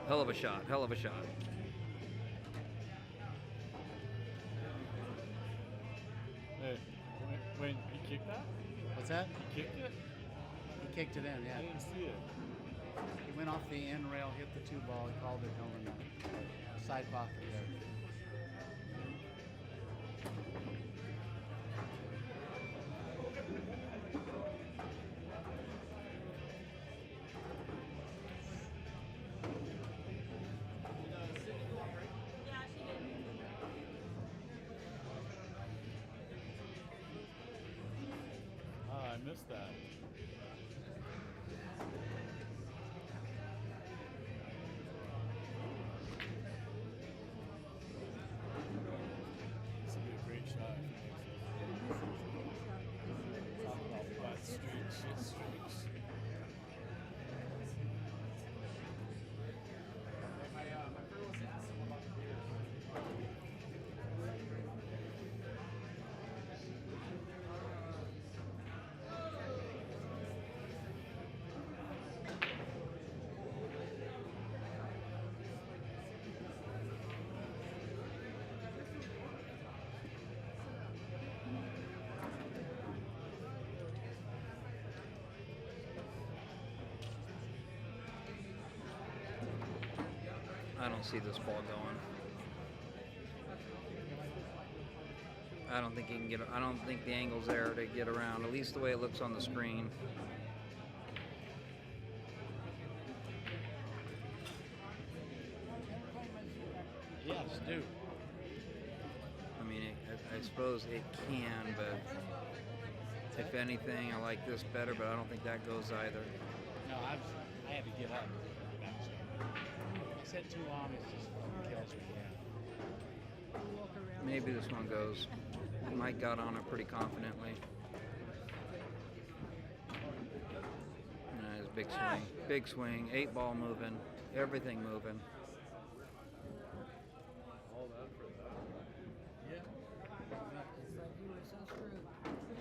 Hell of a shot. Hell of a shot. Hey, when he kicked that? What's that? He kicked it? He kicked it in, yeah. I didn't see it. He went off the end rail, hit the 2-ball, he called it over in the side pocket there. Ah, I missed that. This would be a great shot. Talk about bad streaks, shit streaks. I don't see this ball going. I don't think he can get. I don't think the angle's there to get around. At least the way it looks on the screen. Yes, do. I mean, I suppose it can, but if anything, I like this better. But I don't think that goes either. No, I had to get up. I said too long, it just kills me. Yeah. Maybe this one goes. Mike got on it pretty confidently. Nice big swing. Big swing. 8-ball moving. Everything moving. All that for that. Yeah. It's like you were so screwed.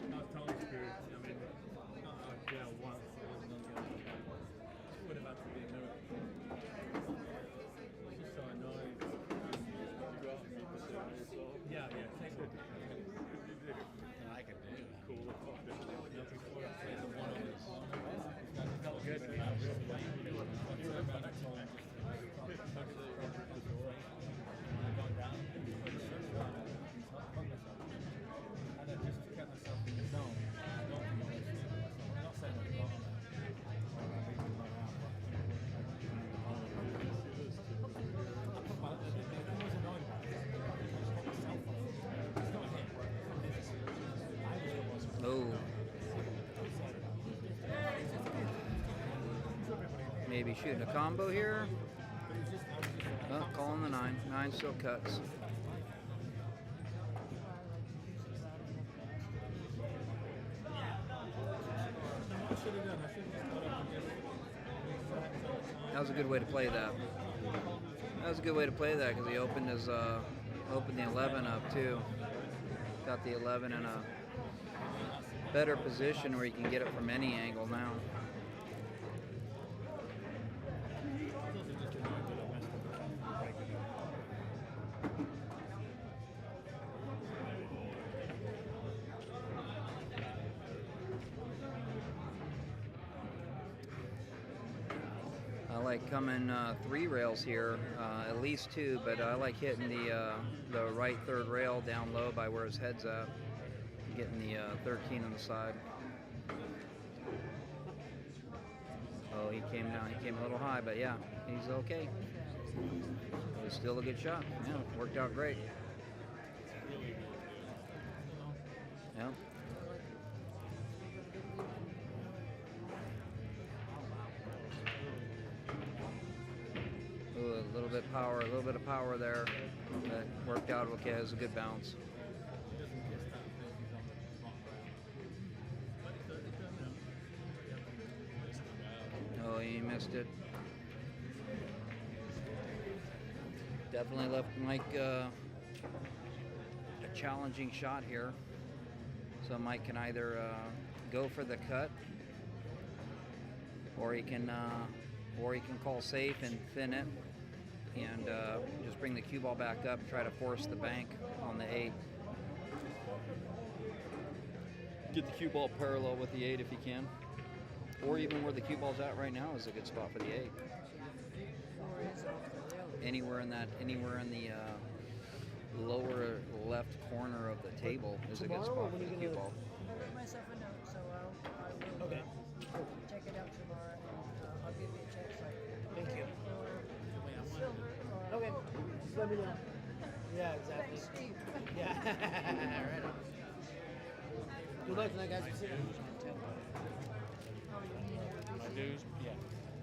Not totally screwed. I mean, yeah, once. What about to be a miracle? She's so annoying. You go out and meet the so yeah, take it. And I could do. Cool. The one on this. It felt good. Oh. Maybe shooting a combo here. Oh, calling the 9. 9 still cuts. That was a good way to play that. That was a good way to play that because he opened his opened the 11 up too. Got the 11 in a better position where you can get it from any angle now. I like coming 3 rails here, at least 2, but I like hitting the right third rail down low by where his head's at, getting the 13 on the side. Oh, he came down. He came a little high, but yeah, he's okay. It was still a good shot. Yeah, it worked out great. Yeah. Ooh, a little bit of power there. That worked out okay. It was a good bounce. Oh, he missed it. Definitely left Mike a challenging shot here. So Mike can either go for the cut, or he can call safe and thin it. and just bring the cue ball back up, try to force the bank on the 8. Get the cue ball parallel with the 8 if you can. Or even where the cue ball's at right now is a good spot for the 8. Anywhere in the lower left corner of the table is a good spot for the cue ball. I wrote myself a note, so I will check it out tomorrow, and I'll give you a check. Thank you. Or silver, or Okay, just let me know. Yeah, exactly. Thanks, Steve. Yeah, right on. Good luck tonight, guys. My dues? Yeah.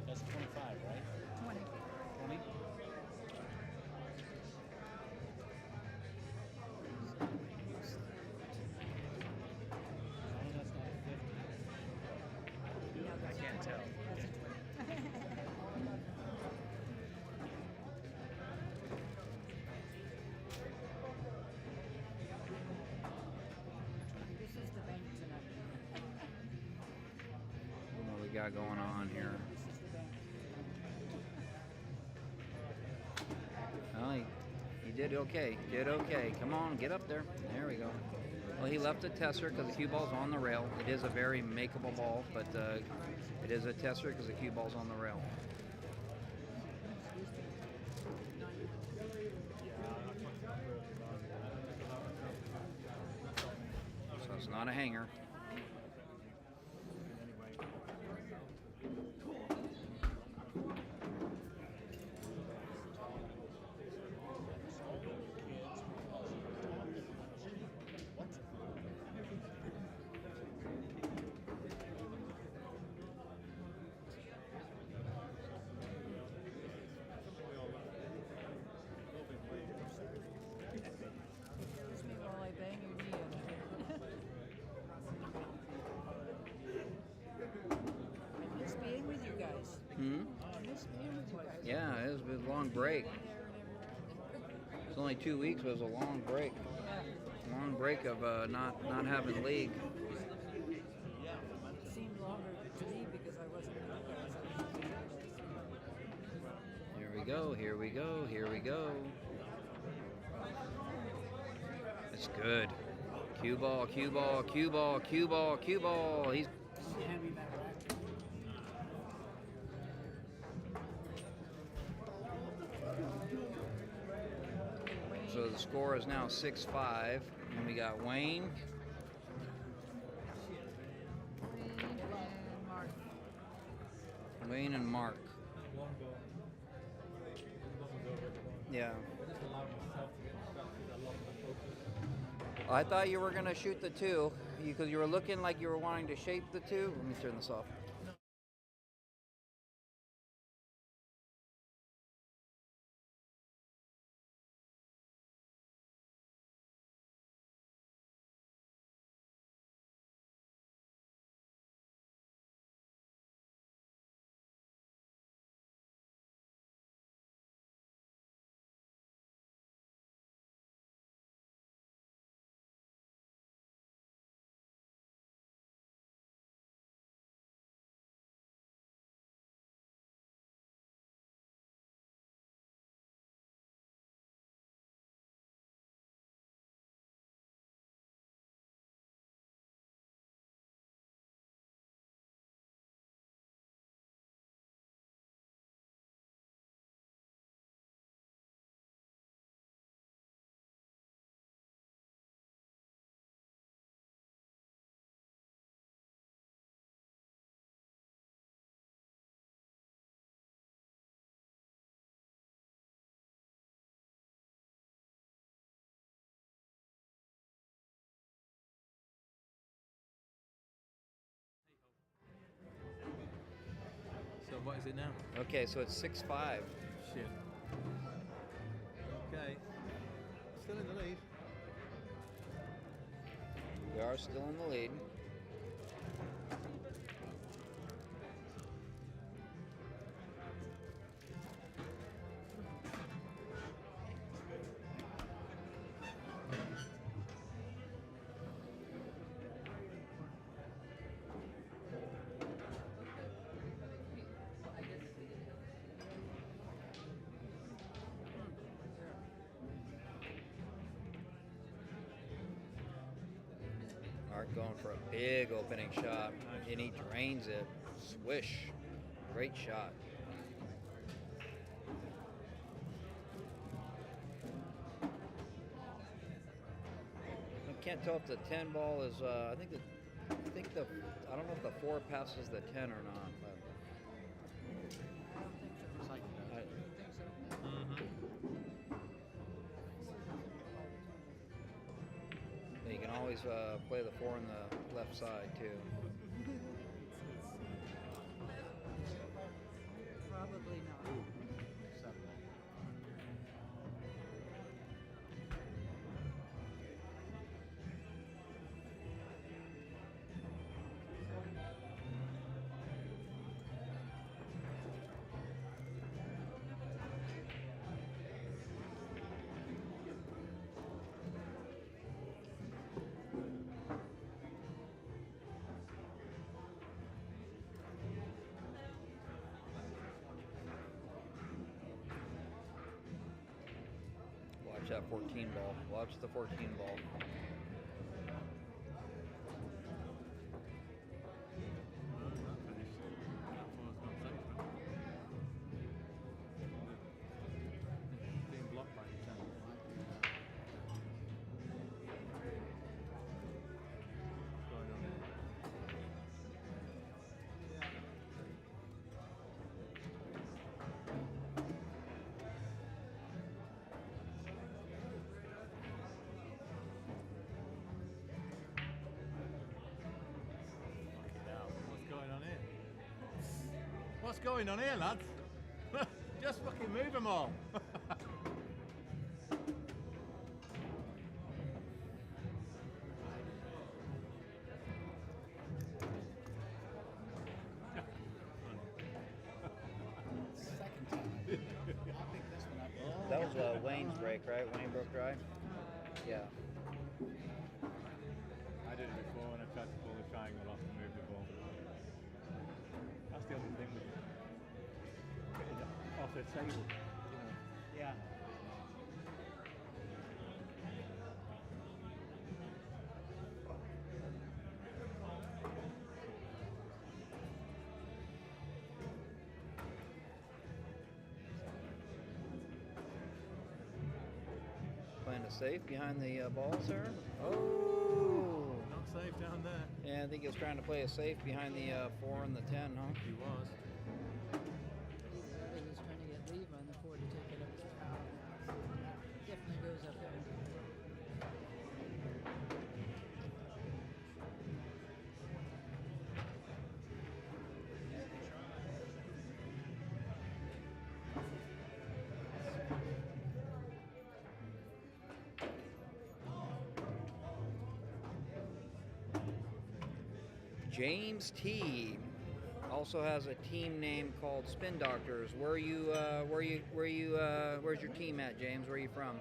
That's 25, right? 20. 20? I can't tell. This is the bank tonight. What we got going on here? This is the bank. Well, he did okay. Did okay. Come on, get up there. There we go. Well, he left a tesser because the cue ball's on the rail. It is a very makeable ball, but it is a tesser because the cue ball's on the rail. So it's not a hanger. Excuse me while I bang your knee I miss being with you guys. I miss being with you guys. Yeah, it was a long break. It's only 2 weeks, but it was a long break. Long break of not having league. It seemed longer to me because I wasn't with you guys. Here we go, here we go, here we go. It's good. Cue ball, cue ball, cue ball, cue ball, cue ball. He's So the score is now 6-5, and we got Wayne. Wayne and Mark. Yeah. I thought you were going to shoot the 2 because you were looking like you were wanting to shape the 2. Let me turn this off. So what is it now? Okay, so it's 6-5. Shit. Okay. Still in the lead. We are still in the lead. Mark going for a big opening shot, and he drains it. Swish. Great shot. I can't tell if the 10 ball is. I don't know if the 4 passes the 10 or not. But you can always play the 4 on the left side too. Probably not. Watch that 14 ball. Watch the 14 ball. Being blocked by the 10. What's going on there? What's going on here, lads? Just fucking move them all. Second time. I'll pick this one up. That was Wayne's break, right? Wayne broke dry? Yeah. I did it before when I tried to pull the triangle off and move the ball. That's the only thing with getting it off the table, you know. Yeah. Playing a safe behind the balls there. Oh! Not safe down there. Yeah, I think he was trying to play a safe behind the 4 and the 10, huh? He was. He was trying to get leave on the 4 to take it up to power. Definitely goes up there. James T. also has a team name called Spin Doctors. Where's your team at, James? Where are you from?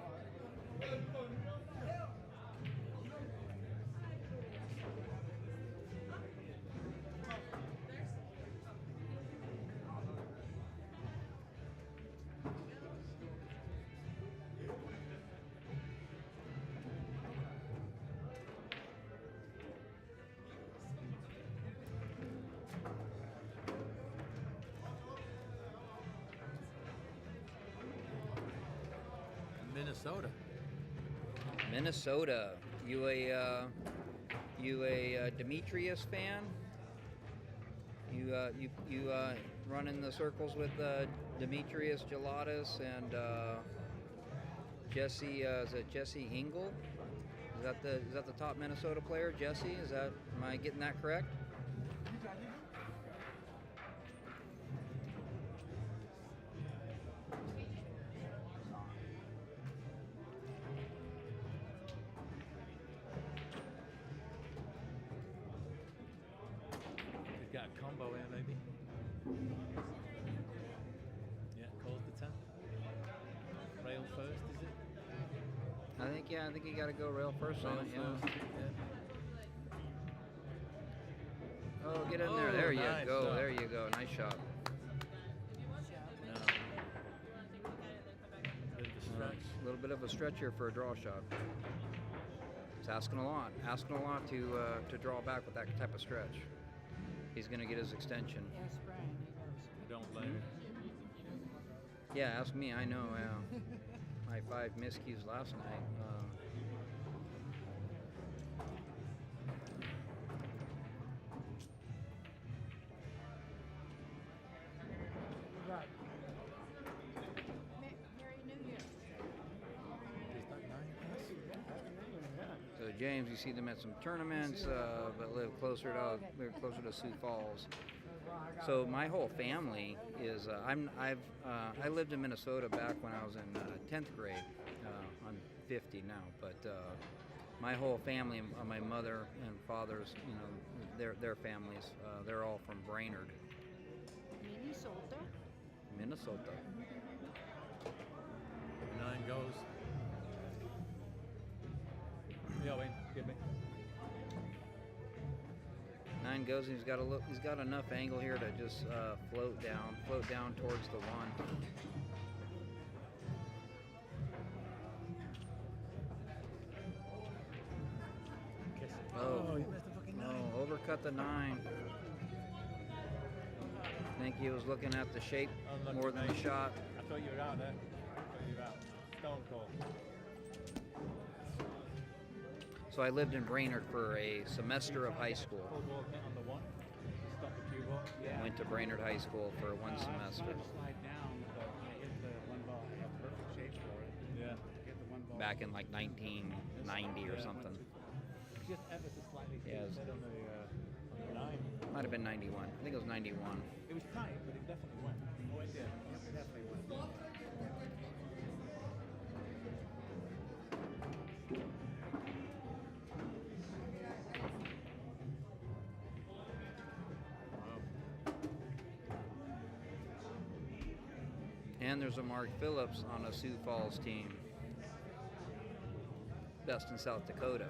Minnesota. Minnesota. You a Demetrius fan? You run in the circles with Demetrius Gelatis and Jesse. Is it Jesse Engel? Is that the top Minnesota player? Jesse? Am I getting that correct? He's got a combo here, maybe. Yeah, calls the 10. Rail first, is it? I think you got to go rail first on it. Yeah. Oh, get in there. Oh, There you nice go. shot. There you go. Nice shot. No. Bit of a stretch. A little bit of a stretch here for a draw shot. It's asking a lot to draw back with that type of stretch. He's going to get his extension. Don't blame him. Yeah, ask me. I know. My 5 miscues last night. So James, you see them at some tournaments, but live closer to Sioux Falls. So my whole family is. I lived in Minnesota back when I was in 10th grade. I'm 50 now, but my whole family, my mother and father's, their families, they're all from Brainerd, Minnesota. 9 goes. Yeah, Wayne, give me. 9 goes, and he's got enough angle here to just float down towards the 1. Oh, you missed the fucking 9. No, overcut the 9. I think he was looking at the shape more than the shot. I thought you were out there. I thought you were out. Stone cold. So I lived in Brainerd for a semester of high school. Full ball hit on the 1. Stop the cue ball. Yeah. Went to Brainerd High School for 1 semester. Slide down, but I hit the 1 ball. I have perfect shape for it. Yeah. Get the 1 ball. Back in like 1990 or something. Just ever so slightly. Yeah, on the 9. Might have been 91. I think it was 91. It was tight, but it definitely went. Oh, it did. Yep, it definitely went. And there's a Mark Phillips on a Sioux Falls team. Best in South Dakota.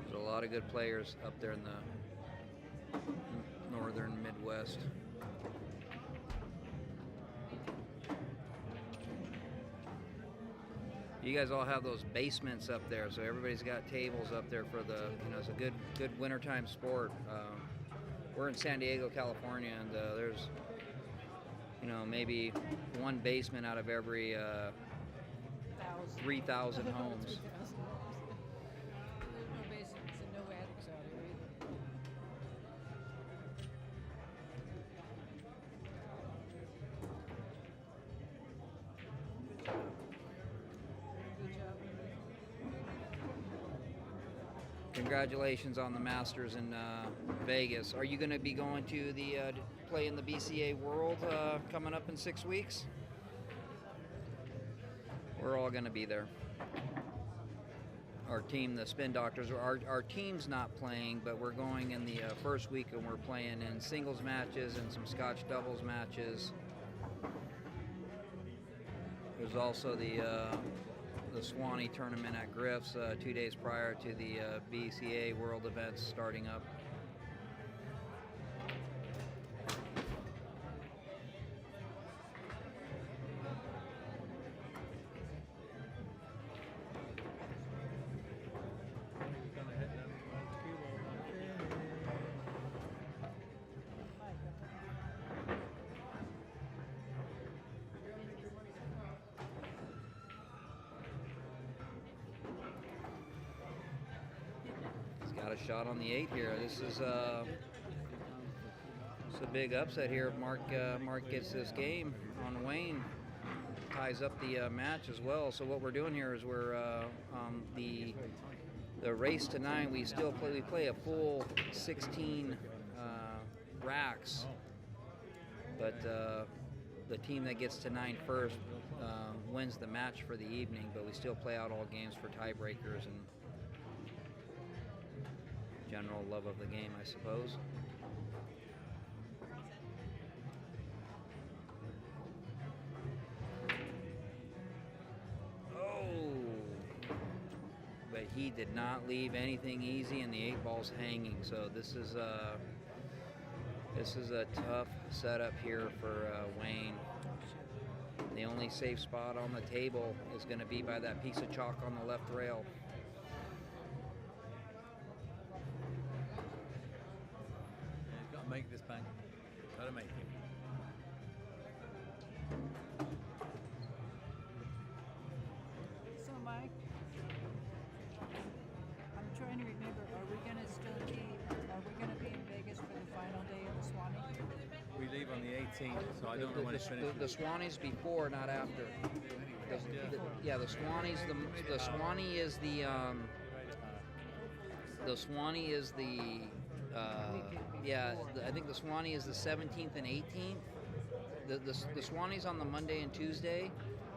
There's a lot of good players up there in the northern Midwest. You guys all have those basements up there, so everybody's got tables up there for the, it's a good wintertime sport. We're in San Diego, California, and there's, maybe 1 basement out of every 3,000 homes. There's no basements and no attics out here either. Good job. Congratulations on the Masters in Vegas. Are you going to be going to the play in the BCA World coming up in 6 weeks? We're all going to be there. Our team, the Spin Doctors, our team's not playing, but we're going in the first week, and we're playing in singles matches and some Scotch doubles matches. There's also the Swanee tournament at Griff's 2 days prior to the BCA World events starting up. Got a shot on the 8 here. This is it's a big upset here. Mark gets this game on Wayne, ties up the match as well. So what we're doing here is we're the race to 9. We play a full 16 racks, but the team that gets to 9 first wins the match for the evening. But we still play out all games for tiebreakers and general love of the game, I suppose. Oh! But he did not leave anything easy, and the 8 ball's hanging. So this is This is a tough setup here for Wayne. The only safe spot on the table is going to be by that piece of chalk on the left rail. Yeah, he's got to make this bank. Got to make it. So, Mike, I'm trying to remember, are we going to be in Vegas for the final day of the Swanee? We leave on the 18th, so I don't know when it's finished. The Swanee's before, not after. The Swanee's the Swanee is the Swanee is the I think the Swanee is the 17th and 18th. The Swanee's on the Monday and Tuesday,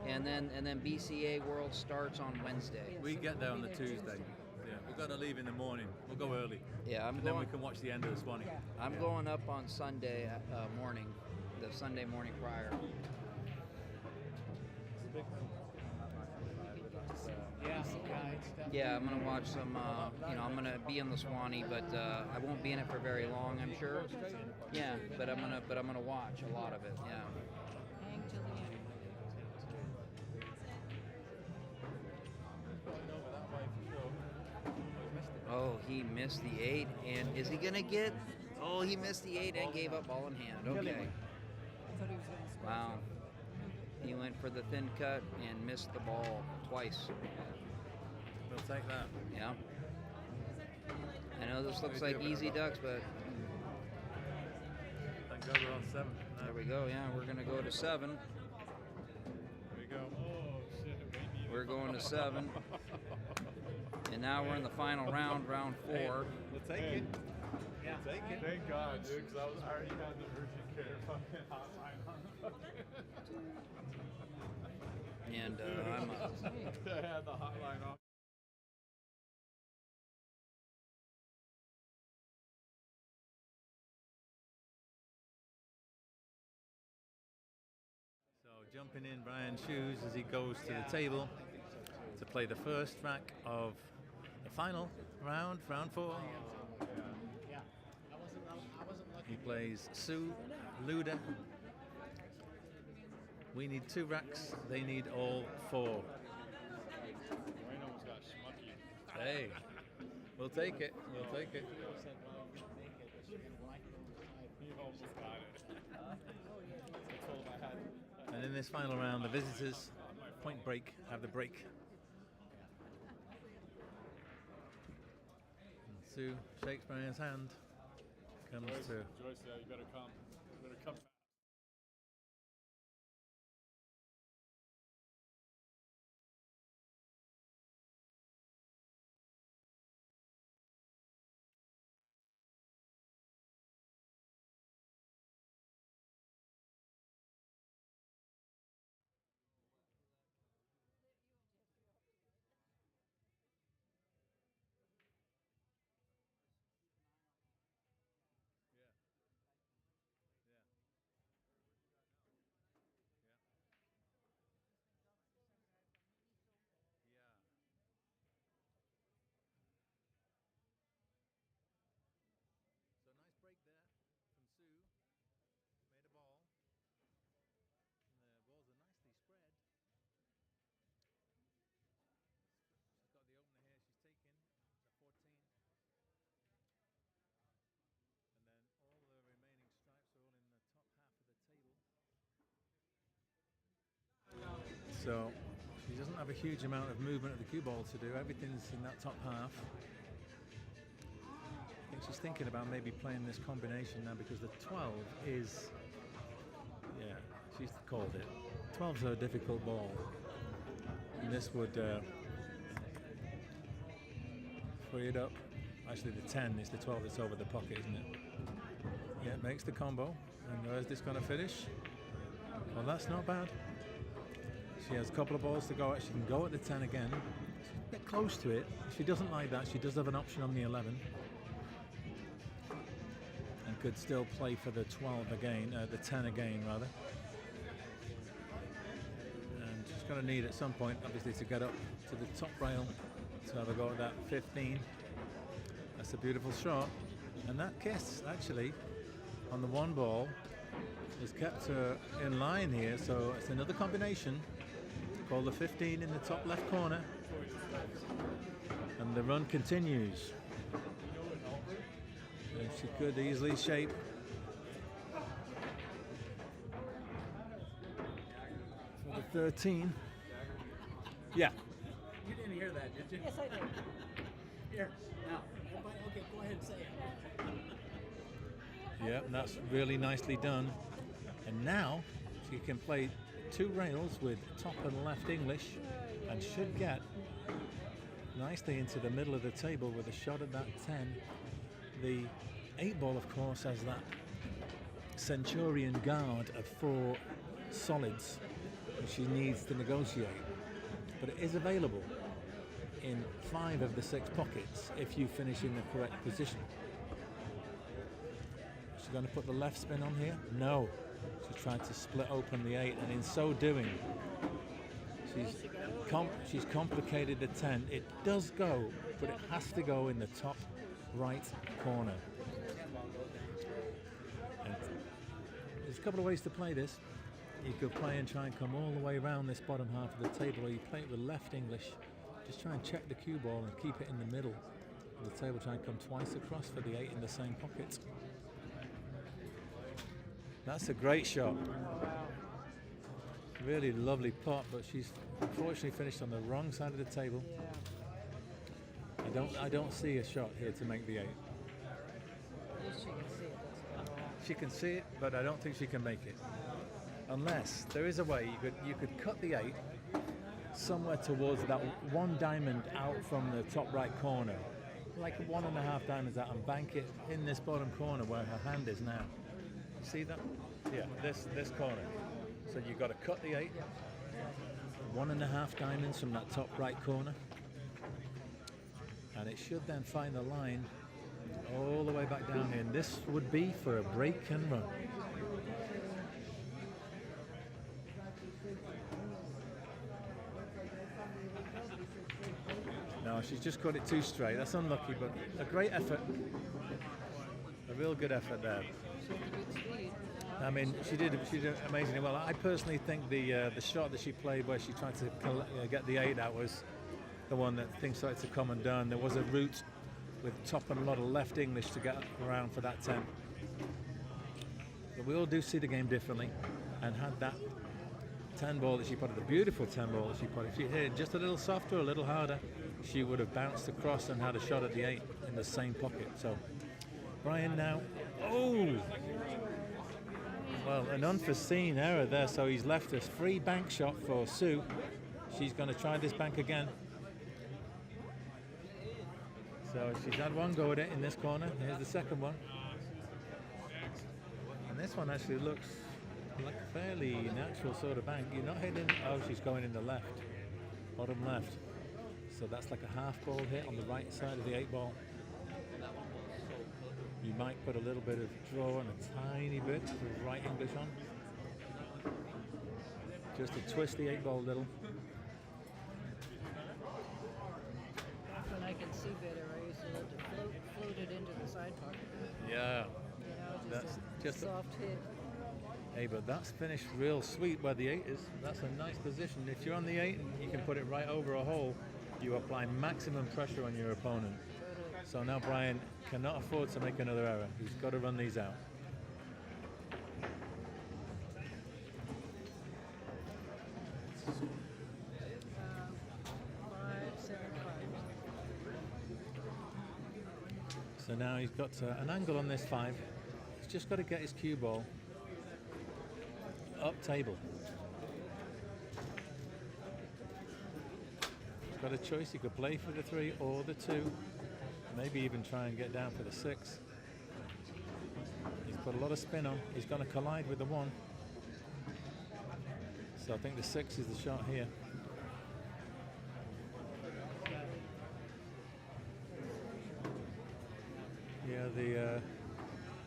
and then BCA World starts on Wednesday. We get there on the Tuesday. Yeah, we've got to leave in the morning. We'll go early. Yeah, then we can watch the end of the Swanee. I'm going up on Sunday morning, the Sunday morning prior. Yeah, I'm gonna watch some. I'm gonna be in the Swanee, but I won't be in it for very long, I'm sure. Yeah, but I'm gonna watch a lot of it. Yeah. Hang till the end. Oh, he missed the 8, and is he gonna get? Oh, he missed the 8 and gave up ball in hand. Okay. I thought he was going to score. Wow. He went for the thin cut and missed the ball twice. We'll take that. Yeah. I know this looks like easy ducks, but Thank God we're on 7. there we go. Yeah, we're gonna go to 7. There we go. Oh, shit. We're going to 7. And now we're in the final round, round 4. We'll take it. Yeah. Take it. Thank God, dude, because I already had the urgent care fucking hotline on. And I had the hotline on. So jumping in Brian's shoes as he goes to the table to play the first rack of the final round, round 4. He plays Sue, Luda. We need 2 racks, they need all 4. Wayne almost got schmucky. Hey, we'll take it, we'll take it. He almost got it. I told him I had it. And in this final round, the visitors, point break, have the break. And Sue shakes Brian's hand, comes Joyce, to... Joyce, yeah, you better come. You better come. So nice break there from Sue. Made a ball. And the balls are nicely spread. She's got the opener here. She's taken the 14. And then all the remaining stripes are all in the top half of the table. So she doesn't have a huge amount of movement of the cue ball to do. Everything's in that top half. I think she's thinking about maybe playing this combination now because the 12 is, yeah, she's called it. 12's a difficult ball. And this would free it up. Actually the 10 is the 12 that's over the pocket, isn't it? Yeah, it makes the combo. And where's this going to finish? Well, that's not bad. She has a couple of balls to go at. She can go at the 10 again. She's a bit close to it. If she doesn't like that, she does have an option on the 11. And could still play for the 12 again, the 10 again rather. And she's going to need at some point, obviously, to get up to the top rail to have a go at that 15. That's a beautiful shot. And that kiss, actually, on the one ball has kept her in line here, so it's another combination called the 15 in the top left corner, and the run continues. And she could easily shape for the 13. Yeah. You didn't hear that, did you? Yes, I did. Here, now. Okay, go ahead and say it. Yeah, and that's really nicely done. And now she can play 2 rails with top and left English and should get nicely into the middle of the table with a shot at that 10. The 8 ball, of course, has that Centurion guard of 4 solids which she needs to negotiate. But it is available in 5 of the 6 pockets if you finish in the correct position. She's going to put the left spin on here? No. She tried to split open the 8, and in so doing, she's complicated the 10. It does go, but it has to go in the top right corner. And there's a couple of ways to play this. You could play and try and come all the way around this bottom half of the table, or you play it with left English. Just try and check the cue ball and keep it in the middle of the table. Try and come twice across for the 8 in the same pocket. That's a great shot. Really lovely pot, but she's unfortunately finished on the wrong side of the table. I don't see a shot here to make the 8. She can see it, but I don't think she can make it. Unless there is a way you could cut the 8 somewhere towards that 1 diamond out from the top right corner, like 1.5 diamonds out, and bank it in this bottom corner where her hand is now. See that? Yeah, this corner. So you've got to cut the 8, 1.5 diamonds from that top right corner, and it should then find the line all the way back down here. And this would be for a break and run. No, she's just got it too straight. That's unlucky, but a great effort. A real good effort there. I mean, she did amazingly well. I personally think the shot that she played where she tried to get the 8 out was the one that things started to come undone. There was a route with top and a lot of left English to get around for that 10. But we all do see the game differently, and had that 10 ball that she put, the beautiful 10 ball that she put, if she hit it just a little softer, a little harder, she would have bounced across and had a shot at the 8 in the same pocket. So Brian now, well, an unforeseen error there, so he's left a free bank shot for Sue. She's going to try this bank again. So she's had one go at it in this corner. Here's the second one. And this one actually looks like a fairly natural sort of bank. You're not hitting, she's going in the left, bottom left. So that's like a half ball hit on the right side of the 8 ball. You might put a little bit of draw and a tiny bit of right English on. Just to twist the 8 ball a little. When I can see better, I used to let it float it into the side pocket. Yeah. You know, That's just a soft hit. Hey, but that's finished real sweet where the 8 is. That's a nice position. If you're on the 8 and you can put it right over a hole, you apply maximum pressure on your opponent. So now Brian cannot afford to make another error. He's got to run these out. So now he's got an angle on this 5. He's just got to get his cue ball up table. He's got a choice. He could play for the 3 or the 2. Maybe even try and get down for the 6. He's put a lot of spin on. He's going to collide with the 1. So I think the 6 is the shot here. Yeah,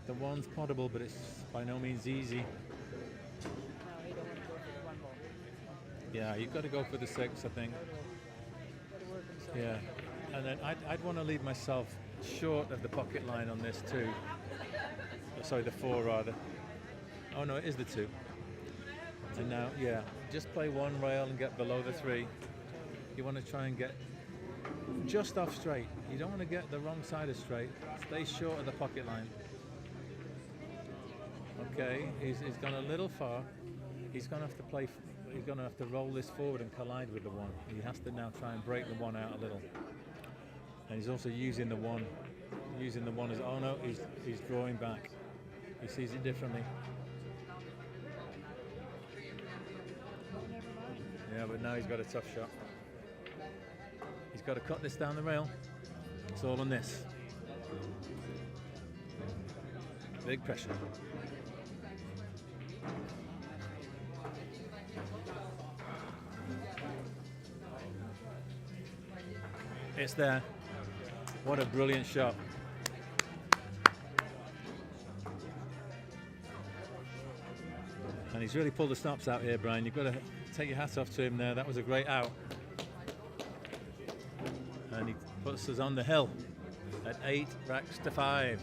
the 1's potable, but it's by no means easy. No, you don't want to go for the 1 ball. Yeah, you've got to go for the 6, I think. Yeah, and then I'd want to leave myself short of the pocket line on this too. sorry, the 4 rather. Oh no, it is the 2. And now, yeah, just play 1 rail and get below the 3. You want to try and get just off straight. You don't want to get the wrong side of straight. Stay short of the pocket line. Okay, he's gone a little far. He's going to have to play. He's going to have to roll this forward and collide with the 1. He has to now try and break the 1 out a little. And he's also using the 1. Using the 1 as, oh no, he's drawing back. He sees it differently. Yeah, but now he's got a tough shot. He's got to cut this down the rail. It's all on this. Big pressure. It's there. What a brilliant shot. And he's really pulled the stops out here, Brian. You've got to take your hat off to him there. That was a great out. And he puts us on the hill at 8 racks to 5.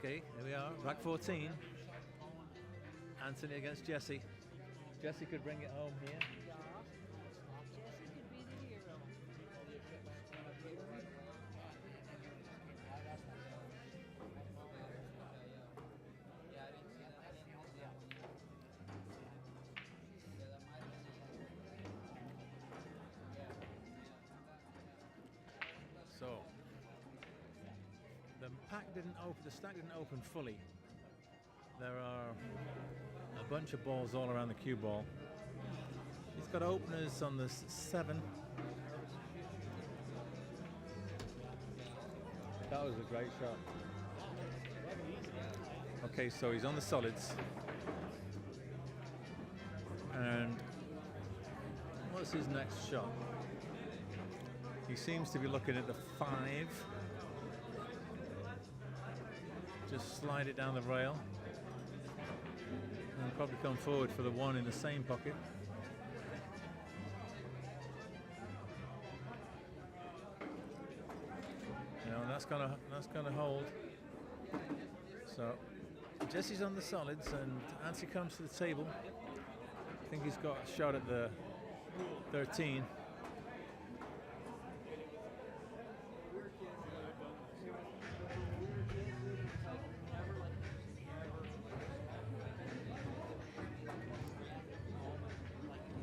Okay, here we are, rack 14. Anthony against Jesse. Jesse could bring it home here. So, the pack didn't open, the stack didn't open fully. There are a bunch of balls all around the cue ball. He's got openers on the 7. That was a great shot. Okay, so he's on the solids. And what's his next shot? He seems to be looking at the 5. Just slide it down the rail. And probably come forward for the 1 in the same pocket. You know, that's gonna hold. So Jesse's on the solids and Anthony comes to the table. I think he's got a shot at the 13.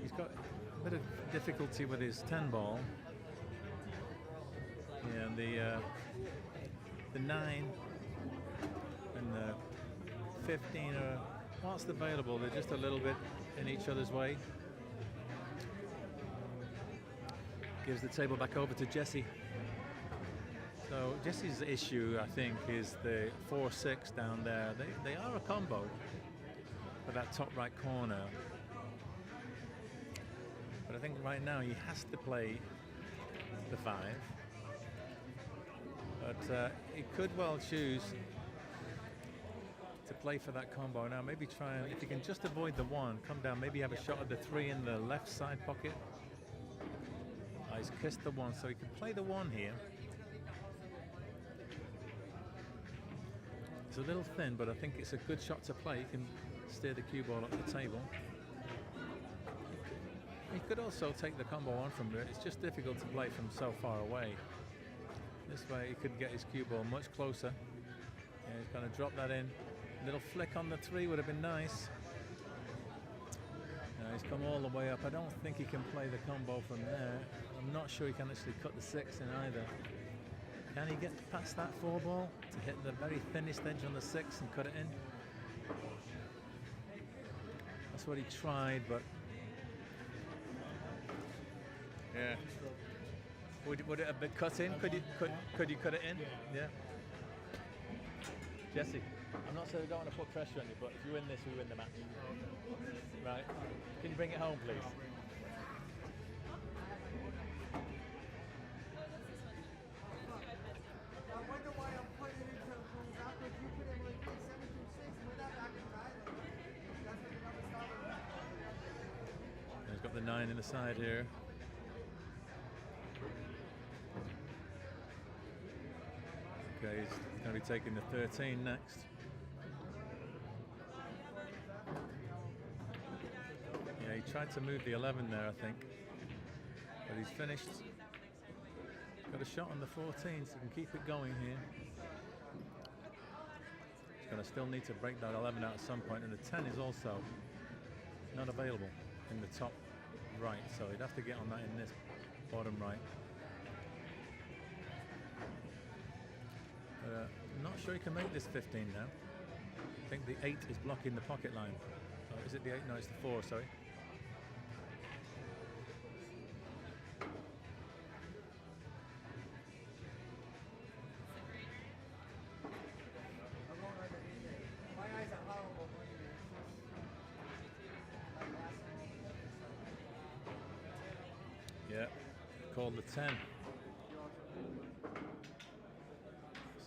He's got a bit of difficulty with his 10 ball. Yeah, and the 9 and the 15 are whilst available, they're just a little bit in each other's way. Gives the table back over to Jesse. So Jesse's issue, I think, is the 4-6 down there. They are a combo for that top right corner. But I think right now he has to play the 5. But he could well choose to play for that combo. Now maybe try and, if you can just avoid the 1, come down, maybe have a shot at the 3 in the left side pocket. He's kissed the 1, so he can play the 1 here. It's a little thin, but I think it's a good shot to play. You can steer the cue ball up the table. He could also take the combo on from there. It's just difficult to play from so far away. This way he could get his cue ball much closer. Yeah, he's going to drop that in. Little flick on the 3 would have been nice. Now he's come all the way up. I don't think he can play the combo from there. I'm not sure he can actually cut the 6 in either. Can he get past that 4 ball to hit the very thinnest edge on the 6 and cut it in? That's what he tried, but yeah. Would it have been cut in? Could you cut it in? Yeah. Jesse, I'm not saying I don't want to put pressure on you, but if you win this, we win the match. Right? Can you bring it home, please? He's got the 9 in the side here. Okay, he's going to be taking the 13 next. Yeah, he tried to move the 11 there, I think. But he's finished. Got a shot on the 14, so he can keep it going here. He's going to still need to break that 11 out at some point, and the 10 is also not available in the top right, so he'd have to get on that in this bottom right. I'm not sure he can make this 15 now. I think the 8 is blocking the pocket line. Oh, is it the 8? No, it's the 4, sorry. Yeah, called the 10.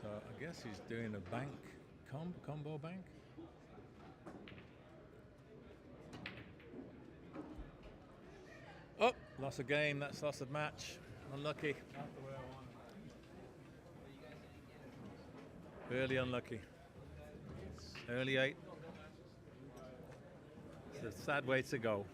So I guess he's doing a bank, combo bank. Oh, lost a game, that's lost a match. Unlucky. Really unlucky. Early 8. It's a sad way to go.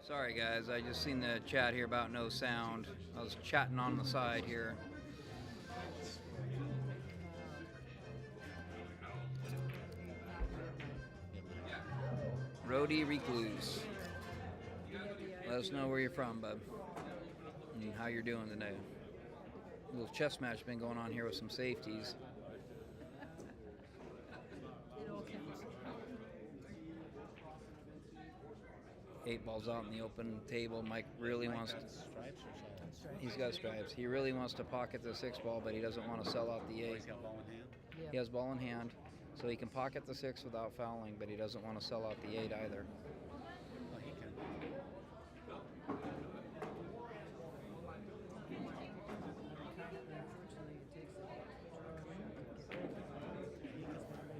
Sorry guys, I just seen the chat here about no sound. I was chatting on the side here. Rody Recluse. Let us know where you're from, bud, and how you're doing today. A little chess match been going on here with some safeties. Eight balls out in the open table. Mike really wants to. He's got stripes. He really wants to pocket the 6 ball, but he doesn't want to sell out the 8. He's got ball in hand. He has ball in hand, so he can pocket the 6 without fouling, but he doesn't want to sell out the 8 either. Well, he can.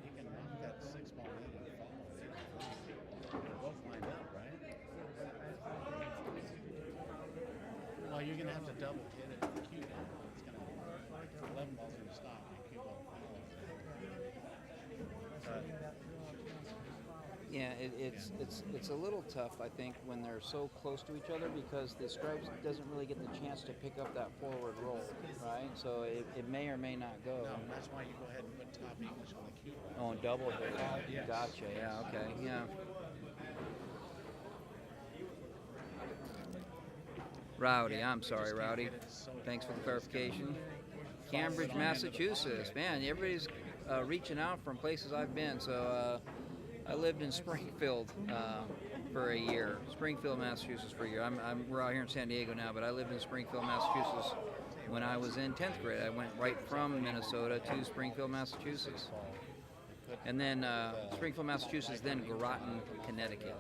He can knock that 6 ball in and follow. They're both lined up, right? Well, you're going to have to double hit it with the cue ball. It's going to 11 ball's going to stop and cue ball follows. Yeah, it's a little tough, I think, when they're so close to each other because the stripes doesn't really get the chance to pick up that forward roll, right? So it may or may not go. No, that's why you go ahead and put top English on the cue ball. Oh, and double hit. Yes. Gotcha. Yeah. Okay. Yeah. Rowdy, I'm sorry, Rowdy. Thanks for the clarification. Cambridge, Massachusetts. Man, everybody's reaching out from places I've been. So I lived in Springfield for a year. Springfield, Massachusetts for a year. We're out here in San Diego now, but I lived in Springfield, Massachusetts when I was in 10th grade. I went right from Minnesota to Springfield, Massachusetts. And then Springfield, Massachusetts, then Groton, Connecticut.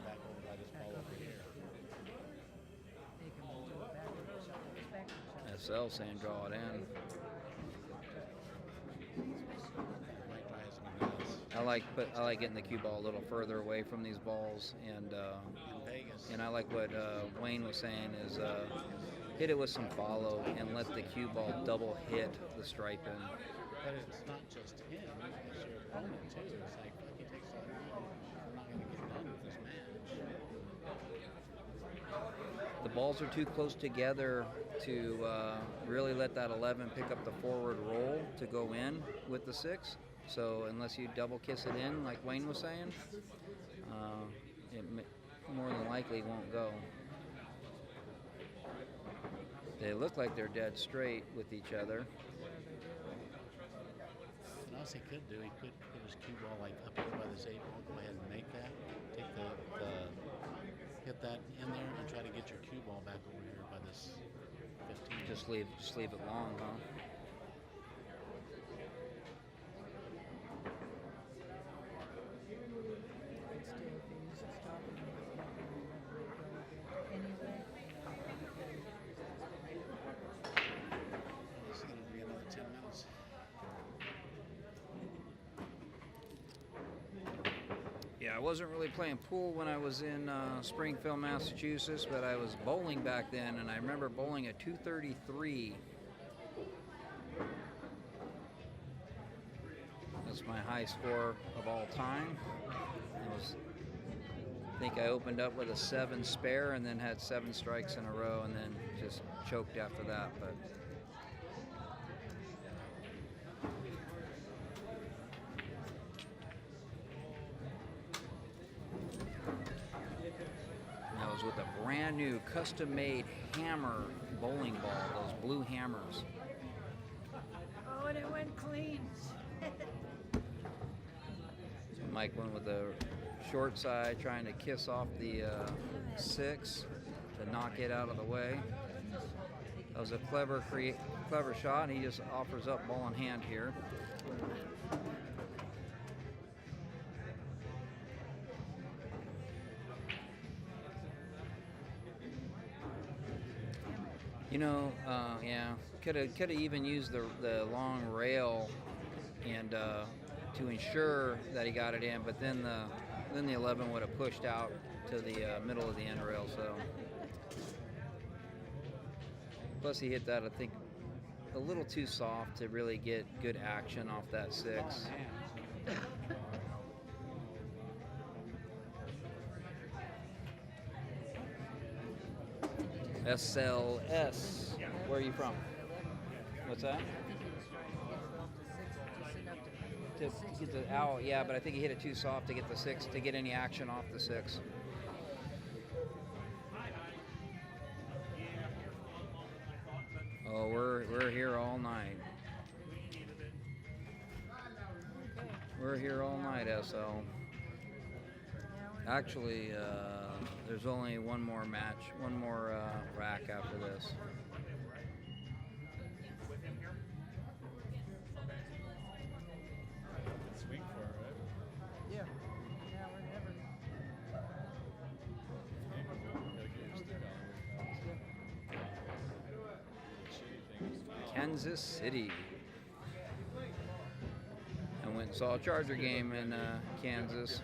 SL saying draw it in. I like getting the cue ball a little further away from these balls, and I like what Wayne was saying is hit it with some follow and let the cue ball double hit the stripe in. But it's not just him; it's your opponent too. It's like if he takes all long, we're not going to get done with this match. The balls are too close together to really let that 11 pick up the forward roll to go in with the 6. So unless you double kiss it in, like Wayne was saying, it more than likely won't go. They look like they're dead straight with each other. What else he could do, he could put his cue ball like up here by this 8 ball, go ahead and make that, take hit that in there and try to get your cue ball back over here by this 15. Just leave it long, huh? This is going to be another 10 minutes. Yeah, I wasn't really playing pool when I was in Springfield, Massachusetts, but I was bowling back then, and I remember bowling at 233. That's my high score of all time. I think I opened up with a 7 spare and then had 7 strikes in a row and then just choked after that. But that was with a brand new custom-made hammer bowling ball, those blue hammers. Oh, and it went clean. Mike went with the short side, trying to kiss off the 6 to knock it out of the way. That was a clever shot. He just offers up ball in hand here. You know, yeah, could have even used the long rail and to ensure that he got it in, but then the 11 would have pushed out to the middle of the end rail. So plus he hit that, I think, a little too soft to really get good action off that 6. SLS. Where are you from? What's that? To get the out, yeah, but I think he hit it too soft to get the 6, to get any action off the 6. Oh, we're here all night. We're here all night, SL. Actually, there's only one more match, one more rack after this. Swing for it, right? Yeah. Yeah, we're never. Kansas City. I went and saw a Charger game in Kansas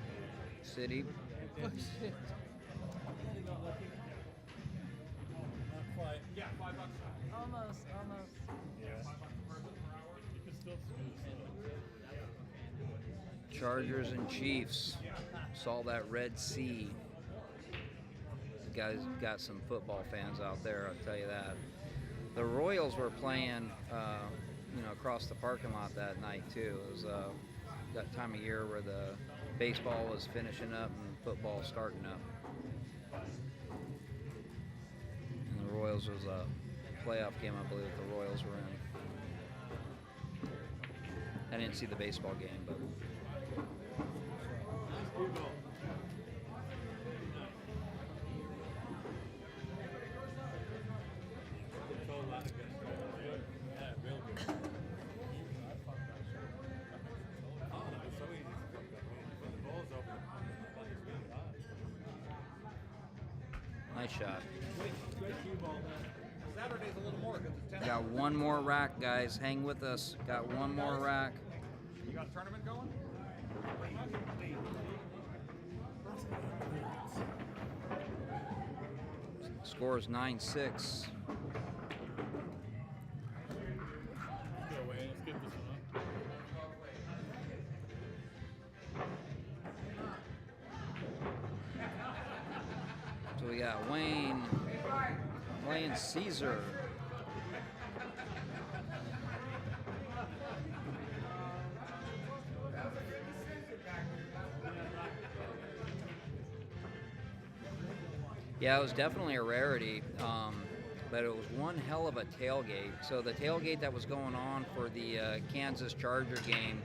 City. Oh, shit. Not quite. Yeah, $5. Almost. Yeah. You can still Chargers and Chiefs. Saw that Red Sea. The guys got some football fans out there, I'll tell you that. The Royals were playing, across the parking lot that night too. It was that time of year where the baseball was finishing up and football starting up. And the Royals was a playoff game, I believe, the Royals were in. I didn't see the baseball game, but. Nice shot. Saturday's a little more because it's 10. Got one more rack, guys. Hang with us. Got one more rack. You got a tournament going? Score is 9-6. Go away. Let's get this one up. So we got Wayne playing Caesar. Yeah, it was definitely a rarity, but it was one hell of a tailgate. So the tailgate that was going on for the Kansas Charger game,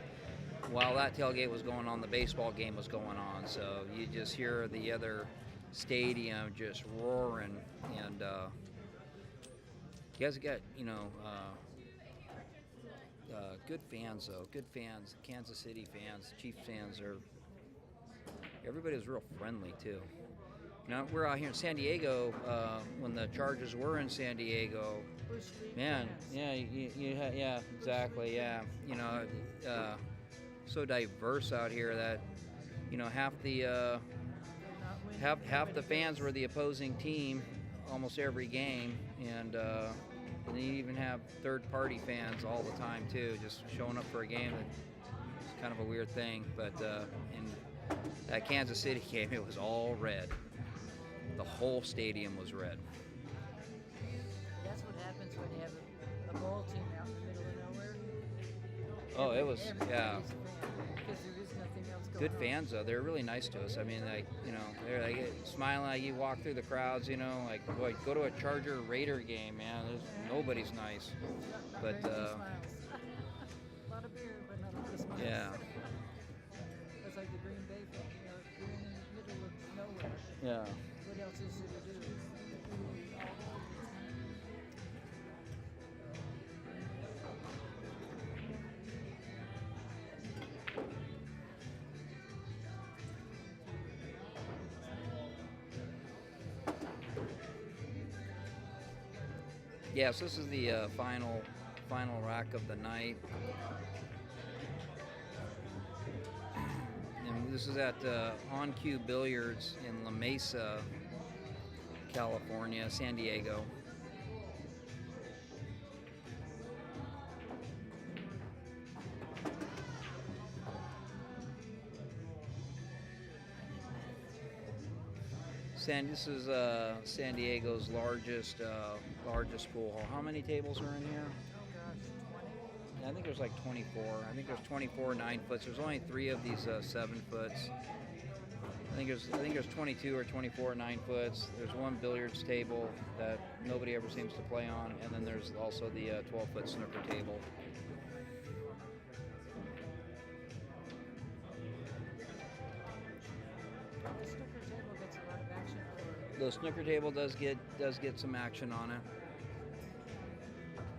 while that tailgate was going on, the baseball game was going on. So you just hear the other stadium just roaring, and you guys got, good fans though, good fans. Kansas City fans, Chiefs fans everybody was real friendly too. Now we're out here in San Diego when the Chargers were in San Diego. Man, yeah, yeah, exactly, yeah. So diverse out here that half the fans were the opposing team almost every game, and you even have third-party fans all the time too, just showing up for a game. It's kind of a weird thing, but in that Kansas City game, it was all red. The whole stadium was red. That's what happens when you have a ball team out in the middle of nowhere. Oh, it was, yeah. Because there is nothing else going Good on. fans though. They're really nice to us. I mean, they're like smiling at you, walk through the crowds. Like, boy, go to a Charger Raider game, man. Nobody's nice. But Very few smiles. A lot of beer, but not a lot of smiles. yeah, It's like the Green Bay thing, you're in the middle of nowhere. yeah. What else is there to do? Yes, this is the final rack of the night. And this is at On Cue Billiards in La Mesa, California, San Diego. This is San Diego's largest pool hall. How many tables are in here? I think there's like 24. I think there's 24 9-foots. There's only 3 of these 7-foots. I think there's 22 or 24 9-foots. There's one billiards table that nobody ever seems to play on, and then there's also the 12-foot snooker table. The snooker table does get some action on it.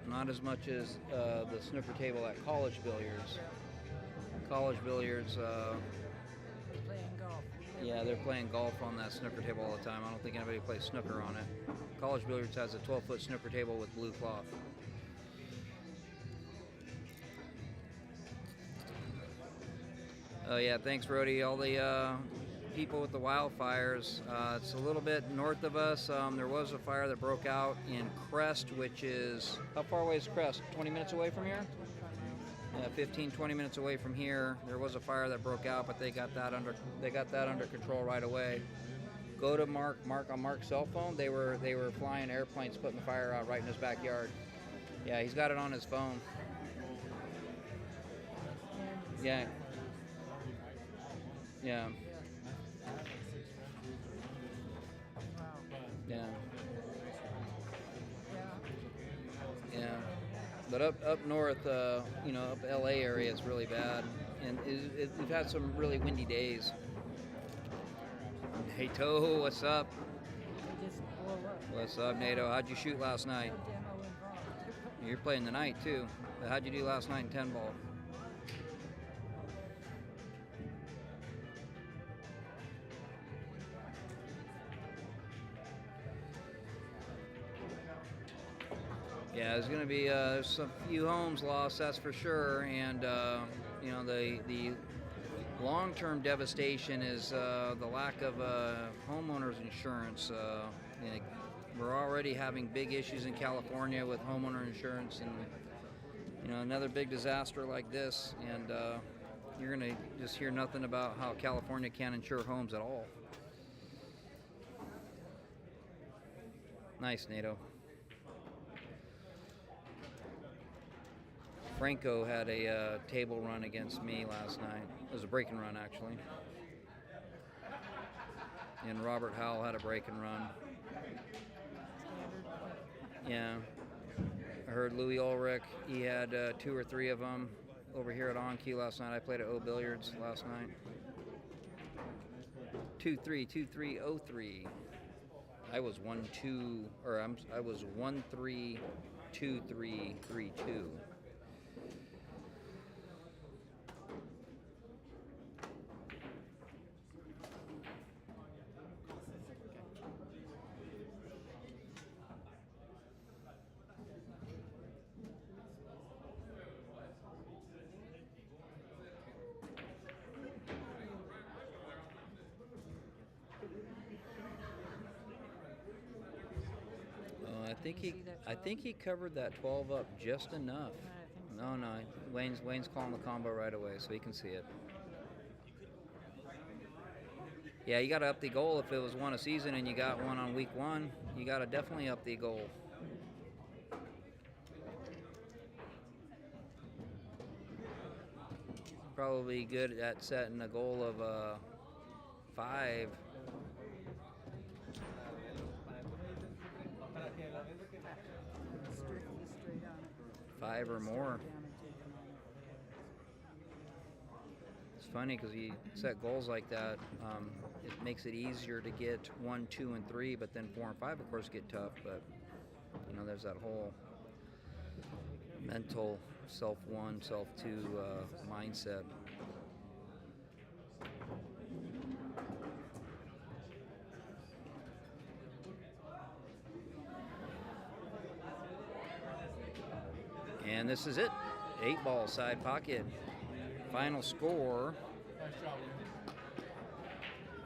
Not as much as the snooker table at college billiards. College billiards, yeah, they're playing golf on that snooker table all the time. I don't think anybody plays snooker on it. College billiards has a 12-foot snooker table with blue cloth. Oh yeah, thanks, Rody. All the people with the wildfires. It's a little bit north of us. There was a fire that broke out in Crest, which is, how far away is Crest? 20 minutes away from here? Yeah, 15, 20 minutes away from here. There was a fire that broke out, but they got that under control right away. Go to Mark on Mark's cell phone. They were flying airplanes, putting the fire out right in his backyard. Yeah, he's got it on his phone. Yeah. Yeah. Yeah. Yeah. But up north, up LA area is really bad, and we've had some really windy days. Hey Toho, what's up? What's up, NATO? How'd you shoot last night? You're playing tonight too. But how'd you do last night in 10 ball? Yeah, there's going to be some few homes lost, that's for sure, and the long-term devastation is the lack of homeowners insurance. We're already having big issues in California with homeowner insurance, and another big disaster like this, and you're going to just hear nothing about how California can't insure homes at all. Nice, NATO. Franco had a table run against me last night. It was a break and run, actually. And Robert Howell had a break and run. Yeah. I heard Louis Ulrich, he had 2 or 3 of them over here at On Cue last night. I played at O Billiards last night. 2-3, 2-3, 0-3. I was 1-2, or I was 1-3, 2-3, 3-2. I think he covered that 12 up just enough. No, Wayne's calling the combo right away, so he can see it. Yeah, you got to up the goal if it was one a season and you got one on week 1. You got to definitely up the goal. Probably good at setting a goal of 5. Or more. It's funny because you set goals like that, it makes it easier to get 1, 2, and 3, but then 4 and 5 of course get tough. But there's that whole mental self 1, self 2 mindset. And this is it. 8 ball side pocket. Final score.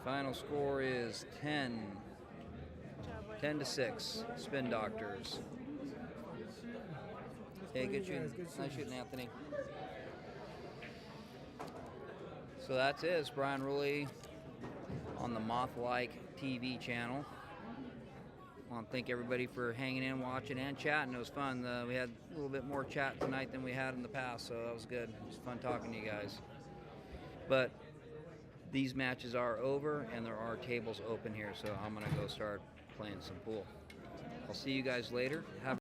Final score is 10 to 6. Spin Doctors. Hey, good shooting. Nice shooting, Anthony. So that's it. It's Brian Rulli on the moth-like TV channel. I want to thank everybody for hanging in, watching, and chatting. It was fun. We had a little bit more chat tonight than we had in the past, so that was good. It was fun talking to you guys. But these matches are over, and there are tables open here, so I'm going to go start playing some pool. I'll see you guys later. Have